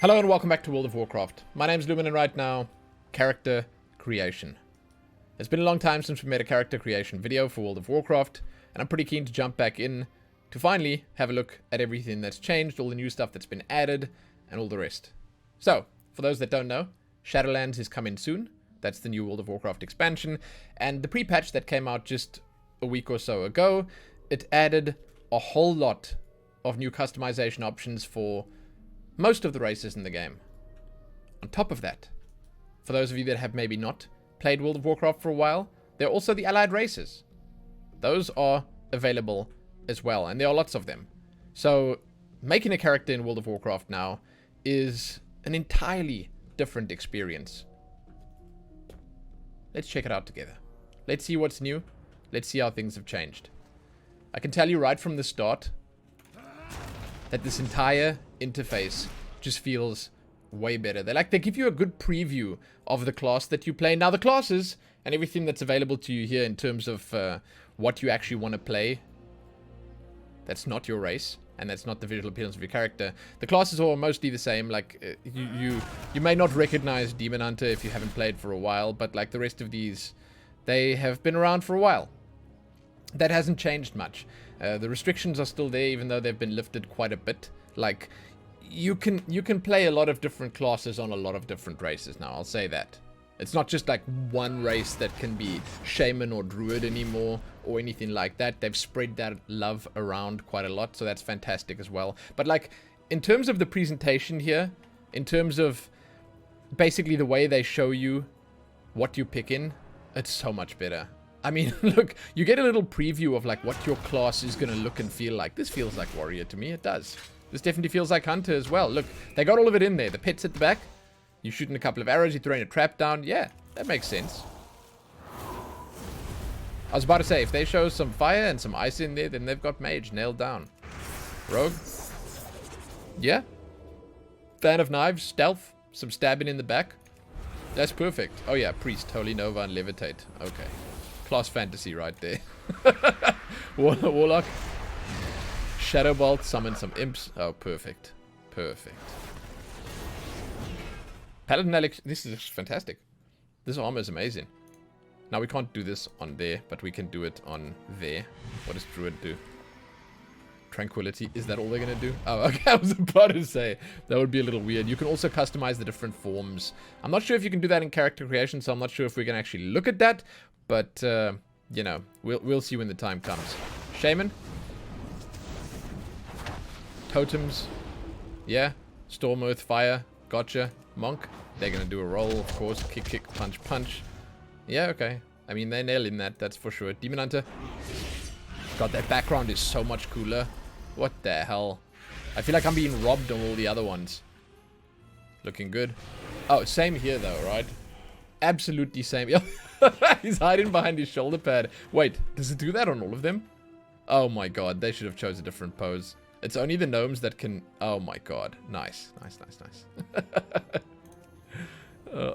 Hello and welcome back to World of Warcraft. My name's Lumen and right now, character creation. It's been a long time since we made a character creation video for World of Warcraft, and I'm pretty keen to jump back in to finally have a look at everything that's changed, all the new stuff that's been added, and all the rest. So, for those that don't know, Shadowlands is coming soon. That's the new World of Warcraft expansion, and the pre-patch that came out just a week or so ago, it added a whole lot of new customization options for most of the races in the game. On top of that, for those of you that have maybe not played World of Warcraft for a while, there are also the allied races. Those are available as well, and there are lots of them. So, making a character in World of Warcraft now is an entirely different experience. Let's check it out together. Let's see what's new. Let's see how things have changed. I can tell you right from the start that this entire interface just feels way better. They give you a good preview of the class that you play. Now the classes and everything that's available to you here in terms of what you actually want to play, that's not your race and that's not the visual appearance of your character. The classes are mostly the same. Like you may not recognize Demon Hunter if you haven't played for a while, but like the rest of these, they have been around for a while. That hasn't changed much. The restrictions are still there, even though they've been lifted quite a bit. Like, you can play a lot of different classes on a lot of different races now, I'll say that. It's not just like one race that can be Shaman or Druid anymore, or anything like that. They've spread that love around quite a lot, so that's fantastic as well. But like, in terms of the presentation here, in terms of basically the way they show you what you pick in, it's so much better. I mean, look, you get a little preview of like what your class is going to look and feel like. This feels like Warrior to me, it does. This definitely feels like Hunter as well. Look, they got all of it in there. The pets at the back. You shooting a couple of arrows, you're throwing a trap down. Yeah, that makes sense. I was about to say, if they show some fire and some ice in there, then they've got Mage nailed down. Rogue. Yeah. Fan of knives, stealth, some stabbing in the back. That's perfect. Oh yeah, Priest, Holy Nova, and Levitate. Okay. Class fantasy right there. Warlock. Shadow Bolt, summon some imps. Oh, perfect. Perfect. Paladin Alex, this is fantastic. This armor is amazing. Now we can't do this on there, but we can do it on there. What does Druid do? Tranquility. Is that all they're going to do? Oh, okay. I was about to say. That would be a little weird. You can also customize the different forms. I'm not sure if you can do that in character creation, so I'm not sure if we can actually look at that. But, you know, we'll see when the time comes. Shaman. Totems. Yeah. Storm, Earth, Fire. Gotcha. Monk. They're going to do a roll, of course. Kick, kick, punch, punch. Yeah, okay. I mean, they're nailing that. That's for sure. Demon Hunter. God, that background is so much cooler. What the hell? I feel like I'm being robbed on all the other ones. Looking good. Oh, same here, though, right? Absolutely same. He's hiding behind his shoulder pad. Wait, does it do that on all of them? Oh my god, they should have chose a different pose. It's only the gnomes that can... Oh my god. Nice. Nice, nice, nice.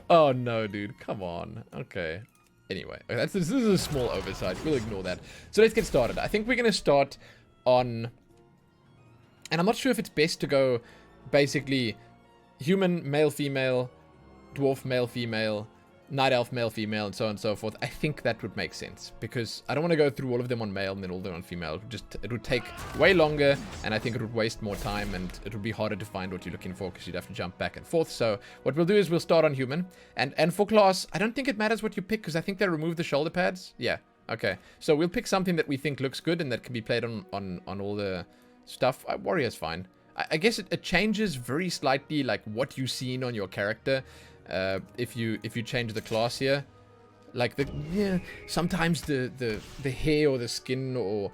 Oh no, dude. Come on. Okay. Anyway, this is a small oversight. We'll ignore that. So let's get started. I think we're going to start on... And I'm not sure if it's best to go basically human, male, female, dwarf, male, female, night elf, male, female, and so on and so forth. I think that would make sense, because I don't want to go through all of them on male and then all of them on female. It would take way longer, and I think it would waste more time, and it would be harder to find what you're looking for, because you'd have to jump back and forth. So what we'll do is we'll start on human, and for class, I don't think it matters what you pick, because I think they remove the shoulder pads. Yeah, okay. So we'll pick something that we think looks good and that can be played on all the stuff. Warrior's fine. I guess it changes very slightly, like what you've seen on your character. If you change the class here, like sometimes the hair or the skin or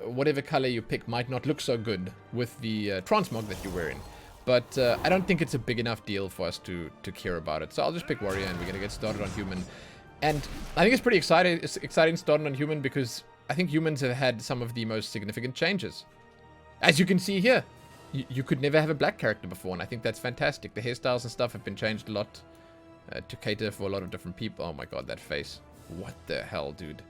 whatever color you pick might not look so good with the transmog that you're wearing, but I don't think it's a big enough deal for us to care about it. So I'll just pick warrior, and we're gonna get started on human. And I think it's pretty exciting. It's exciting starting on human because I think humans have had some of the most significant changes, as you can see here. You could never have a black character before, and I think that's fantastic. The hairstyles and stuff have been changed a lot to cater for a lot of different people. Oh my god, that face. What the hell, dude?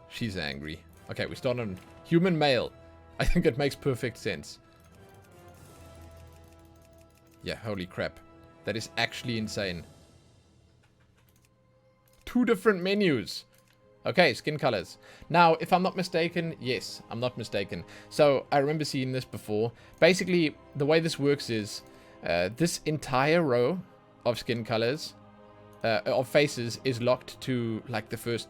She's angry. Okay, we start on human male. I think it makes perfect sense. Yeah, holy crap. That is actually insane. 2 different menus. Okay, skin colors. Now, if I'm not mistaken, yes, I'm not mistaken. So, I remember seeing this before. Basically, the way this works is, this entire row of skin colors, of faces, is locked to, like, the first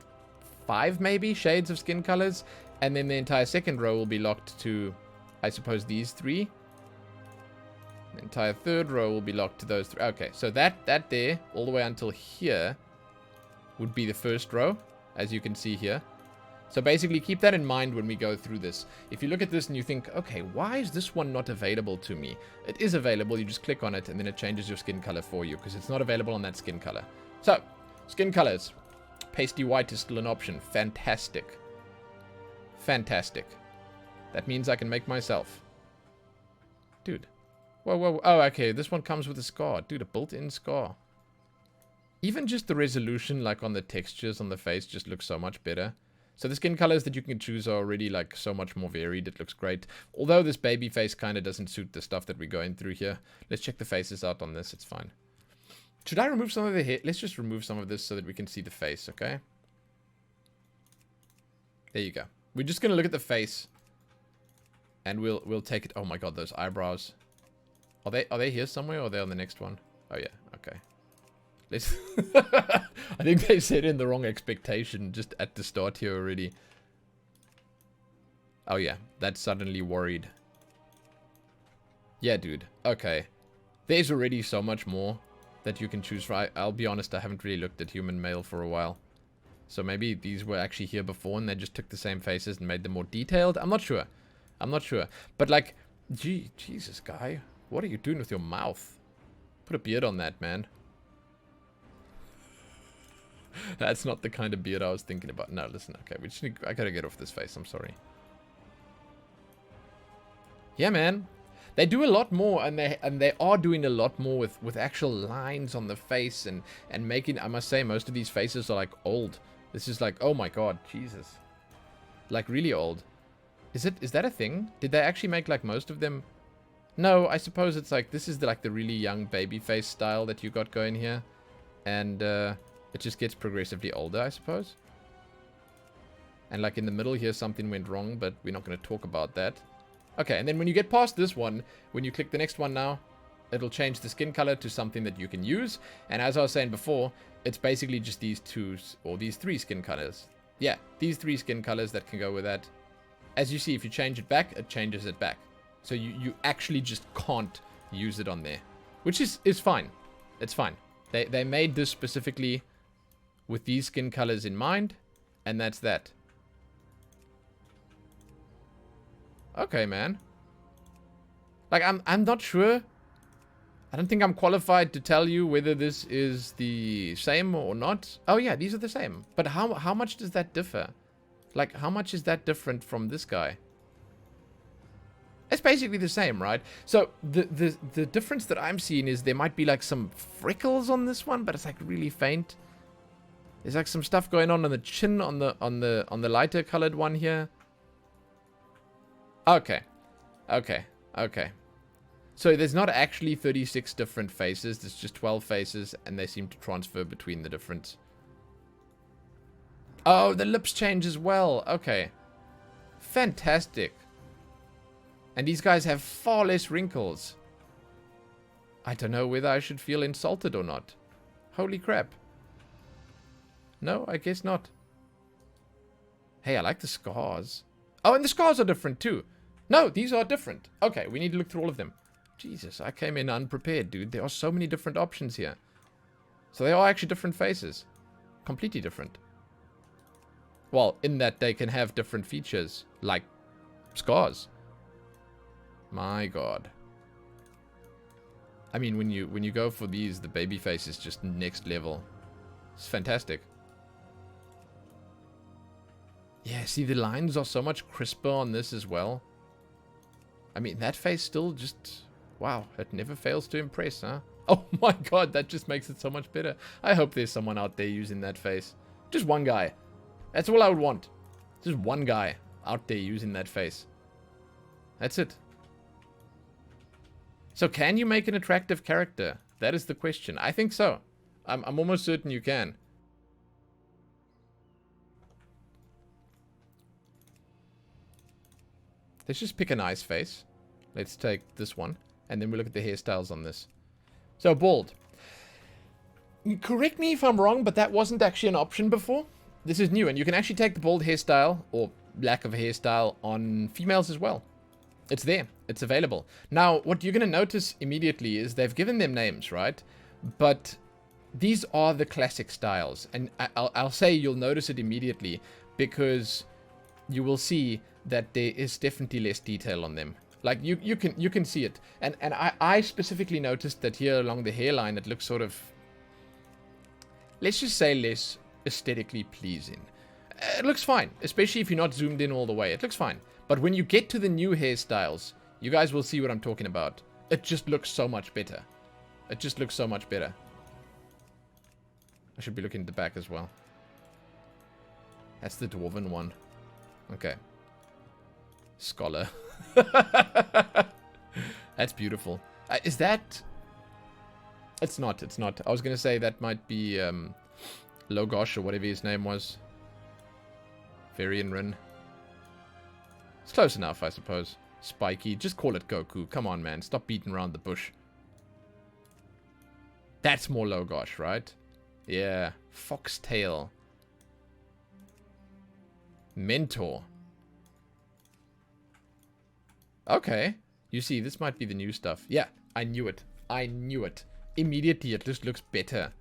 5, maybe, shades of skin colors. And then the entire second row will be locked to, I suppose, these 3. The entire third row will be locked to those 3. Okay, so that there, all the way until here, would be the first row, as you can see here. So basically, keep that in mind when we go through this. If you look at this and you think, okay, why is this one not available to me? It is available. You just click on it, and then it changes your skin color for you, because it's not available on that skin color. So, skin colors. Pasty white is still an option. Fantastic. Fantastic. That means I can make myself. Dude. Whoa, whoa. Oh, okay. This one comes with a scar. Dude, a built-in scar. Even just the resolution, like on the textures on the face, just looks so much better. So the skin colors that you can choose are already like so much more varied. It looks great. Although this baby face kind of doesn't suit the stuff that we're going through here. Let's check the faces out on this. It's fine. Should I remove some of the hair? Let's just remove some of this so that we can see the face, okay? There you go. We're just going to look at the face. And we'll take it. Oh my god, those eyebrows. Are they here somewhere, or are they on the next one? Oh yeah, okay. Let's I think they set in the wrong expectation just at the start here already. Oh yeah, that's suddenly worried. Yeah, dude. Okay. There's already so much more that you can choose from. I'll be honest, I haven't really looked at human male for a while. So maybe these were actually here before and they just took the same faces and made them more detailed. I'm not sure. I'm not sure. But like, gee, Jesus, guy. What are you doing with your mouth? Put a beard on that, man. That's not the kind of beard I was thinking about. No, listen, okay, I gotta get off this face, I'm sorry. Yeah, man. They do a lot more, and they are doing a lot more with actual lines on the face and making, I must say, most of these faces are like old. This is like, oh my god, Jesus. Like really old. Is that a thing? Did they actually make like most of them? No, I suppose it's like, this is like the really young baby face style that you got going here. And it just gets progressively older, I suppose. And like in the middle here, something went wrong, but we're not going to talk about that. Okay, and then when you get past this one, when you click the next one now, it'll change the skin color to something that you can use. And as I was saying before, it's basically just these 2 or these 3 skin colors. Yeah, these 3 skin colors that can go with that. As you see, if you change it back, it changes it back. So you actually just can't use it on there. Which is fine. It's fine. They made this specifically with these skin colors in mind. And that's that. Okay, man. Like, I'm not sure. I don't think I'm qualified to tell you whether this is the same or not. Oh, yeah, these are the same. But how much does that differ? Like, how much is that different from this guy? It's basically the same, right? So, the difference that I'm seeing is there might be, like, some freckles on this one, but it's, like, really faint. There's, like, some stuff going on the chin on the lighter colored one here. Okay. Okay. Okay. So there's not actually 36 different faces. There's just 12 faces, and they seem to transfer between the different... Oh, the lips change as well. Okay. Fantastic. And these guys have far less wrinkles. I don't know whether I should feel insulted or not. Holy crap. No, I guess not. Hey, I like the scars. Oh, and the scars are different too. No, these are different. Okay, we need to look through all of them. Jesus, I came in unprepared, dude. There are so many different options here. So they are actually different faces. Completely different. Well, in that they can have different features, like scars. My god. I mean, when you go for these, the baby face is just next level. It's fantastic. Yeah, see, the lines are so much crisper on this as well. I mean, that face still just... Wow, it never fails to impress, huh? Oh my god, that just makes it so much better. I hope there's someone out there using that face. Just one guy. That's all I would want. Just one guy out there using that face. That's it. So can you make an attractive character? That is the question. I think so. I'm almost certain you can. Let's just pick a nice face. Let's take this one. And then we look at the hairstyles on this. So, bald. Correct me if I'm wrong, but that wasn't actually an option before. This is new, and you can actually take the bald hairstyle, or lack of hairstyle, on females as well. It's there. It's available. Now, what you're going to notice immediately is they've given them names, right? But these are the classic styles. And I'll say you'll notice it immediately, because you will see that there is definitely less detail on them. Like, you can see it. And I specifically noticed that here along the hairline, it looks sort of, let's just say, less aesthetically pleasing. It looks fine, especially if you're not zoomed in all the way. It looks fine. But when you get to the new hairstyles, you guys will see what I'm talking about. It just looks so much better. It just looks so much better. I should be looking at the back as well. That's the dwarven one. Okay. Scholar. That's beautiful. Is that... It's not. It's not. I was going to say that might be Logosh or whatever his name was. Varian Rin. It's close enough, I suppose. Spiky. Just call it Goku. Come on, man. Stop beating around the bush. That's more Logosh, right? Yeah. Foxtail. Mentor. Okay. You see, this might be the new stuff. Yeah, I knew it. I knew it. Immediately, it just looks better.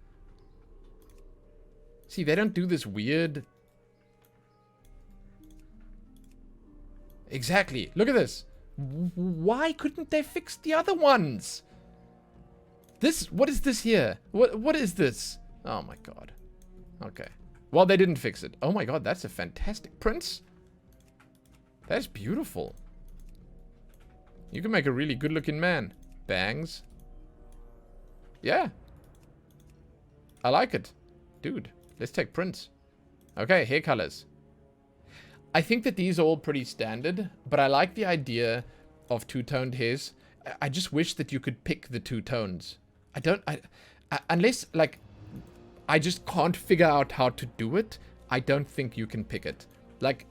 See, they don't do this weird... Exactly. Look at this. Why couldn't they fix the other ones? This... What is this here? What is this? Oh my god. Okay. Well, they didn't fix it. Oh my god, that's a fantastic... Prince? That's beautiful. You can make a really good-looking man. Bangs. Yeah. I like it. Dude, let's take Prince. Okay, hair colors. I think that these are all pretty standard, but I like the idea of two-toned hairs. I just wish that you could pick the two tones. Unless, like, I just can't figure out how to do it, I don't think you can pick it. Like,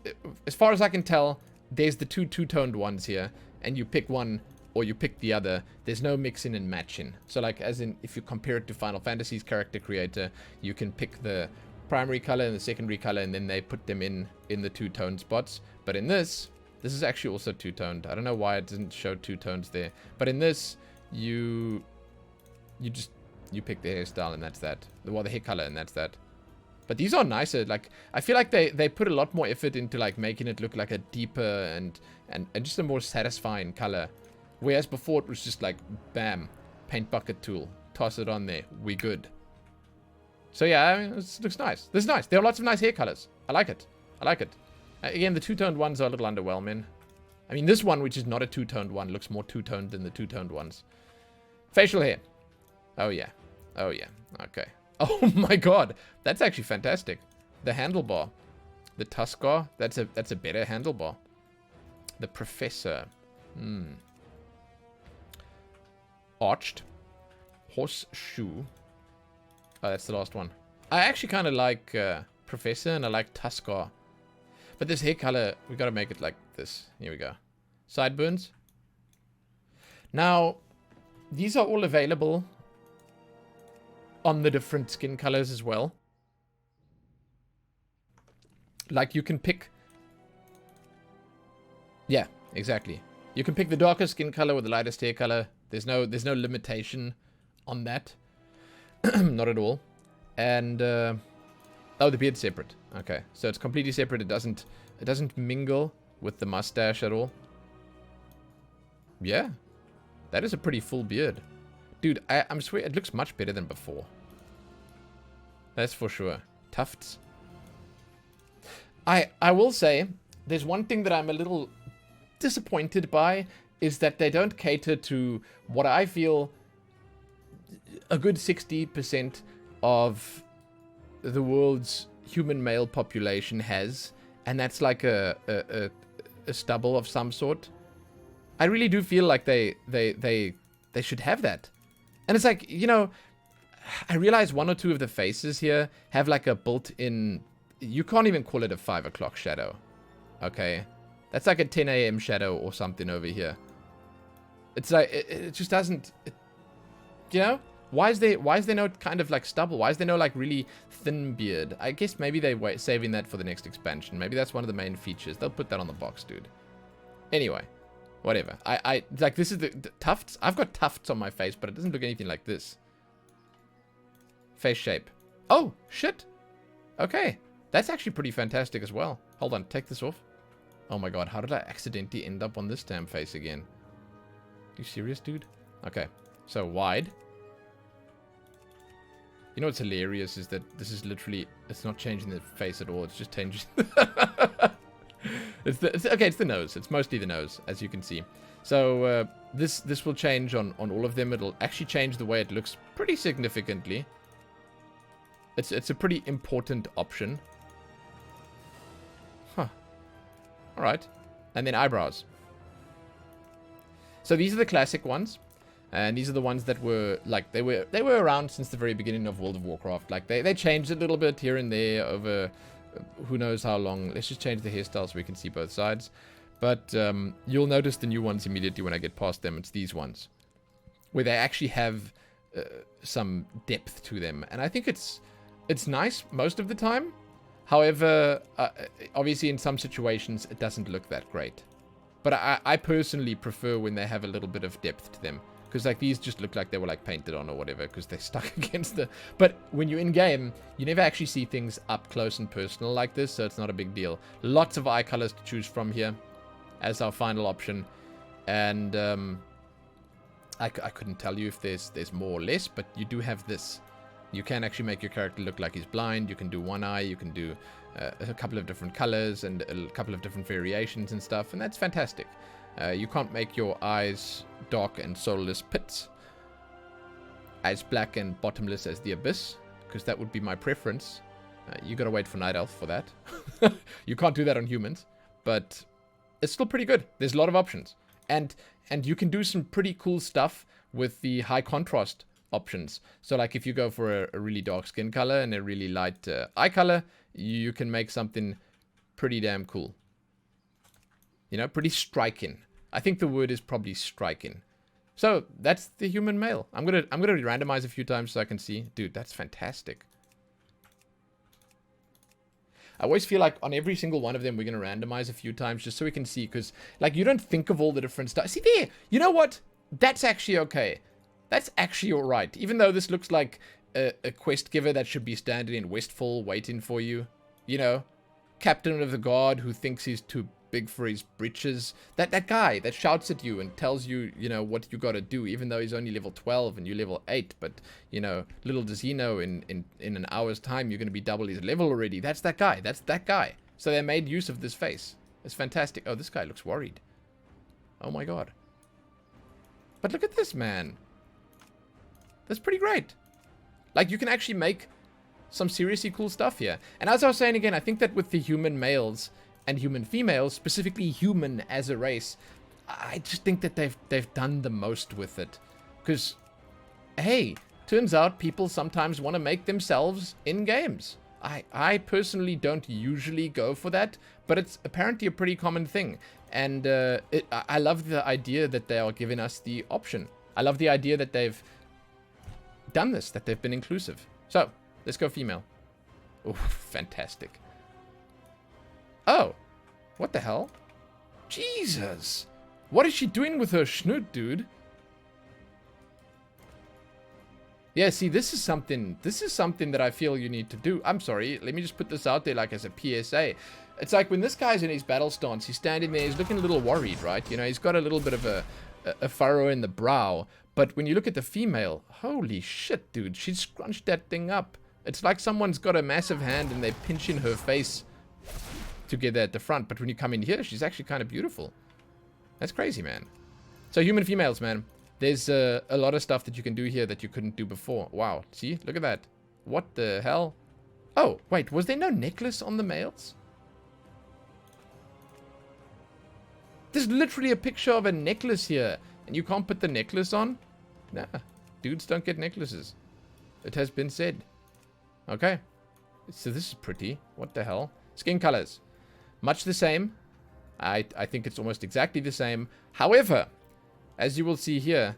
as far as I can tell, there's the two-toned ones here, and you pick one or you pick the other. There's no mixing and matching. So, like, as in, if you compare it to Final Fantasy's character creator, you can pick the primary color and the secondary color, and then they put them in the two-tone spots. But in this is actually also two-toned. I don't know why it didn't show two tones there. But in this, you pick the hairstyle, and that's that. Well, the hair color, and that's that. But these are nicer. Like, I feel like they put a lot more effort into, like, making it look like a deeper and just a more satisfying color. Whereas before it was just like, bam, paint bucket tool, toss it on there, we good. So yeah, I mean, this looks nice. This is nice. There are lots of nice hair colors. I like it. I like it. Again, the two-toned ones are a little underwhelming. I mean, this one, which is not a two-toned one, looks more two-toned than the two-toned ones. Facial hair. Oh yeah. Oh yeah. Okay. Oh my god, that's actually fantastic. The handlebar, the Tuskar, that's a better handlebar. The Professor, Arched, Horseshoe. Oh, that's the last one. I actually kind of like Professor, and I like Tuskar. But this hair color, we got to make it like this. Here we go. Sideburns. Now, these are all available on the different skin colors as well. Like, you can pick... Yeah, exactly. You can pick the darker skin color or the lightest hair color. There's no limitation on that. Not at all. And, oh, the beard's separate. Okay, so it's completely separate. It doesn't mingle with the mustache at all. Yeah. That is a pretty full beard. Dude, I'm swear it looks much better than before. That's for sure. Tufts. I will say, there's one thing that I'm a little disappointed by, is that they don't cater to what I feel a good 60% of the world's human male population has, and that's like a stubble of some sort. I really do feel like they they should have that. And it's like, you know, I realize one or two of the faces here have like a built-in... You can't even call it a 5 o'clock shadow. Okay? That's like a 10 a.m. shadow or something over here. It's like, it just doesn't... you know? Why is there no kind of like stubble? Why is there no like really thin beard? I guess maybe they're saving that for the next expansion. Maybe that's one of the main features. They'll put that on the box, dude. Anyway, whatever. I like, this is the tufts. I've got tufts on my face, but it doesn't look anything like this. Face shape. Oh, shit. Okay. That's actually pretty fantastic as well. Hold on, take this off. Oh my god, how did I accidentally end up on this damn face again? Are you serious, dude? Okay, so wide. You know what's hilarious is that this is literally, it's not changing the face at all. It's just changing. It's the nose. It's mostly the nose, as you can see. So this will change on all of them. It'll actually change the way it looks pretty significantly. It's a pretty important option. Huh. All right. And then eyebrows. So these are the classic ones. And these are the ones that were, like, they were around since the very beginning of World of Warcraft. Like, they changed a little bit here and there over who knows how long. Let's just change the hairstyle so we can see both sides. But you'll notice the new ones immediately when I get past them. It's these ones. Where they actually have some depth to them. And I think it's nice most of the time. However, obviously in some situations, it doesn't look that great. But I personally prefer when they have a little bit of depth to them. Because like these just look like they were like painted on or whatever. Because they're stuck against the... But when you're in game, you never actually see things up close and personal like this. So it's not a big deal. Lots of eye colors to choose from here. As our final option. And I couldn't tell you if there's more or less. But you do have this. You can actually make your character look like he's blind. You can do one eye. You can do a couple of different colors. And a couple of different variations and stuff. And that's fantastic. You can't make your eyes dark and soulless pits. As black and bottomless as the abyss. Because that would be my preference. You gotta wait for Night Elf for that. You can't do that on humans. But it's still pretty good. There's a lot of options. And you can do some pretty cool stuff with the high contrast options. So like if you go for a really dark skin color and a really light eye color, you can make something pretty damn cool. You know, pretty striking. I think the word is probably striking. So that's the human male. I'm gonna randomize a few times so I can see. Dude, that's fantastic. I always feel like on every single one of them we're gonna randomize a few times just so we can see, because like you don't think of all the different stuff. See there, you know what? That's actually okay. That's actually alright. Even though this looks like a quest giver that should be standing in Westfall waiting for you. You know, captain of the guard who thinks he's too big for his britches. That guy that shouts at you and tells you, you know, what you gotta do, even though he's only level 12 and you level 8. But, you know, little does he know in an hour's time you're gonna be double his level already. That's that guy. That's that guy. So they made use of this face. It's fantastic. Oh, this guy looks worried. Oh my god. But look at this, man. That's pretty great. Like, you can actually make some seriously cool stuff here. And as I was saying again, I think that with the human males and human females, specifically human as a race, I just think that they've done the most with it. Because, hey, turns out people sometimes want to make themselves in games. I personally don't usually go for that, but it's apparently a pretty common thing. And I love the idea that they are giving us the option. I love the idea that they've done this, that they've been inclusive. So, let's go female. Oh, fantastic. Oh, what the hell? Jesus. What is she doing with her schnoot, dude? Yeah, see, this is something that I feel you need to do. I'm sorry, let me just put this out there like as a PSA. It's like when this guy's in his battle stance, he's standing there, he's looking a little worried, right? You know, he's got a little bit of a furrow in the brow. But when you look at the female, holy shit, dude, she's scrunched that thing up. It's like someone's got a massive hand and they're pinching her face together at the front. But when you come in here, she's actually kind of beautiful. That's crazy, man. So human females, man. There's a lot of stuff that you can do here that you couldn't do before. Wow, see? Look at that. What the hell? Oh, wait, was there no necklace on the males? There's literally a picture of a necklace here. And you can't put the necklace on? Nah, dudes don't get necklaces. It has been said. Okay. So this is pretty. What the hell? Skin colors. Much the same. I think it's almost exactly the same. However, as you will see here,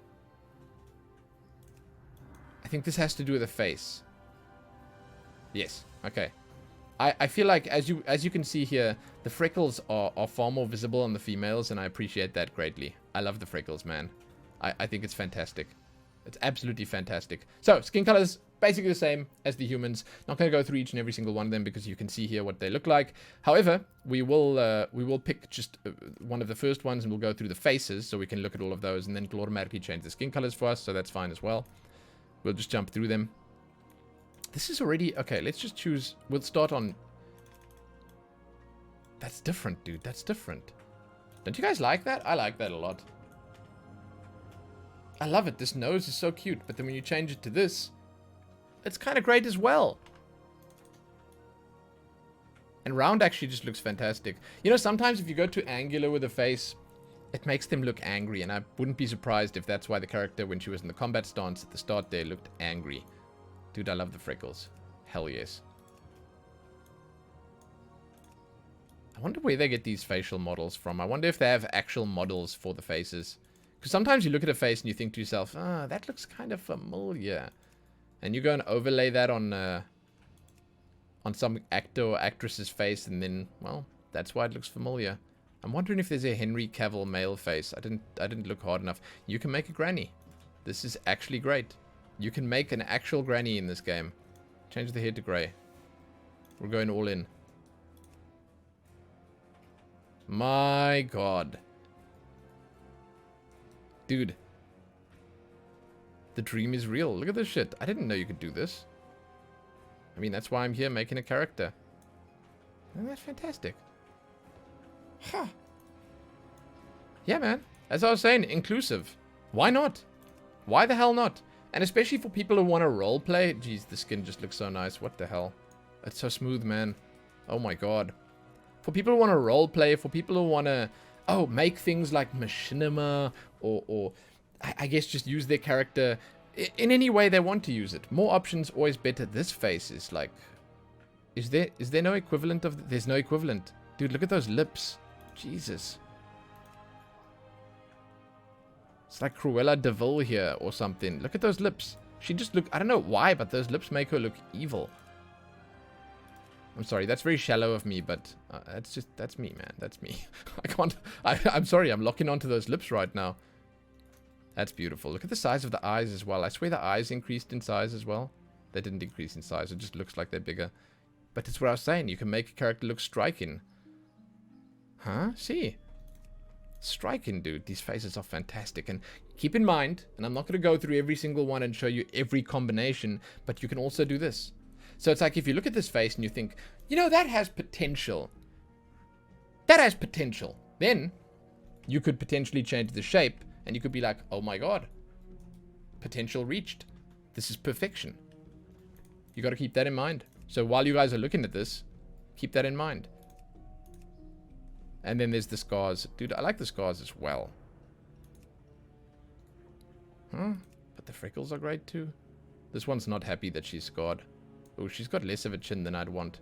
I think this has to do with the face. Yes. Okay. I feel like, as you can see here, the freckles are far more visible on the females, and I appreciate that greatly. I love the freckles, man. I think it's fantastic. It's absolutely fantastic. So, skin colors, basically the same as the humans. Not going to go through each and every single one of them, because you can see here what they look like. However, we will pick just one of the first ones, and we'll go through the faces, so we can look at all of those, and then it'll automatically change the skin colors for us, so that's fine as well. We'll just jump through them. This is already... Okay, let's just choose... We'll start on... That's different, dude. That's different. Don't you guys like that? I like that a lot. I love it. This nose is so cute. But then when you change it to this, it's kind of great as well. And round actually just looks fantastic. You know, sometimes if you go too angular with a face, it makes them look angry. And I wouldn't be surprised if that's why the character, when she was in the combat stance at the start there, looked angry. Dude, I love the freckles. Hell yes. I wonder where they get these facial models from. I wonder if they have actual models for the faces. Because sometimes you look at a face and you think to yourself, ah, that looks kind of familiar. And you go and overlay that on some actor or actress's face, and then, well, that's why it looks familiar. I'm wondering if there's a Henry Cavill male face. I didn't look hard enough. You can make a granny. This is actually great. You can make an actual granny in this game. Change the hair to grey. We're going all in. My god. Dude. The dream is real. Look at this shit. I didn't know you could do this. I mean, that's why I'm here making a character. And that's fantastic. Huh. Yeah, man. As I was saying, inclusive. Why not? Why the hell not? And especially for people who want to roleplay. Jeez, the skin just looks so nice. What the hell? It's so smooth, man. Oh my god. For people who want to roleplay, for people who want to, make things like machinima, or I guess just use their character in any way they want to use it. More options, always better. This face is like, is there no equivalent of, there's no equivalent. Dude, look at those lips. Jesus. It's like Cruella de Vil here or something. Look at those lips. She just look, I don't know why, but those lips make her look evil. I'm sorry, that's very shallow of me, but that's me, man. That's me. I'm sorry, I'm locking onto those lips right now. That's beautiful. Look at the size of the eyes as well. I swear the eyes increased in size as well. They didn't increase in size. It just looks like they're bigger. But it's what I was saying. You can make a character look striking. Huh? See? Striking, dude. These faces are fantastic. And keep in mind, and I'm not going to go through every single one and show you every combination, but you can also do this. So it's like if you look at this face and you think, you know, that has potential. That has potential. Then you could potentially change the shape and you could be like, oh my god. Potential reached. This is perfection. You got to keep that in mind. So while you guys are looking at this, keep that in mind. And then there's the scars. Dude, I like the scars as well. Huh? But the freckles are great too. This one's not happy that she's scarred. Oh, she's got less of a chin than I'd want.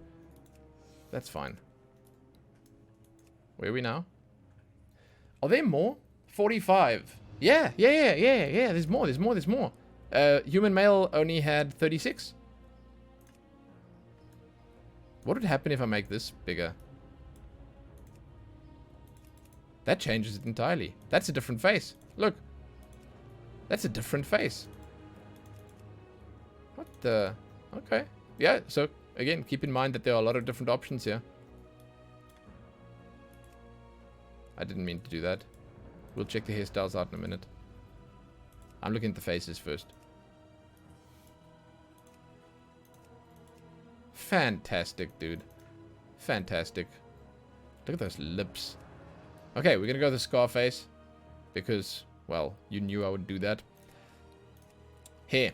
That's fine. Where are we now? Are there more? 45. Yeah. There's more. Human male only had 36. What would happen if I make this bigger? That changes it entirely. That's a different face. Look. That's a different face. What the... Okay. Yeah, so, again, keep in mind that there are a lot of different options here. I didn't mean to do that. We'll check the hairstyles out in a minute. I'm looking at the faces first. Fantastic, dude. Fantastic. Look at those lips. Okay, we're gonna go with the scar face. Because, well, you knew I would do that. Hair.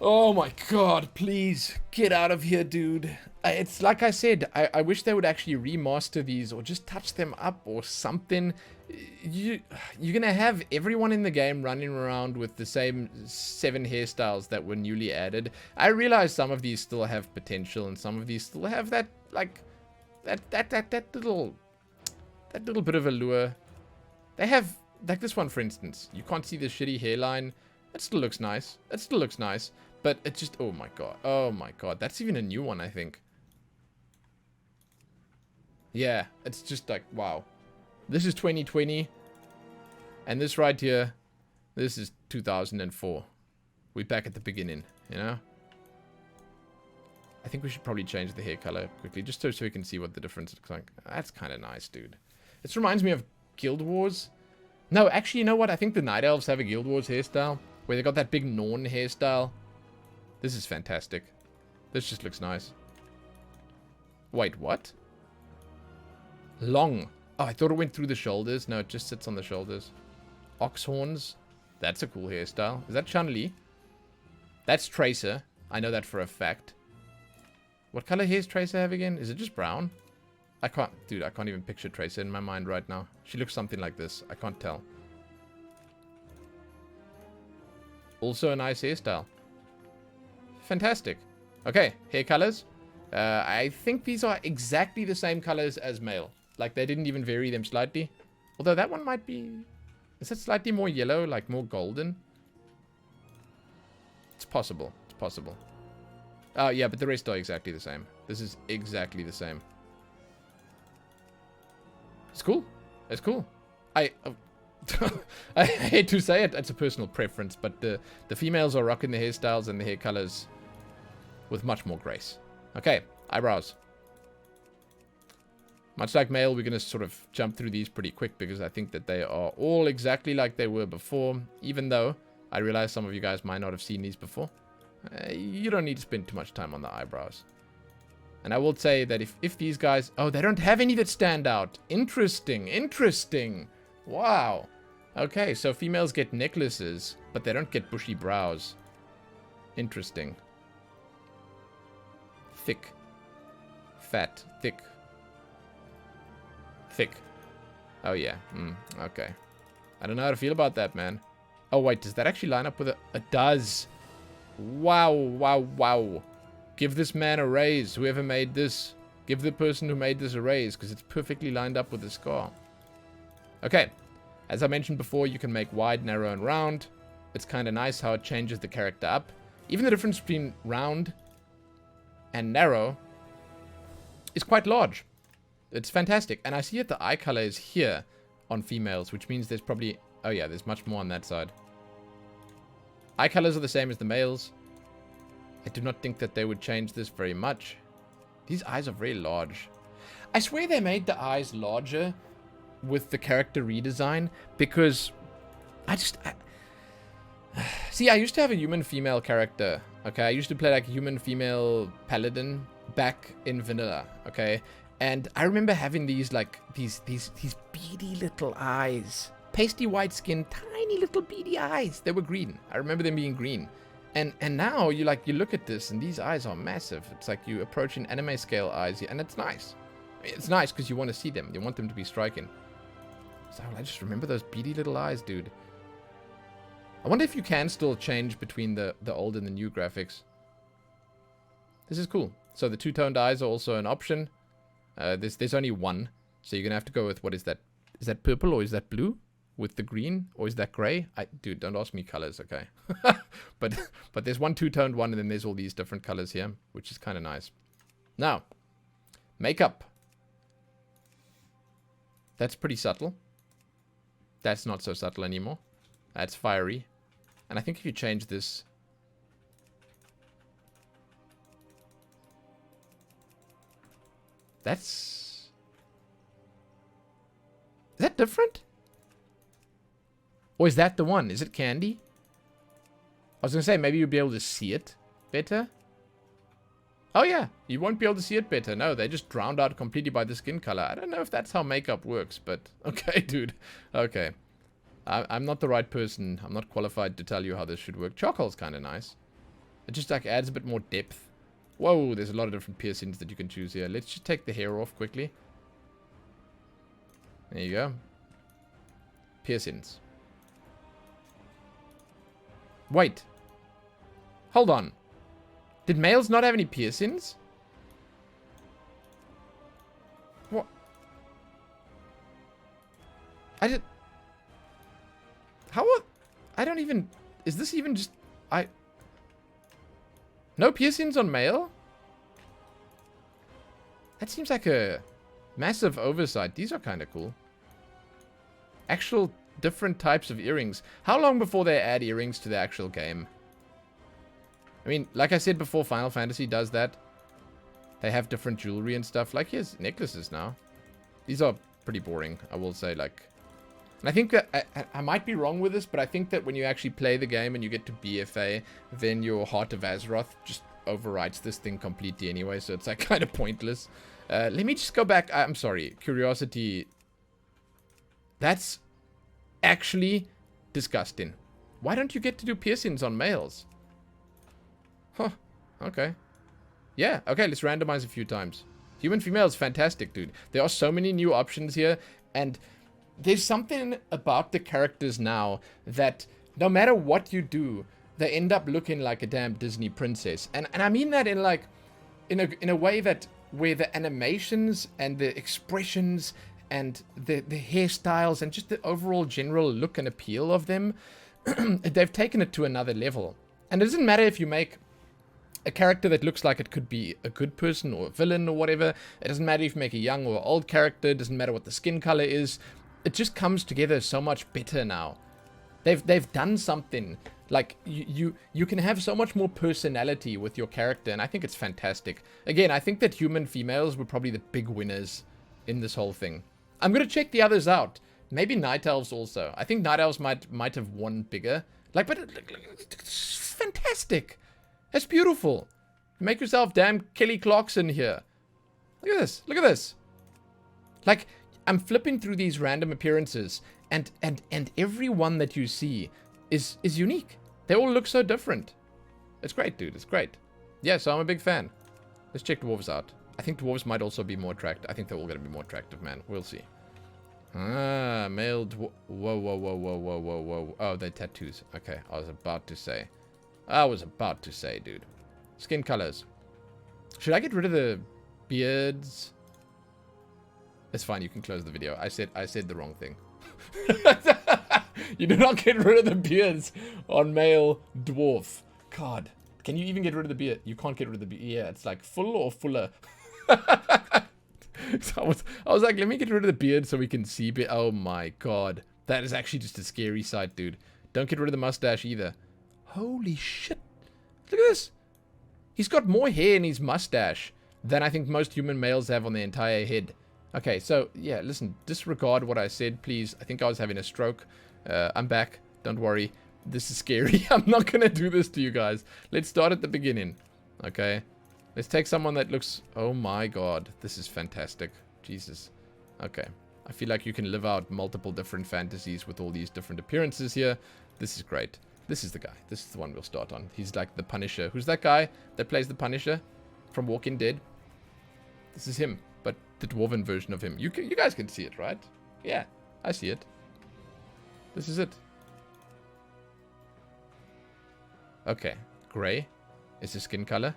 Oh my god, please get out of here, dude. It's like I said, I wish they would actually remaster these or just touch them up or something. You're gonna have everyone in the game running around with the same 7 hairstyles that were newly added. I realize some of these still have potential and some of these still have that, like, that little bit of allure. They have, like this one for instance, you can't see the shitty hairline. It still looks nice. It still looks nice. But it just, oh my god. Oh my god. That's even a new one, I think. Yeah, it's just like, wow. This is 2020. And this right here, this is 2004. We're back at the beginning, you know? I think we should probably change the hair color quickly, just so we can see what the difference looks like. That's kind of nice, dude. This reminds me of Guild Wars. No, actually, you know what? I think the Night Elves have a Guild Wars hairstyle, where they got that big Norn hairstyle. This is fantastic. This just looks nice. Wait, what? Long. Oh, I thought it went through the shoulders. No, it just sits on the shoulders. Ox horns. That's a cool hairstyle. Is that Chun-Li? That's Tracer. I know that for a fact. What color hair does Tracer have again? Is it just brown? I can't... Dude, I can't even picture Tracer in my mind right now. She looks something like this. I can't tell. Also a nice hairstyle. Fantastic. Okay, hair colors. I think these are exactly the same colors as male. Like, they didn't even vary them slightly. Although that one might be... Is it slightly more yellow, like more golden? It's possible. It's possible. Oh, yeah, but the rest are exactly the same. This is exactly the same. It's cool. It's cool. I hate to say it, it's a personal preference, but the females are rocking the hairstyles and the hair colors with much more grace. Okay, eyebrows. Much like male, we're going to sort of jump through these pretty quick because I think that they are all exactly like they were before, even though I realize some of you guys might not have seen these before. You don't need to spend too much time on the eyebrows. And I will say that if these guys... Oh, they don't have any that stand out. Interesting, interesting. Wow. Okay, so females get necklaces, but they don't get bushy brows. Interesting. Thick. Fat. Thick. Thick. Oh, yeah. Okay. I don't know how to feel about that, man. Oh, wait. Does that actually line up with a... It does. Wow, wow, wow. Give this man a raise. Whoever made this. Give the person who made this a raise, because it's perfectly lined up with the scar. Okay. As I mentioned before, you can make wide, narrow, and round. It's kind of nice how it changes the character up. Even the difference between round and narrow is quite large. It's fantastic. And I see that the eye color is here on females, which means there's probably... Oh yeah, there's much more on that side. Eye colors are the same as the males. I do not think that they would change this very much. These eyes are very large. I swear they made the eyes larger with the character redesign because see, I used to have a human female character. Okay, I used to play like human female paladin back in vanilla. Okay, and I remember having these like these beady little eyes, pasty white skin, tiny little beady eyes. They were green. I remember them being green. And now you look at this and these eyes are massive. It's like you approach an anime scale eyes, and it's nice. It's nice because you want to see them. You want them to be striking. So I just remember those beady little eyes, dude. I wonder if you can still change between the old and the new graphics. This is cool. So the two-toned eyes are also an option. There's only one. So you're going to have to go with, what is that? Is that purple or is that blue? With the green? Or is that gray? Dude, don't ask me colors, okay? but there's one two-toned one, and then there's all these different colors here, which is kind of nice. Now, makeup. That's pretty subtle. That's not so subtle anymore. That's fiery. And I think if you change this... That's... Is that different? Or is that the one? Is it candy? I was going to say, maybe you'll be able to see it better. Oh yeah, you won't be able to see it better. No, they just drowned out completely by the skin color. I don't know if that's how makeup works, but... Okay, dude. Okay. I'm not the right person. I'm not qualified to tell you how this should work. Charcoal's kind of nice. It just like adds a bit more depth. Whoa, there's a lot of different piercings that you can choose here. Let's just take the hair off quickly. There you go. Piercings. Wait. Hold on. Did males not have any piercings? What? I did... How... I don't even... Is this even just... No piercings on male? That seems like a massive oversight. These are kind of cool. Actual different types of earrings. How long before they add earrings to the actual game? I mean, like I said before, Final Fantasy does that. They have different jewelry and stuff. Like, here's necklaces now. These are pretty boring, I will say. Like, and I think that I might be wrong with this, but I think that when you actually play the game and you get to BFA, then your Heart of Azeroth just overwrites this thing completely anyway, so it's like kind of pointless. Let me just go back. I'm sorry. Curiosity. That's actually disgusting. Why don't you get to do piercings on males? Huh. Okay. Yeah. Okay, let's randomize a few times. Human female is fantastic, dude. There are so many new options here, and there's something about the characters now that no matter what you do, they end up looking like a damn Disney princess. And I mean that in like in a way that where the animations and the expressions and the hairstyles and just the overall general look and appeal of them, they've taken it to another level. And it doesn't matter if you make a character that looks like it could be a good person or a villain or whatever. It doesn't matter if you make a young or old character. It doesn't matter what the skin color is. It just comes together so much better now. They've done something. Like, you can have so much more personality with your character, and I think it's fantastic. Again, I think that human females were probably the big winners in this whole thing. I'm going to check the others out. Maybe night elves also. I think night elves might have won bigger. Like, but it's fantastic. That's beautiful. Make yourself damn Kelly Clarkson here. Look at this. Look at this. Like, I'm flipping through these random appearances, and every one that you see is unique. They all look so different. It's great, dude. It's great. Yeah, so I'm a big fan. Let's check dwarves out. I think dwarves might also be more attractive. I think they're all going to be more attractive, man. We'll see. Ah, male dwarf. Whoa, whoa, whoa, whoa, whoa, whoa, whoa. Oh, they're tattoos. Okay, I was about to say, dude. Skin colors. Should I get rid of the beards? It's fine. You can close the video. I said the wrong thing. You do not get rid of the beards on male dwarf. God. Can you even get rid of the beard? You can't get rid of the beard. Yeah, it's like full or fuller. So I was like, let me get rid of the beard so we can see. Oh my god. That is actually just a scary sight, dude. Don't get rid of the mustache either. Holy shit. Look at this. He's got more hair in his mustache than I think most human males have on their entire head. Okay, so, yeah, listen, disregard what I said, please. I think I was having a stroke. I'm back. Don't worry. This is scary. I'm not going to do this to you guys. Let's start at the beginning. Okay? Let's take someone that looks... Oh, my God. This is fantastic. Jesus. Okay. I feel like you can live out multiple different fantasies with all these different appearances here. This is great. This is the guy. This is the one we'll start on. He's like the Punisher. Who's that guy that plays the Punisher from Walking Dead? This is him. But the dwarven version of him. You guys can see it, right? Yeah, I see it. This is it. Okay, gray is the skin color.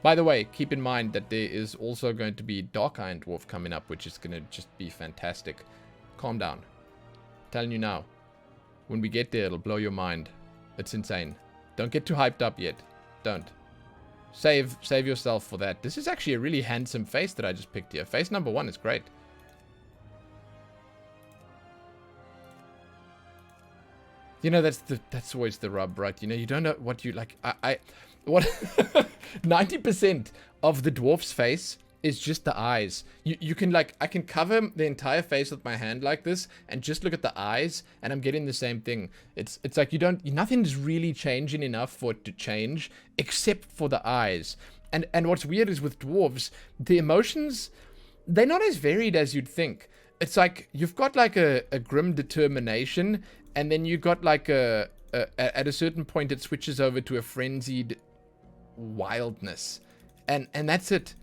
By the way, keep in mind that there is also going to be Dark Iron Dwarf coming up, which is going to just be fantastic. Calm down. I'm telling you now. When we get there, it'll blow your mind. It's insane. Don't get too hyped up yet. Don't. Save yourself for that. This is actually a really handsome face that I just picked here. Face number 1 is great. You know, that's always the rub, right? You know, you don't know what you like. What 90% of the dwarf's face is just the eyes. You can like, I can cover the entire face with my hand like this and just look at the eyes and I'm getting the same thing. It's like nothing's really changing enough for it to change except for the eyes. And what's weird is with dwarves, the emotions, they're not as varied as you'd think. It's like, you've got like a grim determination and then you got like a at a certain point, it switches over to a frenzied wildness. And that's it.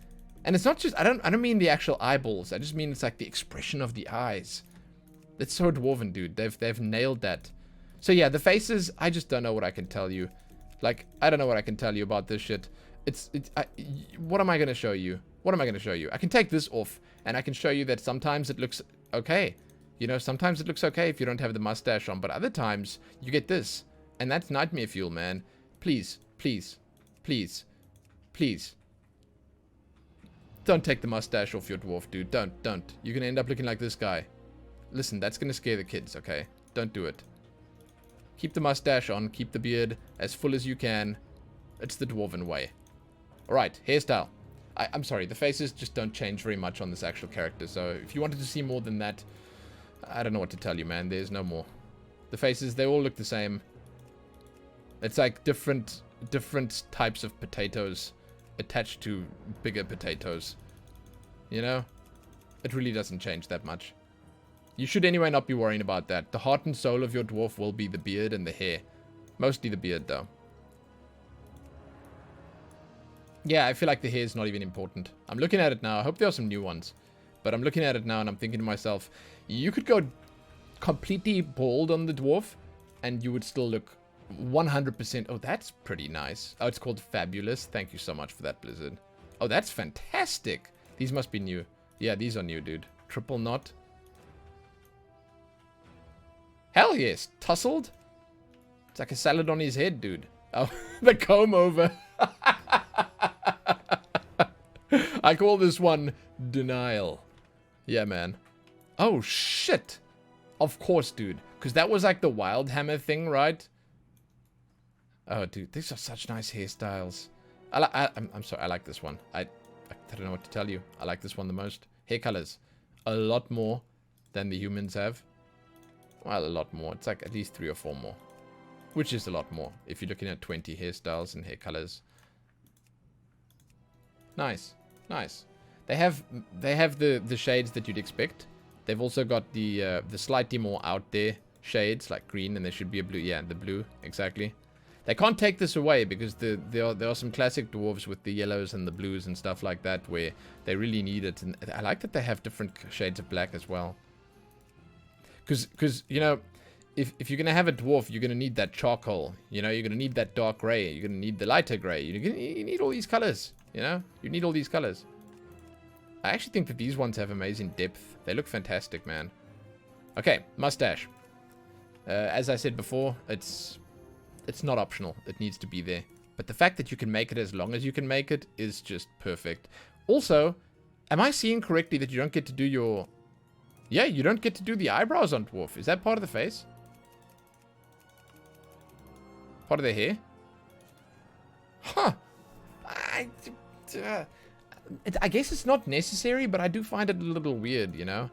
And it's not just, I don't mean the actual eyeballs. I just mean it's like the expression of the eyes. It's so dwarven, dude. They've nailed that. So yeah, the faces, I just don't know what I can tell you. Like, I don't know what I can tell you about this shit. What am I going to show you? What am I going to show you? I can take this off, and I can show you that sometimes it looks okay. You know, sometimes it looks okay if you don't have the mustache on, but other times you get this. And that's nightmare fuel, man. Please, please, please, please. Don't take the mustache off your dwarf, dude. Don't. You're going to end up looking like this guy. Listen, that's going to scare the kids, okay? Don't do it. Keep the mustache on. Keep the beard as full as you can. It's the dwarven way. Alright, hairstyle. I'm sorry, the faces just don't change very much on this actual character, so if you wanted to see more than that, I don't know what to tell you, man. There's no more. The faces, they all look the same. It's like different types of potatoes attached to bigger potatoes. You know? It really doesn't change that much. You should anyway not be worrying about that. The heart and soul of your dwarf will be the beard and the hair. Mostly the beard, though. Yeah, I feel like the hair is not even important. I'm looking at it now. I hope there are some new ones. But I'm looking at it now and I'm thinking to myself, you could go completely bald on the dwarf and you would still look 100%. Oh, that's pretty nice. Oh, it's called Fabulous. Thank you so much for that, Blizzard. Oh, that's fantastic. These must be new. Yeah, these are new, dude. Triple knot. Hell yes. Tussled. It's like a salad on his head, dude. Oh, the comb over. I call this one Denial. Yeah, man. Oh, shit. Of course, dude. Because that was like the Wild Hammer thing, right? Oh, dude. These are such nice hairstyles. I'm sorry. I like this one. I don't know what to tell you. I like this one the most. Hair colors. A lot more than the humans have. Well, a lot more. It's like at least 3 or 4 more. Which is a lot more if you're looking at 20 hairstyles and hair colors. Nice. Nice. They have the shades that you'd expect. They've also got the slightly more out there shades, like green, and there should be a blue. Yeah, the blue, exactly. They can't take this away because there are some classic dwarves with the yellows and the blues and stuff like that where they really need it. And I like that they have different shades of black as well. Because you know, if you're going to have a dwarf, you're going to need that charcoal. You know, you're going to need that dark gray. You're going to need the lighter gray. You need all these colors. You know, you need all these colors. I actually think that these ones have amazing depth. They look fantastic, man. Okay, mustache. As I said before, it's not optional. It needs to be there. But the fact that you can make it as long as you can make it is just perfect. Also, am I seeing correctly that you don't get to do your... Yeah, you don't get to do the eyebrows on dwarf. Is that part of the face? Part of the hair? Huh. I guess it's not necessary, but I do find it a little weird, you know?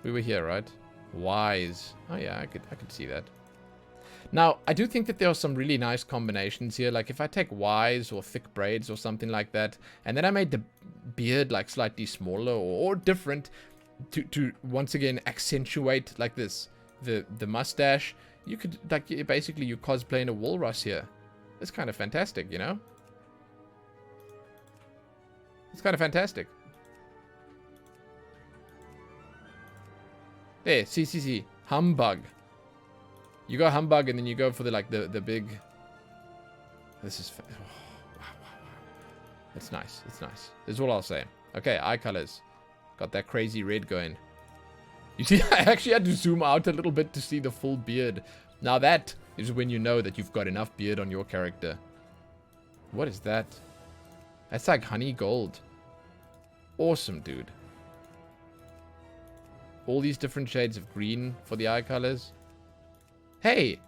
We were here, right? Wise. Oh yeah, I could see that. Now, I do think that there are some really nice combinations here. Like if I take wise or thick braids or something like that, and then I made the beard like slightly smaller or different to once again accentuate like this, the mustache, you could like basically you're cosplaying a walrus here. It's kind of fantastic, you know? It's kind of fantastic. There, see. Humbug. You go humbug and then you go for the big... This is... Oh, wow. It's nice. It's nice. This is all I'll say. Okay, eye colors. Got that crazy red going. You see, I actually had to zoom out a little bit to see the full beard. Now that is when you know that you've got enough beard on your character. What is that? That's like honey gold. Awesome, dude. All these different shades of green for the eye colors. Hey,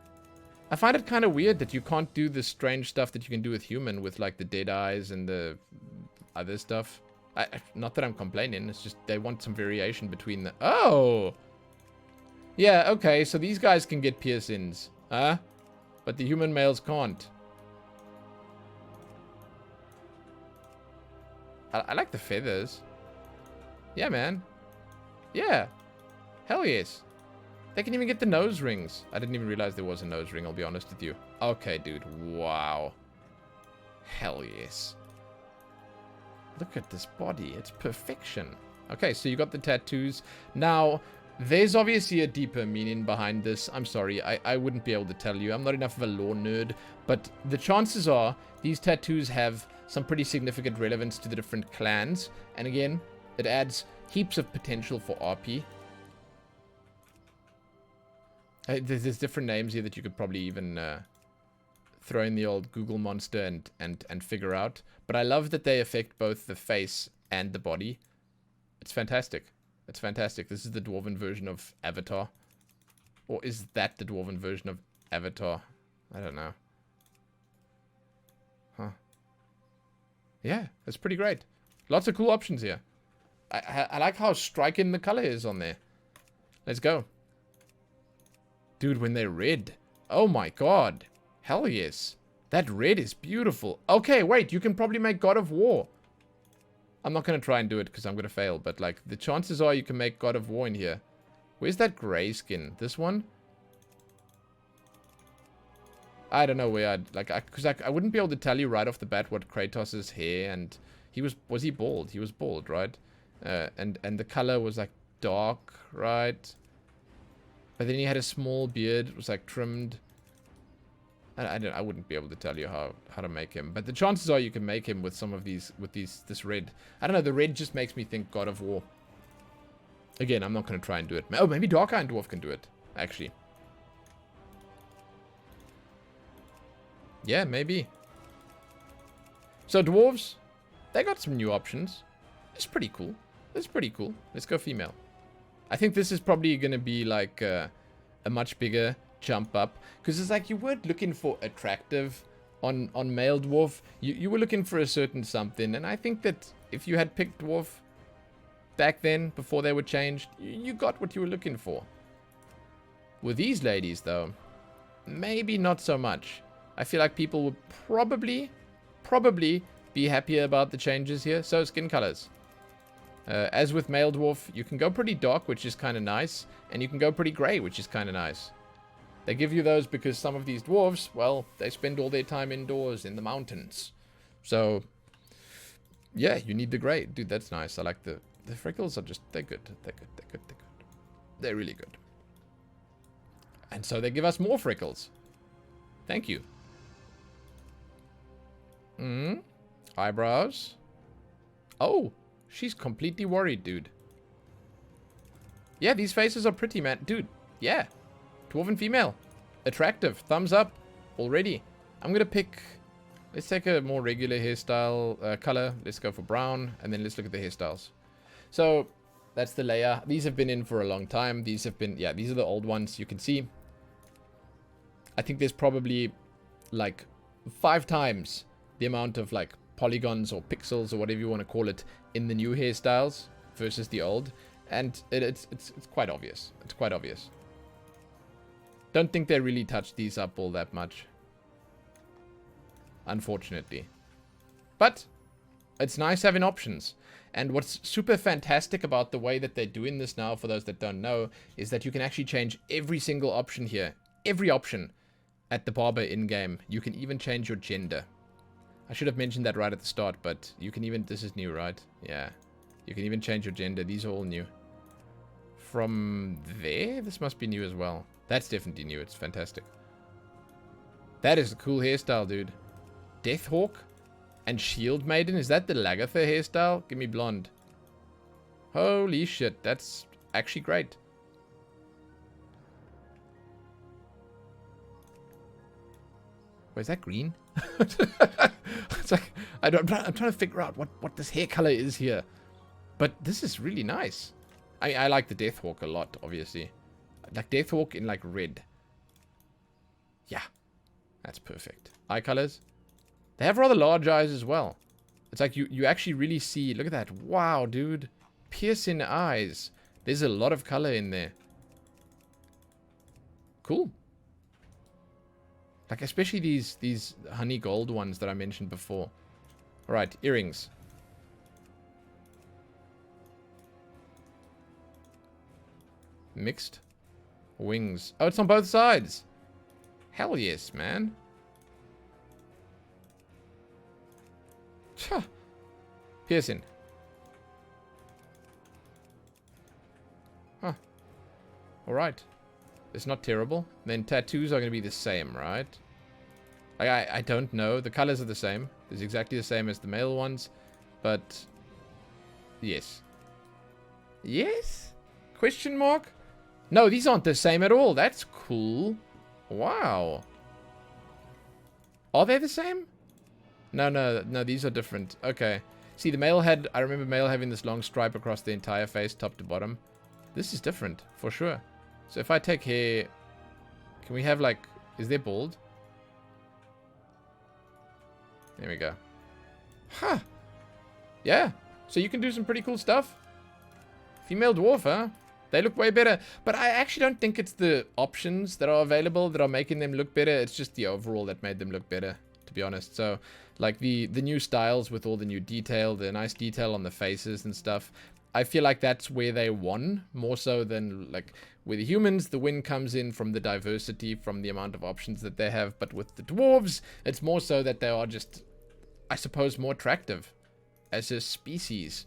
I find it kind of weird that you can't do the strange stuff that you can do with human with like the dead eyes and the other stuff. Not that I'm complaining, it's just they want some variation between the... Oh! Yeah, okay, so these guys can get piercings, huh? But the human males can't. I like the feathers. Yeah, man. Yeah. Hell yes. They can even get the nose rings. I didn't even realize there was a nose ring, I'll be honest with you. Okay, dude. Wow. Hell yes. Look at this body. It's perfection. Okay, so you got the tattoos. Now, there's obviously a deeper meaning behind this. I'm sorry, I wouldn't be able to tell you. I'm not enough of a lore nerd. But the chances are these tattoos have some pretty significant relevance to the different clans. And again, it adds heaps of potential for RP. There's different names here that you could probably even throw in the old Google monster and figure out. But I love that they affect both the face and the body. It's fantastic. It's fantastic. This is the dwarven version of Avatar. Or is that the dwarven version of Avatar? I don't know. Huh. Yeah, that's pretty great. Lots of cool options here. I like how striking the color is on there. Let's go. Dude, when they're red. Oh my god. Hell yes. That red is beautiful. Okay, wait. You can probably make God of War. I'm not going to try and do it because I'm going to fail. But, like, the chances are you can make God of War in here. Where's that gray skin? This one? I don't know where I'd... Like, because I wouldn't be able to tell you right off the bat what Kratos' hair and... He was he bald? He was bald, right? And the color was, like, dark, right? But then he had a small beard. It was, like, trimmed. I wouldn't be able to tell you how to make him. But the chances are you can make him with some of these... This red. I don't know. The red just makes me think God of War. Again, I'm not going to try and do it. Oh, maybe Dark Iron Dwarf can do it. Actually. Yeah, maybe. So, dwarves... They got some new options. It's pretty cool. It's pretty cool. Let's go female. I think this is probably going to be like a much bigger jump up. Because it's like you weren't looking for attractive on male dwarf. You were looking for a certain something. And I think that if you had picked dwarf back then, before they were changed, you got what you were looking for. With these ladies, though, maybe not so much. I feel like people would probably be happier about the changes here. So, skin colors. As with male dwarf, you can go pretty dark, which is kind of nice. And you can go pretty grey, which is kind of nice. They give you those because some of these dwarves, well, they spend all their time indoors in the mountains. So, yeah, you need the grey. Dude, that's nice. I like the freckles are just, they're good. They're good, they're good, they're good. They're really good. And so they give us more freckles. Thank you. Eyebrows. Oh, she's completely worried, dude. Yeah, these faces are pretty, man. Dude, yeah. Dwarven female. Attractive. Thumbs up. Already. I'm going to pick... Let's take a more regular hairstyle color. Let's go for brown. And then let's look at the hairstyles. So, that's the layer. These have been in for a long time. These have been... Yeah, these are the old ones. You can see. I think there's probably, like, 5 times the amount of, like, polygons or pixels or whatever you want to call it in the new hairstyles versus the old. And it's quite obvious. It's quite obvious. Don't think they really touched these up all that much. Unfortunately. But it's nice having options. And what's super fantastic about the way that they're doing this now, for those that don't know, is that you can actually change every single option here. Every option at the barber in-game. You can even change your gender. I should have mentioned that right at the start, but you can even... This is new, right? Yeah. You can even change your gender. These are all new. From there? This must be new as well. That's definitely new. It's fantastic. That is a cool hairstyle, dude. Deathhawk and Shield Maiden. Is that the Lagatha hairstyle? Give me blonde. Holy shit. That's actually great. Wait, is that green? It's like, I'm trying to figure out what this hair color is here. But this is really nice. I like the Deathhawk a lot, obviously. Like Deathhawk in like red. Yeah. That's perfect. Eye colors. They have rather large eyes as well. It's like you actually really see... Look at that. Wow, dude. Piercing eyes. There's a lot of color in there. Cool. Like, especially these honey gold ones that I mentioned before. Alright, earrings. Mixed. Wings. Oh, it's on both sides. Hell yes, man. Huh. Piercing. Huh. Alright. It's not terrible. Then tattoos are going to be the same, right? I don't know. The colors are the same. It's exactly the same as the male ones. But, yes. Yes? Question mark? No, these aren't the same at all. That's cool. Wow. Are they the same? No, these are different. Okay. See, the male had... I remember male having this long stripe across the entire face, top to bottom. This is different, for sure. So if I take hair... Can we have, like... Is there bald? There we go. Huh. Yeah. So you can do some pretty cool stuff. Female dwarf, huh? They look way better. But I actually don't think it's the options that are available that are making them look better. It's just the overall that made them look better, to be honest. So, like, the new styles with all the new detail, the nice detail on the faces and stuff, I feel like that's where they won, more so than, like, with the humans, the win comes in from the diversity, from the amount of options that they have. But with the dwarves, it's more so that they are just, I suppose, more attractive as a species.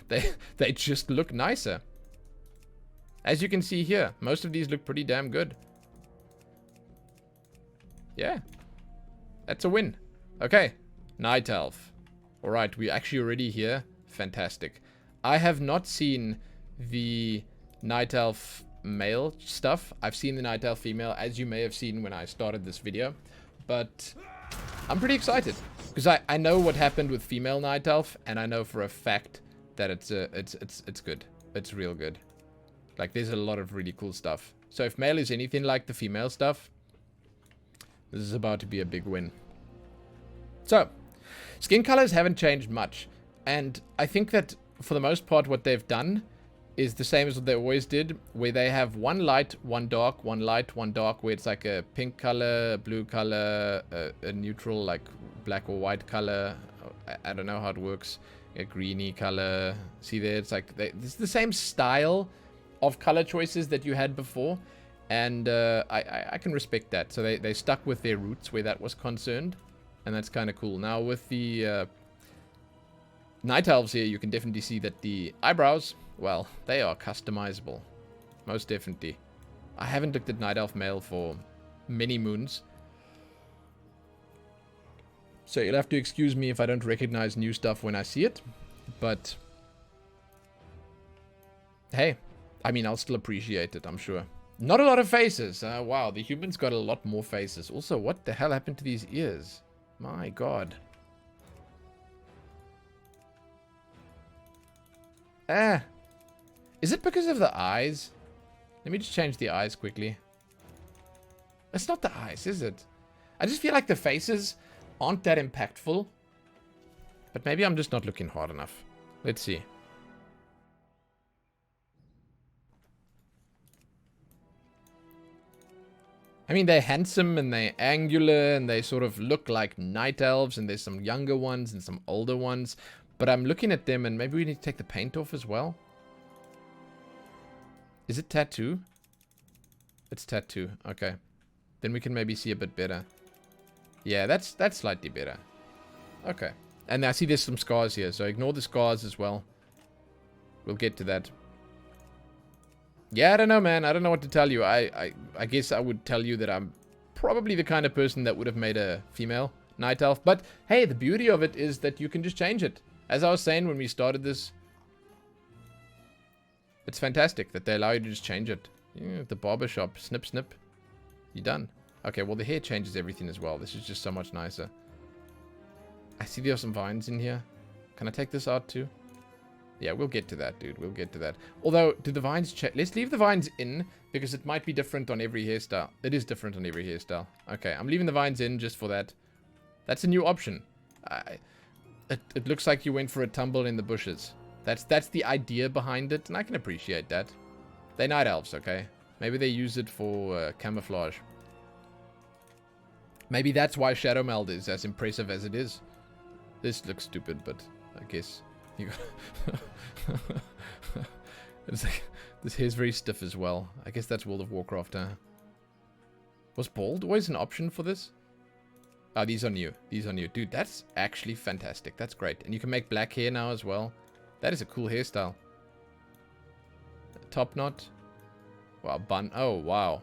They just look nicer. As you can see here, most of these look pretty damn good. Yeah. That's a win. Okay. Night Elf. Alright, we're actually already here. Fantastic. I have not seen the Night Elf male stuff. I've seen the Night Elf female, as you may have seen when I started this video. But I'm pretty excited. Because I know what happened with female Night Elf, and I know for a fact that it's good. It's real good. Like, there's a lot of really cool stuff. So if male is anything like the female stuff, this is about to be a big win. So, skin colors haven't changed much. And I think that, for the most part, what they've done is the same as what they always did, where they have one light, one dark, one light, one dark, where it's like a pink color, a blue color, a neutral, like black or white color. I don't know how it works. A greeny color. See there? It's like, it's the same style of color choices that you had before, and I can respect that. So they stuck with their roots where that was concerned, and that's kind of cool. Now with the Night Elves here, you can definitely see that the eyebrows, well, they are customizable, most definitely. I haven't looked at Night Elf Male for many moons, so you'll have to excuse me if I don't recognize new stuff when I see it, but hey, I mean, I'll still appreciate it, I'm sure. Not a lot of faces. Wow, the humans got a lot more faces. Also, what the hell happened to these ears? My god. Is it because of the eyes? Let me just change the eyes quickly. It's not the eyes, is it? I just feel like the faces aren't that impactful. But maybe I'm just not looking hard enough. Let's see. I mean, they're handsome and they're angular and they sort of look like night elves, and there's some younger ones and some older ones. But I'm looking at them and maybe we need to take the paint off as well. Is it tattoo? It's tattoo. Okay. Then we can maybe see a bit better. Yeah, that's slightly better. Okay. And I see there's some scars here, so ignore the scars as well. We'll get to that. Yeah, I don't know, man. I don't know what to tell you. I guess I would tell you that I'm probably the kind of person that would have made a female night elf. But, hey, the beauty of it is that you can just change it. As I was saying when we started this, it's fantastic that they allow you to just change it. Yeah, the barber shop. Snip, snip. You're done. Okay, well, the hair changes everything as well. This is just so much nicer. I see there are some vines in here. Can I take this out too? Yeah, we'll get to that, dude. We'll get to that. Although, do the vines check? Let's leave the vines in, because it might be different on every hairstyle. It is different on every hairstyle. Okay, I'm leaving the vines in just for that. That's a new option. It looks like you went for a tumble in the bushes. That's the idea behind it, and I can appreciate that. They're night elves, okay? Maybe they use it for camouflage. Maybe that's why Shadow Meld is as impressive as it is. This looks stupid, but I guess... You got it's like This hair's very stiff as well. I guess that's World of Warcraft, huh? Was bald always an option for this? Oh, these are new. These are new. Dude, that's actually fantastic. That's great. And you can make black hair now as well. That is a cool hairstyle. Top knot. Wow, bun. Oh, wow.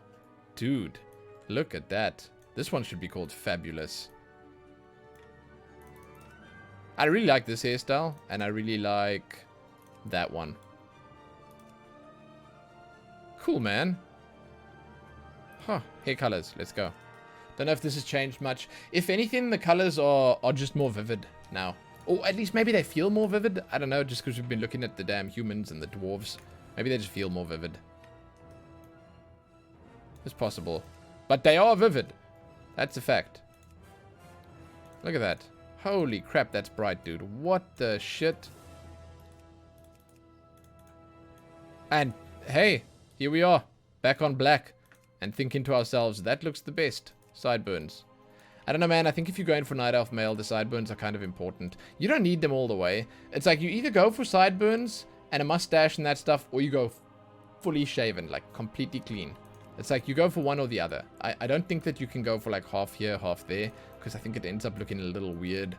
Dude, look at that. This one should be called Fabulous. I really like this hairstyle. And I really like that one. Cool, man. Huh. Hair colors. Let's go. Don't know if this has changed much. If anything, the colors are just more vivid now. Or at least maybe they feel more vivid. I don't know, just because we've been looking at the damn humans and the dwarves. Maybe they just feel more vivid. It's possible. But they are vivid. That's a fact. Look at that. Holy crap, that's bright, dude. What the shit? And, hey, here we are. Back on black. And thinking to ourselves, that looks the best. Sideburns. I don't know, man. I think if you're going for Night Elf Male, the sideburns are kind of important. You don't need them all the way. It's like you either go for sideburns and a mustache and that stuff, or you go fully shaven, like completely clean. It's like you go for one or the other. I don't think that you can go for like half here, half there, because I think it ends up looking a little weird.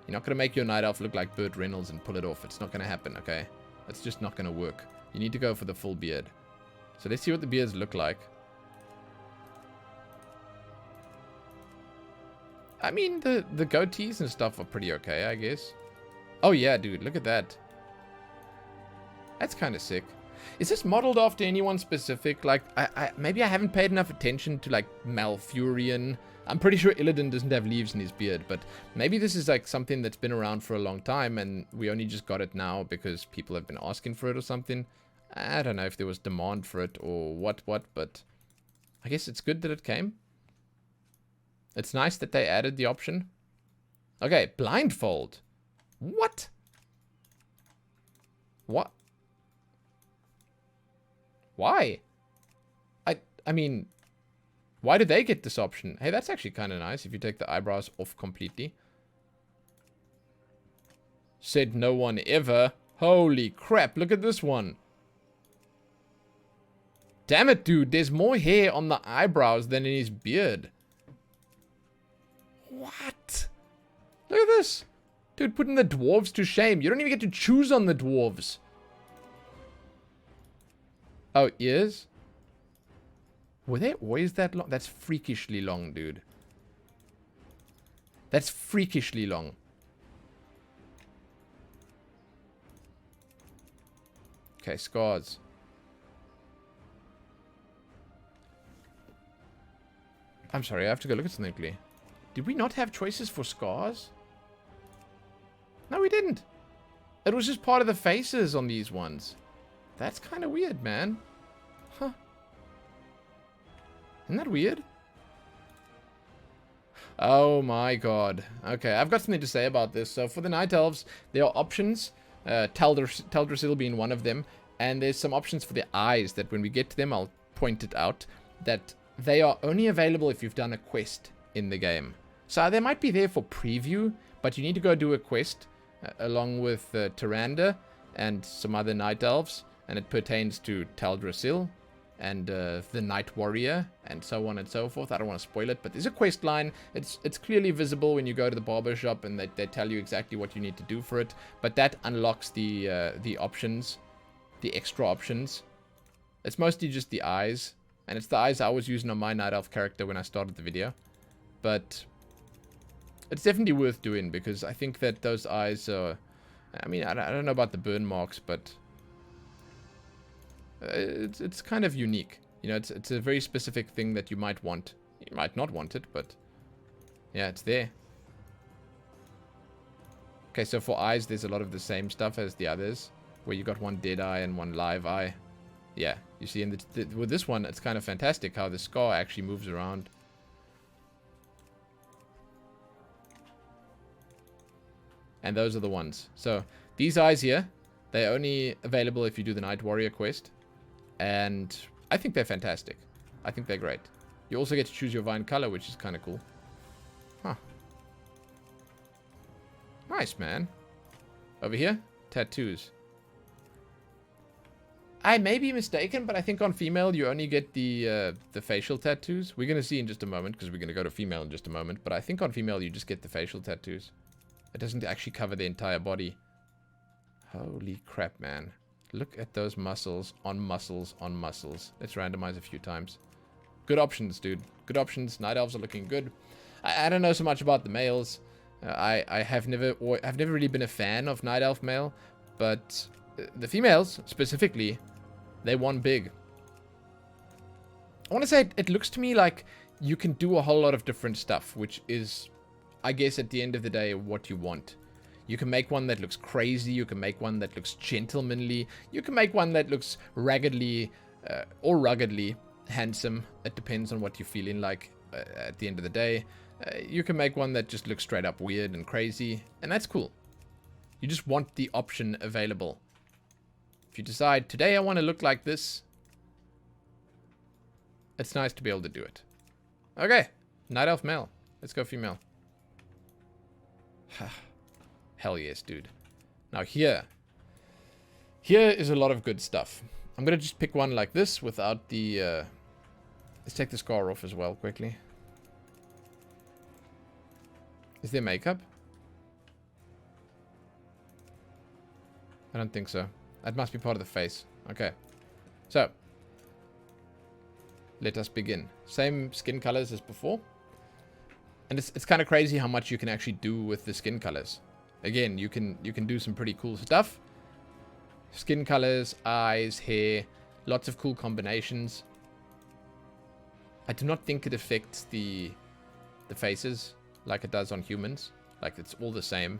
You're not going to make your Night Elf look like Burt Reynolds and pull it off. It's not going to happen, okay? It's just not going to work. You need to go for the full beard. So let's see what the beards look like. I mean, the goatees and stuff are pretty okay, I guess. Oh, yeah, dude. Look at that. That's kind of sick. Is this modeled after anyone specific? Like, maybe I haven't paid enough attention to, like, Malfurion. I'm pretty sure Illidan doesn't have leaves in his beard, but maybe this is, like, something that's been around for a long time, and we only just got it now because people have been asking for it or something. I don't know if there was demand for it or what, but I guess it's good that it came. It's nice that they added the option. Okay, blindfold. What? What? Why? I mean, why did they get this option? Hey, that's actually kind of nice if you take the eyebrows off completely. Said no one ever. Holy crap, look at this one. Damn it, dude. There's more hair on the eyebrows than in his beard. What? Look at this. Dude, putting the dwarves to shame. You don't even get to choose on the dwarves. Oh, ears? Were they always that long? That's freakishly long, dude. That's freakishly long. Okay, scars. I'm sorry, I have to go look at something quickly. Did we not have choices for scars? No, we didn't. It was just part of the faces on these ones. That's kind of weird, man. Huh. Isn't that weird? Oh my god. Okay, I've got something to say about this. So for the Night Elves, there are options. Teldrassil being one of them. And there's some options for the eyes that when we get to them, I'll point it out. That they are only available if you've done a quest in the game. So they might be there for preview, but you need to go do a quest along with Tyrande and some other Night Elves. And it pertains to Teldrassil and the Night Warrior and so on and so forth. I don't want to spoil it, but there's a quest line. It's clearly visible when you go to the barber shop and they tell you exactly what you need to do for it. But that unlocks the options, the extra options. It's mostly just the eyes. And it's the eyes I was using on my Night Elf character when I started the video. But it's definitely worth doing because I think that those eyes are... I mean, I don't know about the burn marks, but... It's kind of unique. You know, it's a very specific thing that you might want. You might not want it, but... yeah, it's there. Okay, so for eyes, there's a lot of the same stuff as the others. Where you got one dead eye and one live eye. Yeah, you see, with this one, it's kind of fantastic how the scar actually moves around. And those are the ones. So, these eyes here, they're only available if you do the Night Warrior quest. And I think they're fantastic. I think they're great. You also get to choose your vine color, which is kind of cool. Huh. Nice, man. Over here, tattoos. I may be mistaken, but I think on female you only get the facial tattoos. We're going to see in just a moment, because we're going to go to female in just a moment. But I think on female you just get the facial tattoos. It doesn't actually cover the entire body. Holy crap, man. Look at those muscles on muscles on muscles. Let's randomize a few times. Good options, dude. Good options. Night elves are looking good. I don't know so much about the males. I have never really been a fan of Night Elf Male, but the females specifically, they won big. I want to say it looks to me like you can do a whole lot of different stuff, which is, I guess, at the end of the day, what you want. You can make one that looks crazy. You can make one that looks gentlemanly. You can make one that looks raggedly or ruggedly handsome. It depends on what you're feeling like at the end of the day. You can make one that just looks straight up weird and crazy, and that's cool. You just want the option available. If you decide, today I want to look like this, it's nice to be able to do it. Okay, Night Elf Male. Let's go female. Hell yes, dude. Now here is a lot of good stuff. I'm going to just pick one like this without the... let's take the scar off as well, quickly. Is there makeup? I don't think so. That must be part of the face. Okay. So. Let us begin. Same skin colors as before. And it's kind of crazy how much you can actually do with the skin colors. Again, you can do some pretty cool stuff. Skin colors, eyes, hair. Lots of cool combinations. I do not think it affects the faces like it does on humans. Like, it's all the same.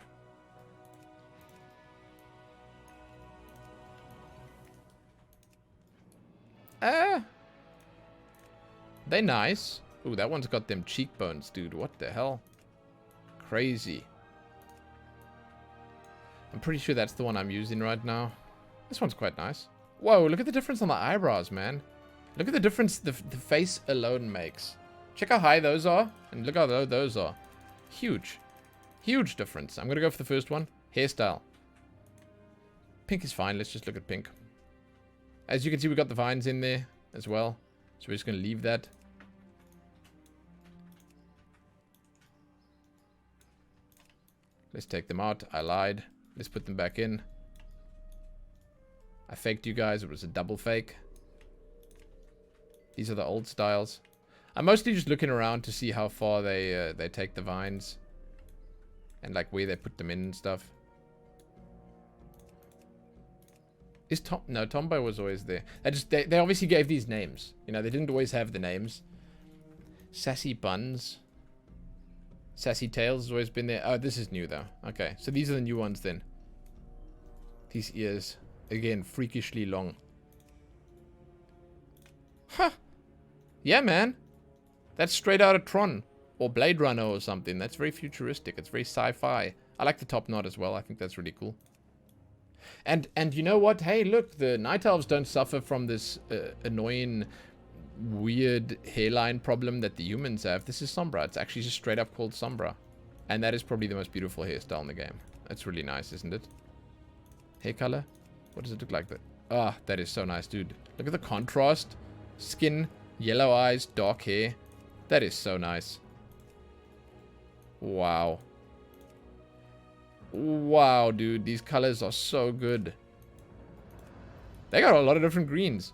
They nice. Ooh, that one's got them cheekbones, dude. What the hell? Crazy. I'm pretty sure that's the one I'm using right now. This one's quite nice. Whoa, look at the difference on the eyebrows, man. Look at the difference the face alone makes. Check how high those are, and look how low those are. Huge. Huge difference. I'm going to go for the first one. Hairstyle. Pink is fine. Let's just look at pink. As you can see, we've got the vines in there as well. So we're just going to leave that. Let's take them out. I lied. Let's put them back in. I faked you guys. It was a double fake. These are the old styles. I'm mostly just looking around to see how far they take the vines. And like where they put them in and stuff. Is Tom... No, Tombow was always there. They obviously gave these names. You know, they didn't always have the names. Sassy Buns. Sassy Tails has always been there. Oh, this is new though. Okay, so these are the new ones then. These ears. Again, freakishly long. Huh. Yeah, man. That's straight out of Tron. Or Blade Runner or something. That's very futuristic. It's very sci-fi. I like the top knot as well. I think that's really cool. And you know what? Hey, look. The Night Elves don't suffer from this annoying, weird hairline problem that the humans have. This is Sombra. It's actually just straight up called Sombra. And that is probably the most beautiful hairstyle in the game. That's really nice, isn't it? Hair color? What does it look like? Ah, that is so nice, dude. Look at the contrast. Skin, yellow eyes, dark hair. That is so nice. Wow. Wow, dude. These colors are so good. They got a lot of different greens.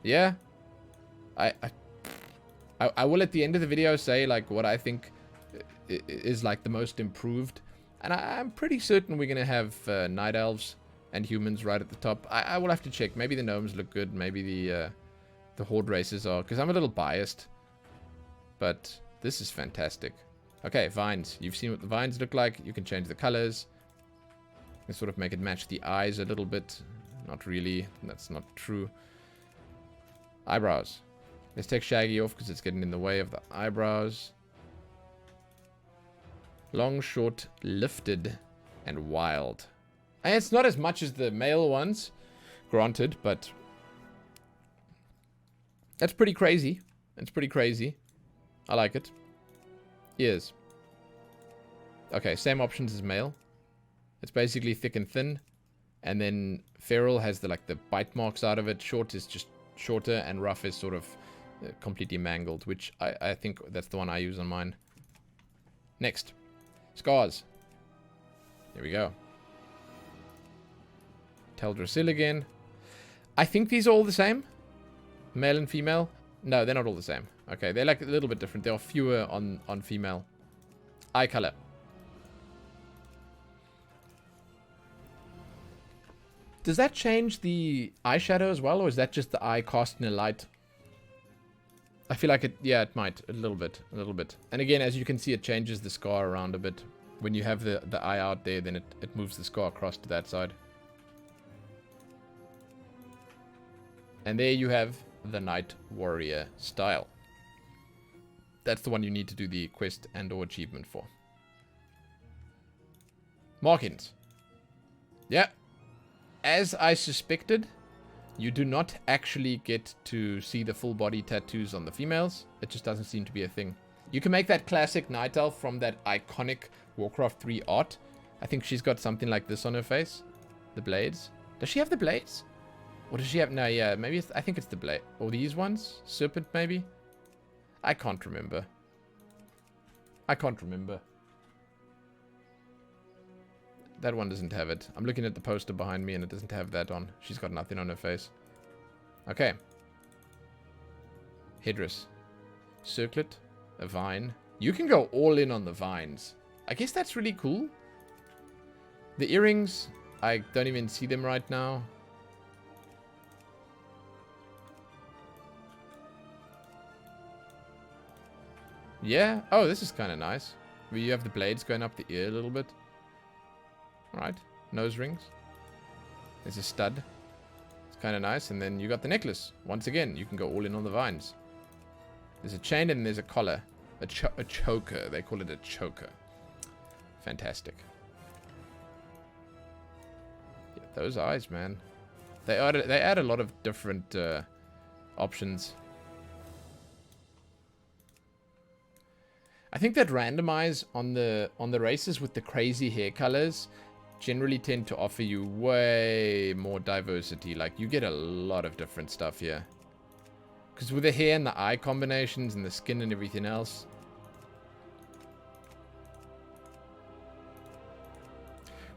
Yeah. I will at the end of the video say like what I think is like the most improved. And I'm pretty certain we're going to have night elves and humans right at the top. I will have to check. Maybe the gnomes look good. Maybe the horde races are. Because I'm a little biased. But this is fantastic. Okay, vines. You've seen what the vines look like. You can change the colors. You can sort of make it match the eyes a little bit. Not really. That's not true. Eyebrows. Let's take Shaggy off because it's getting in the way of the eyebrows. Long, short, lifted, and wild. And it's not as much as the male ones, granted, but that's pretty crazy. It's pretty crazy. I like it. Ears. Okay, same options as male. It's basically thick and thin. And then feral has the bite marks out of it. Short is just shorter, and rough is sort of completely mangled, which I think that's the one I use on mine. Next. Scars. Here we go. Teldrassil again. I think these are all the same. Male and female. No, they're not all the same. Okay, they're like a little bit different. There are fewer on female. Eye color. Does that change the eyeshadow as well, or is that just the eye cast in a light? I feel like it, yeah, it might. A little bit. And again, as you can see, it changes the scar around a bit. When you have the eye out there, then it moves the scar across to that side. And there you have the Night Warrior style. That's the one you need to do the quest and or achievement for. Markings. Yeah. As I suspected, you do not actually get to see the full body tattoos on the females. It just doesn't seem to be a thing. You can make that classic Night Elf from that iconic Warcraft 3 art. I think she's got something like this on her face. The blades. Does she have the blades? Or does she have... No, yeah, maybe it's... I think it's the blade. Or these ones? Serpent, maybe? I can't remember. That one doesn't have it. I'm looking at the poster behind me and it doesn't have that on. She's got nothing on her face. Okay. Headdress. Circlet. A vine. You can go all in on the vines. I guess that's really cool. The earrings. I don't even see them right now. Yeah. Oh, this is kind of nice. Where you have the blades going up the ear a little bit. Alright. Nose rings. There's a stud. It's kind of nice. And then you got the necklace. Once again, you can go all in on the vines. There's a chain and there's a collar. A choker. They call it a choker. Fantastic. Yeah, those eyes, man. They add a lot of different options. I think that randomize on the races with the crazy hair colors generally tend to offer you way more diversity. Like, you get a lot of different stuff here. Because with the hair and the eye combinations and the skin and everything else.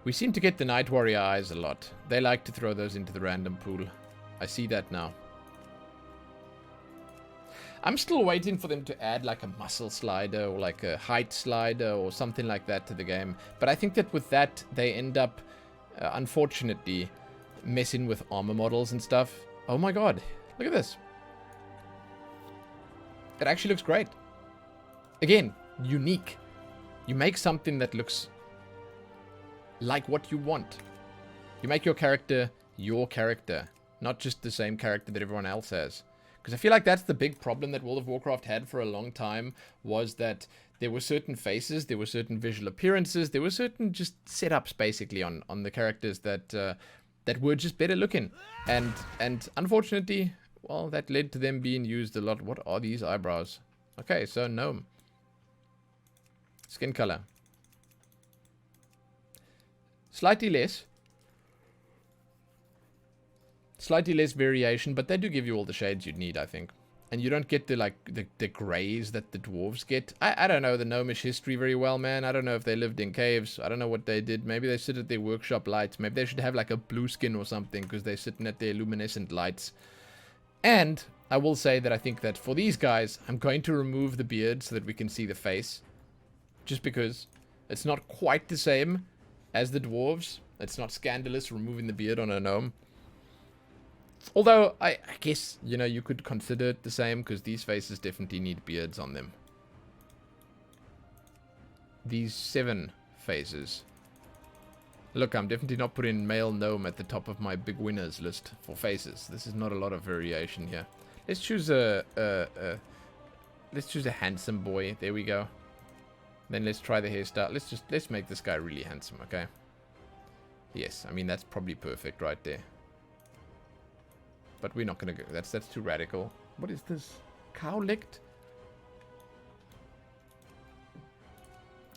We seem to get the Night Warrior eyes a lot. They like to throw those into the random pool. I see that now. I'm still waiting for them to add like a muscle slider or like a height slider or something like that to the game. But I think that with that, they end up, unfortunately, messing with armor models and stuff. Oh my god, look at this. It actually looks great. Again, unique. You make something that looks like what you want. You make your character, not just the same character that everyone else has. Because I feel like that's the big problem that World of Warcraft had for a long time, was that there were certain faces, there were certain visual appearances, there were certain just setups basically on the characters that that were just better looking. And unfortunately, well, that led to them being used a lot. What are these eyebrows? Okay, so gnome. Skin color. Slightly less variation, but they do give you all the shades you'd need, I think. And you don't get the grays that the dwarves get. I don't know the gnomish history very well, man. I don't know if they lived in caves. I don't know what they did. Maybe they sit at their workshop lights. Maybe they should have like a blue skin or something, because they're sitting at their luminescent lights. And I will say that I think that for these guys, I'm going to remove the beard so that we can see the face. Just because it's not quite the same as the dwarves. It's not scandalous removing the beard on a gnome. Although, I guess, you know, you could consider it the same, because these faces definitely need beards on them. These 7 faces. Look, I'm definitely not putting male gnome at the top of my big winners list for faces. This is not a lot of variation here. Let's choose let's choose a handsome boy. There we go. Then let's try the hairstyle. Let's make this guy really handsome, okay? Yes, I mean, that's probably perfect right there. But we're not gonna go. That's too radical. What is this? Cow licked?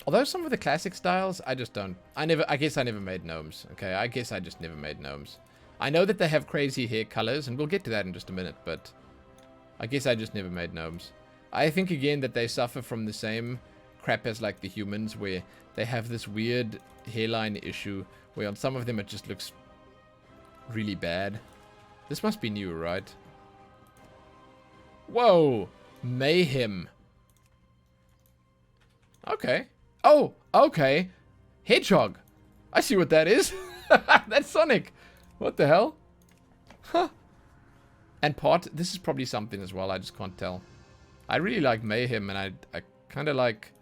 Although some of the classic styles, I just don't. I guess I never made gnomes. Okay, I guess I just never made gnomes. I know that they have crazy hair colors, and we'll get to that in just a minute, but I guess I just never made gnomes. I think, again, that they suffer from the same crap as, like, the humans, where they have this weird hairline issue, where on some of them it just looks really bad. This must be new, right? Whoa! Mayhem. Okay. Oh, okay. Hedgehog. I see what that is. That's Sonic. What the hell? Huh. And Pot. This is probably something as well. I just can't tell. I really like Mayhem, and I kind of like...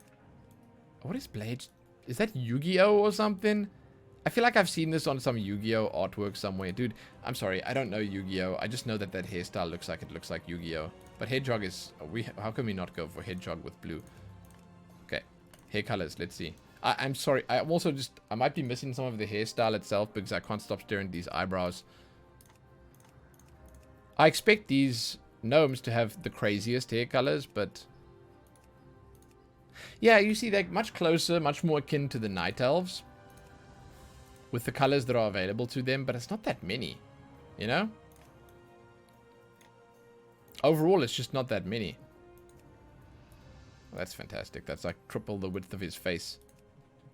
What is Blade? Is that Yu-Gi-Oh or something? I feel like I've seen this on some Yu-Gi-Oh artwork somewhere. Dude, I'm sorry. I don't know Yu-Gi-Oh. I just know that that hairstyle looks like it looks like Yu-Gi-Oh. But Hedgehog is... How can we not go for Hedgehog with blue? Okay. Hair colors. Let's see. I'm sorry. I'm also just... I might be missing some of the hairstyle itself because I can't stop staring at these eyebrows. I expect these gnomes to have the craziest hair colors, but... Yeah, you see, they're much closer, much more akin to the Night Elves. With the colors that are available to them, but it's not that many. You know? Overall, it's just not that many. Well, that's fantastic. That's like triple the width of his face.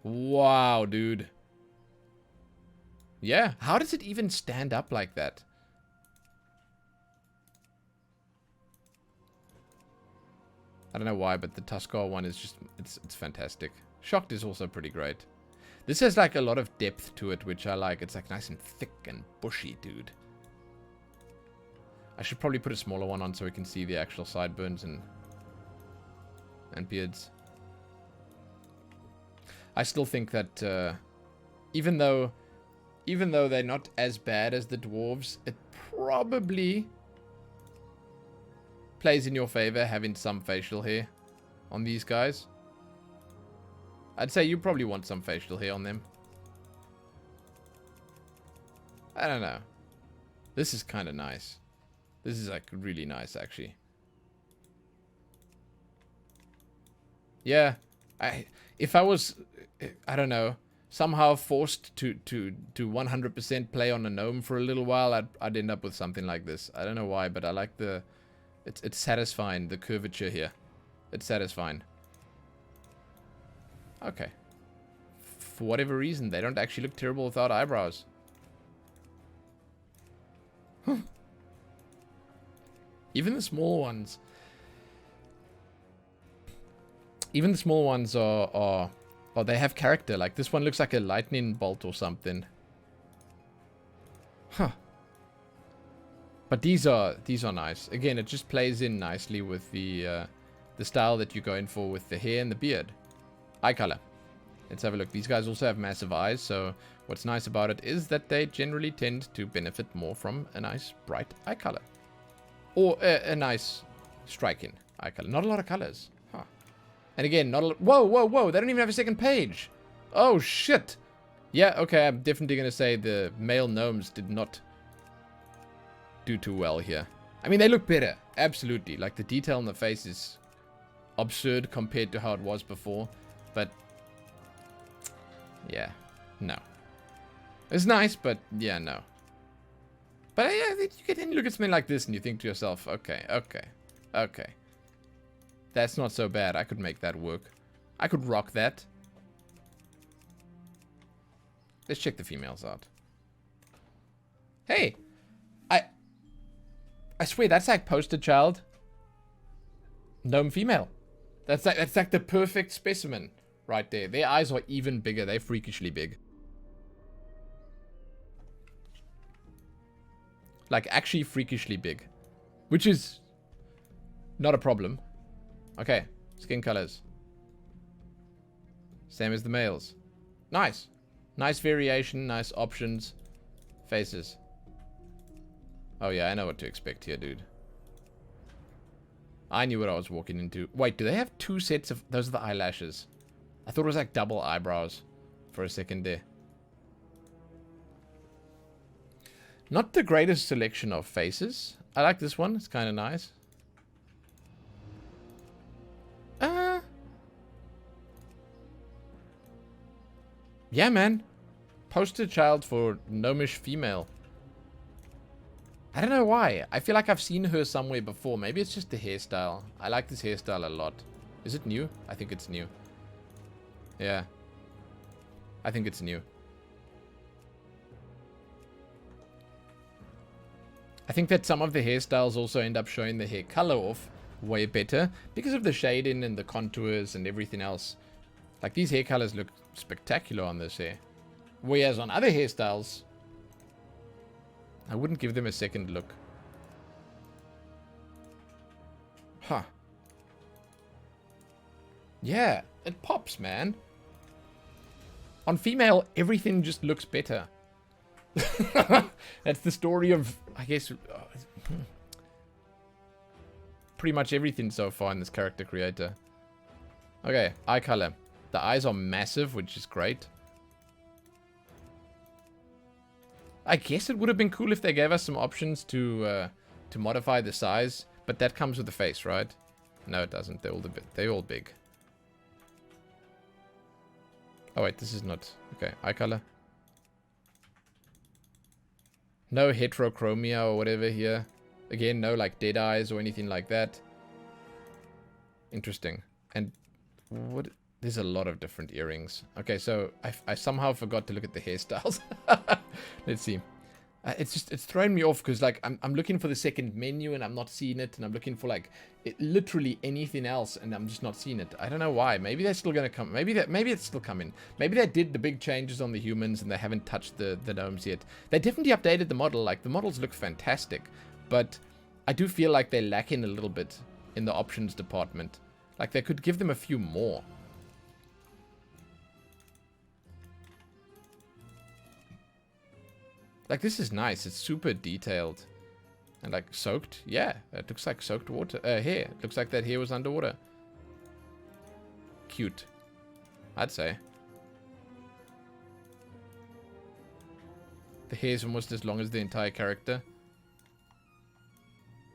Wow, dude. Yeah, how does it even stand up like that? I don't know why, but the Tuskar one is just... It's fantastic. Shocked is also pretty great. This has like a lot of depth to it, which I like. It's like nice and thick and bushy, dude. I should probably put a smaller one on so we can see the actual sideburns and beards. I still think that even though they're not as bad as the dwarves, it probably plays in your favor having some facial hair on these guys. I'd say you probably want some facial hair on them. I don't know. This is kind of nice. This is like really nice, actually. Yeah, if I was, I don't know, somehow forced to 100% play on a gnome for a little while, I'd end up with something like this. I don't know why, but I like the, it's satisfying, the curvature here. It's satisfying. Okay. For whatever reason, they don't actually look terrible without eyebrows. Even the small ones. Even the small ones are they have character. Like this one looks like a lightning bolt or something. Huh. But these are nice. Again, it just plays in nicely with the style that you're going for with the hair and the beard. Eye color. Let's have a look. These guys also have massive eyes, so what's nice about it is that they generally tend to benefit more from a nice bright eye color. Or a nice striking eye color. Not a lot of colors. Huh. And again, not a lot... Whoa, whoa, whoa. They don't even have a second page. Oh, shit. Yeah, okay. I'm definitely going to say the male gnomes did not do too well here. I mean, they look better. Absolutely. Like, the detail on the face is absurd compared to how it was before. But, yeah. No. It's nice, but, yeah, no. But yeah, you can look at something like this and you think to yourself, okay, okay, okay. That's not so bad. I could make that work. I could rock that. Let's check the females out. Hey! I swear, that's like poster child. Gnome Female. That's like the perfect specimen right there. Their eyes are even bigger. They're freakishly big. Like, actually freakishly big. Which is not a problem. Okay. Skin colors. Same as the males. Nice. Nice variation. Nice options. Faces. Oh, yeah. I know what to expect here, dude. I knew what I was walking into. Wait, do they have two sets of... Those are the eyelashes. I thought it was like double eyebrows for a second there. Not the greatest selection of faces. I like this one. It's kind of nice. Yeah, man. Poster child for Gnomish Female. I don't know why. I feel like I've seen her somewhere before. Maybe it's just the hairstyle. I like this hairstyle a lot. Is it new? I think it's new. Yeah. I think it's new. I think that some of the hairstyles also end up showing the hair color off way better because of the shading and the contours and everything else. Like, these hair colors look spectacular on this hair. Whereas on other hairstyles, I wouldn't give them a second look. Huh. Yeah, it pops, man. On female, everything just looks better. That's the story of, I guess, pretty much everything so far in this character creator. Okay, eye color. The eyes are massive, which is great. I guess it would have been cool if they gave us some options to modify the size, but that comes with the face, right? No, it doesn't. They're all big. Oh wait, this is not okay. Eye color. No heterochromia or whatever here. Again, no like dead eyes or anything like that. Interesting. And what? There's a lot of different earrings. Okay, so I somehow forgot to look at the hairstyles. Let's see. It's throwing me off because like I'm looking for the second menu and I'm not seeing it, and I'm looking for like literally anything else and I'm just not seeing it. I don't know why. Maybe they're still gonna come. Maybe it's still coming. Maybe they did the big changes on the humans and they haven't touched the gnomes yet. They definitely updated the model. Like, the models look fantastic, but I do feel like they're lacking a little bit in the options department. Like, they could give them a few more. Like, this is nice. It's super detailed. And, like, soaked. Yeah, it looks like soaked water. Hair. It looks like that hair was underwater. Cute, I'd say. The hair's almost as long as the entire character.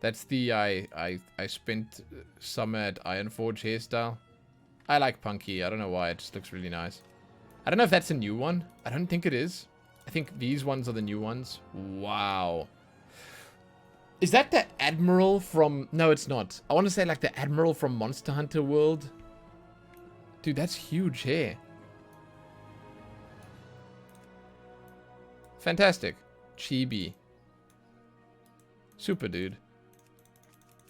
That's the I spent summer at Ironforge hairstyle. I like Punky. I don't know why. It just looks really nice. I don't know if that's a new one. I don't think it is. I think these ones are the new ones. Wow. Is that the Admiral from... No, it's not. I want to say like the Admiral from Monster Hunter World. Dude, that's huge hair. Fantastic. Chibi. Super, dude.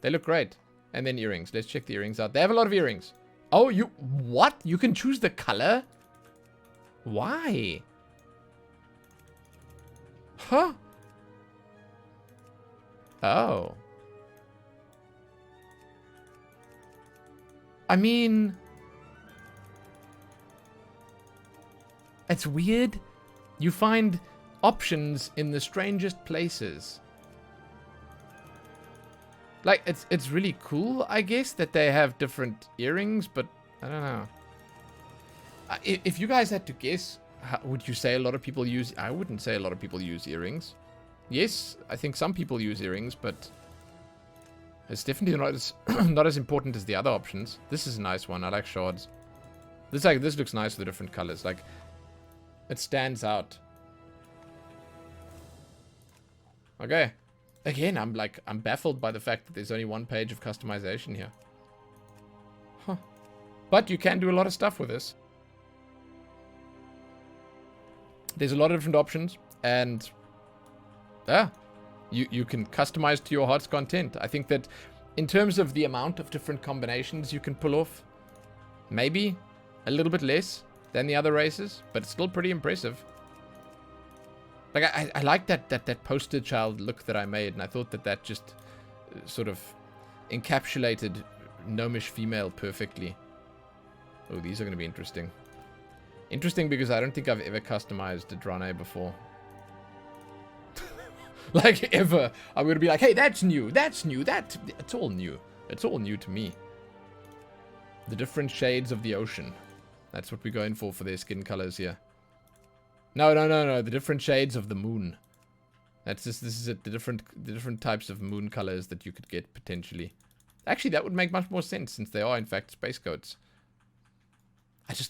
They look great. And then earrings. Let's check the earrings out. They have a lot of earrings. Oh, you... What? You can choose the color? Why? Huh? Oh. I mean... It's weird. You find options in the strangest places. Like, it's really cool, I guess, that they have different earrings, but I don't know. If you guys had to guess, would you say a lot of people use... I wouldn't say a lot of people use earrings. Yes, I think some people use earrings, but it's definitely not as not as important as the other options. This is a nice one. I like shards. This looks nice with the different colors. Like, it stands out. Okay. Again, I'm baffled by the fact that there's only one page of customization here. Huh. But you can do a lot of stuff with this. There's a lot of different options, and yeah, you can customize to your heart's content. I think that in terms of the amount of different combinations you can pull off, maybe a little bit less than the other races, but it's still pretty impressive. Like, I like that poster child look that I made, and I thought that just sort of encapsulated Gnomish Female perfectly. Oh, these are going to be interesting. Interesting because I don't think I've ever customized a Draenei before. Like, ever. I'm going to be like, hey, that's new, that's new, it's all new. It's all new to me. The different shades of the ocean. That's what we're going for their skin colors here. No. The different shades of the moon. This is it. The different types of moon colors that you could get potentially. Actually, that would make much more sense since they are in fact space coats.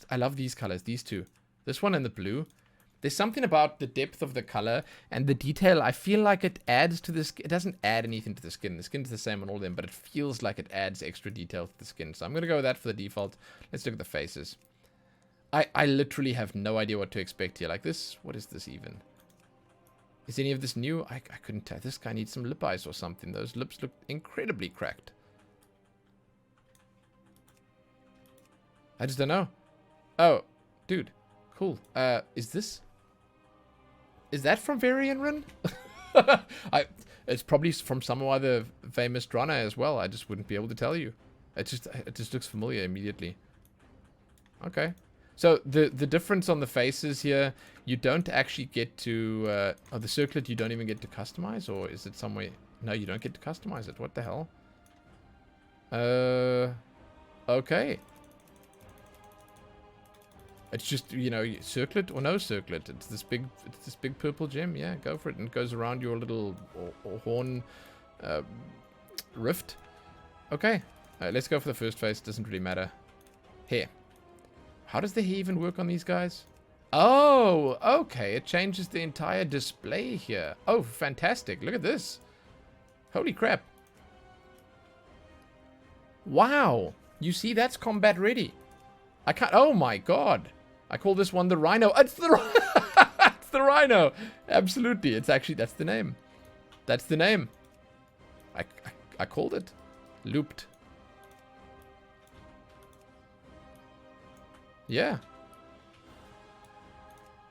I love these colors. These two. This one and the blue. There's something about the depth of the color and the detail. I feel like it adds to the skin. It doesn't add anything to the skin. The skin's the same on all of them, but it feels like it adds extra detail to the skin. So I'm going to go with that for the default. Let's look at the faces. I literally have no idea what to expect here. Like this, what is this even? Is any of this new? I couldn't tell. This guy needs some lip eyes or something. Those lips look incredibly cracked. I just don't know. Oh, dude. Cool. Is that from Varian Rin? It's probably from some other famous Draenei as well. I just wouldn't be able to tell you. It just looks familiar immediately. Okay. So the difference on the faces here, you don't actually get to the circlet you don't even get to customize, or is it somewhere? No, you don't get to customize it. What the hell? Okay. It's just, you know, circlet or no circlet. It's this big purple gem. Yeah, go for it. And it goes around your little or horn rift. Okay. Let's go for the first face. Doesn't really matter. Hair. How does the hair even work on these guys? Oh, okay. It changes the entire display here. Oh, fantastic. Look at this. Holy crap. Wow. You see, that's combat ready. I can't. Oh my god. I call this one the Rhino. It's the it's the Rhino. Absolutely. It's actually, that's the name. That's the name. I called it. Looped. Yeah.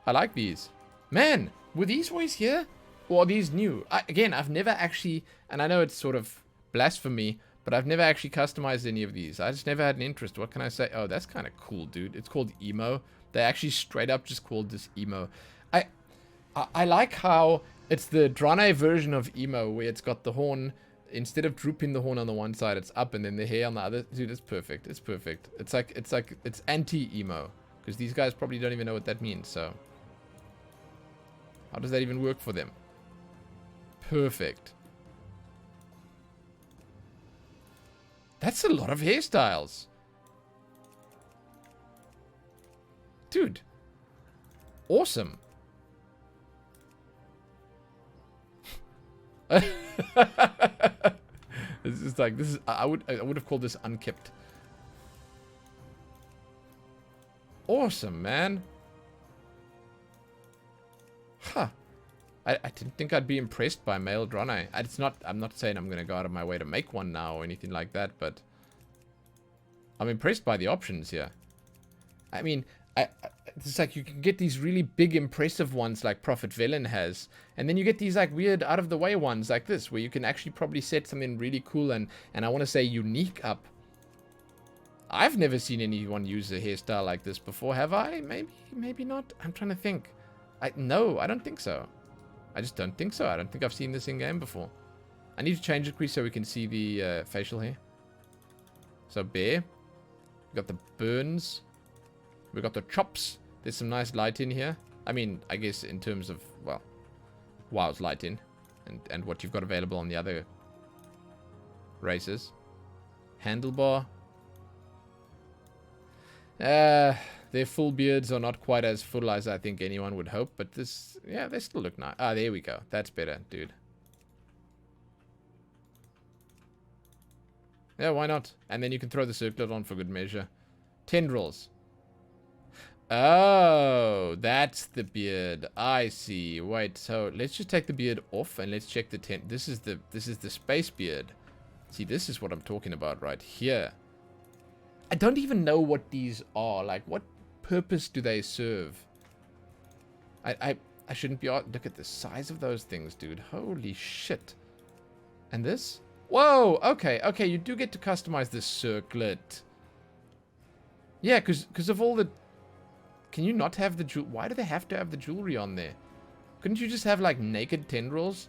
I like these. Man, were these always here? Or are these new? Again, I've never actually, and I know it's sort of blasphemy, but I've never actually customized any of these. I just never had an interest. What can I say? Oh, that's kind of cool, dude. It's called Emo. They actually straight up just called this Emo. I like how it's the Draenei version of Emo, where it's got the horn. Instead of drooping the horn on the one side, it's up, and then the hair on the other. Dude, it's perfect. It's perfect. It's anti-Emo. Because these guys probably don't even know what that means, so. How does that even work for them? Perfect. That's a lot of hairstyles. Dude. Awesome. This is like, this is, I would have called this unkept. Awesome, man. Huh. I didn't think I'd be impressed by male Draenei. I'm not saying I'm gonna go out of my way to make one now or anything like that, but I'm impressed by the options here. I mean, it's like you can get these really big, impressive ones like Prophet Velen has, and then you get these like weird, out of the way ones like this, where you can actually probably set something really cool and I want to say unique up. I've never seen anyone use a hairstyle like this before, have I? Maybe not. I'm trying to think. No, I don't think so. I just don't think so. I don't think I've seen this in game before. I need to change it, Chris, so we can see the facial hair. So bear. We got the burns. We got the chops. There's some nice light in here. I mean, I guess in terms of, well, WoW's light in. And what you've got available on the other races. Handlebar. Their full beards are not quite as full as I think anyone would hope, but this, yeah, they still look nice. Ah, there we go. That's better, dude. Yeah, why not? And then you can throw the circlet on for good measure. Tendrils. Oh, that's the beard. I see. Wait, so let's just take the beard off and let's check the This is the space beard. See, this is what I'm talking about right here. I don't even know what these are. Like, what purpose do they serve? I shouldn't be... Look at the size of those things, dude. Holy shit. And this? Whoa, okay, okay, you do get to customize this circlet. Yeah, because of all the... Can you not have the jewel... Why do they have to have the jewelry on there? Couldn't you just have, like, naked tendrils?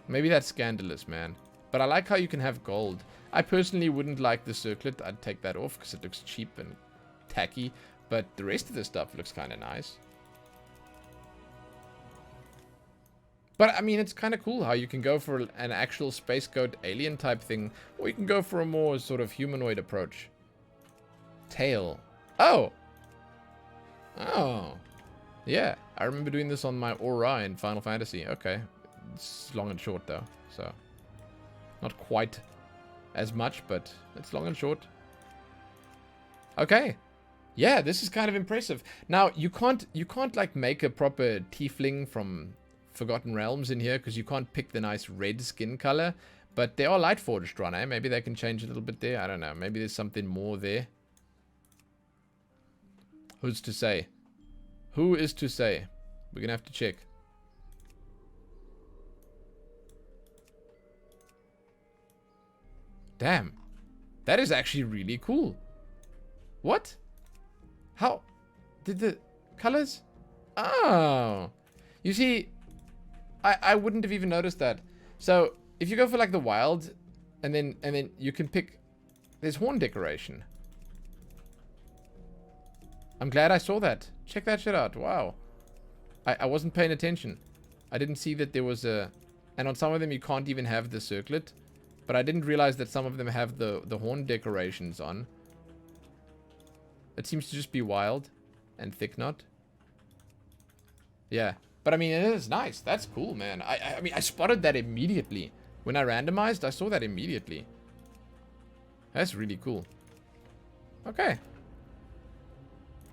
Maybe that's scandalous, man. But I like how you can have gold. I personally wouldn't like the circlet. I'd take that off because it looks cheap and tacky. But the rest of the stuff looks kind of nice. But, I mean, it's kind of cool how you can go for an actual space goat alien type thing. Or you can go for a more sort of humanoid approach. Tail. Oh! Oh. Yeah, I remember doing this on my aura in Final Fantasy. Okay. It's long and short, though, so... Not quite as much, but it's long and short. Okay. Yeah, this is kind of impressive. Now, you can't like, make a proper tiefling from Forgotten Realms in here, because you can't pick the nice red skin color. But they are Lightforged, Draenei. Maybe they can change a little bit there. I don't know. Maybe there's something more there. Who's to say? Who is to say? We're gonna have to check. Damn. That is actually really cool. What? How? Did the colors? Oh. You see, I wouldn't have even noticed that. So, if you go for like the wild, and then you can pick... There's horn decoration. I'm glad I saw that. Check that shit out. Wow. I wasn't paying attention. I didn't see that there was a... And on some of them you can't even have the circlet. But I didn't realize that some of them have the horn decorations on. It seems to just be wild and thick knot. Yeah. But I mean, it is nice. That's cool, man. I mean, I spotted that immediately. When I randomized, I saw that immediately. That's really cool. Okay.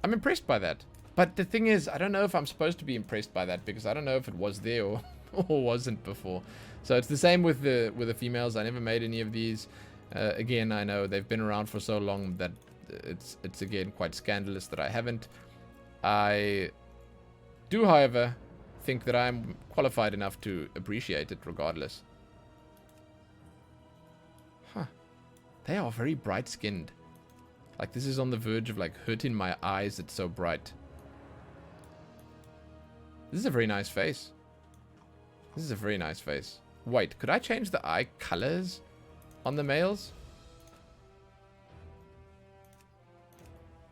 I'm impressed by that. But the thing is, I don't know if I'm supposed to be impressed by that, because I don't know if it was there or, or wasn't before. So it's the same with the females. I never made any of these. Again, I know they've been around for so long that it's again quite scandalous that I haven't. I do, however, think that I'm qualified enough to appreciate it regardless. Huh. They are very bright-skinned. Like, this is on the verge of, like, hurting my eyes. It's so bright. This is a very nice face. This is a very nice face. Wait, could I change the eye colors on the males?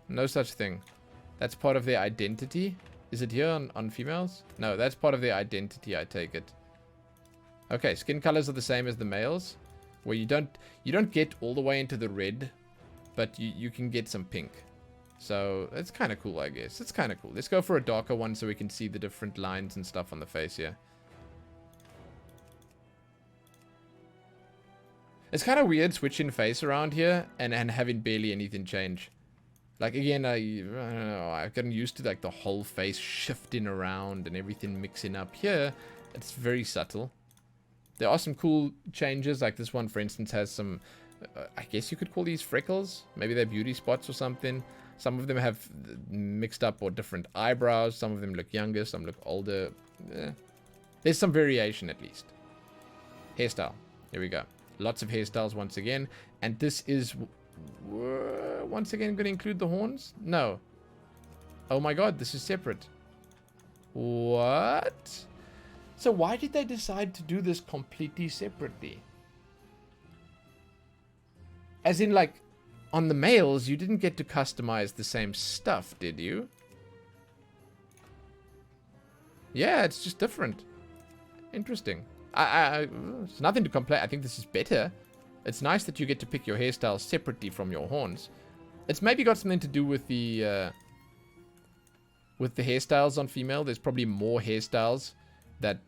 No such thing. That's part of their identity. Is it here on females? No, that's part of their identity, I take it. Okay, skin colors are the same as the males. Where you don't get all the way into the red, but you can get some pink. So, it's kind of cool, I guess. It's kind of cool. Let's go for a darker one so we can see the different lines and stuff on the face here. It's kind of weird switching face around here and having barely anything change. Like, again, I don't know, I've gotten used to, like, the whole face shifting around and everything mixing up. Here, it's very subtle. There are some cool changes, like this one, for instance, has some, I guess you could call these freckles. Maybe they're beauty spots or something. Some of them have mixed up or different eyebrows. Some of them look younger, some look older. There's some variation, at least. Hairstyle. Here we go. Lots of hairstyles once again. And this is... once again going to include the horns? No. Oh my god, this is separate. What? So why did they decide to do this completely separately? As in, like, on the males, you didn't get to customize the same stuff, did you? Yeah, it's just different. Interesting. It's nothing to complain. I think this is better. It's nice that you get to pick your hairstyles separately from your horns. It's maybe got something to do with the hairstyles on female. There's probably more hairstyles that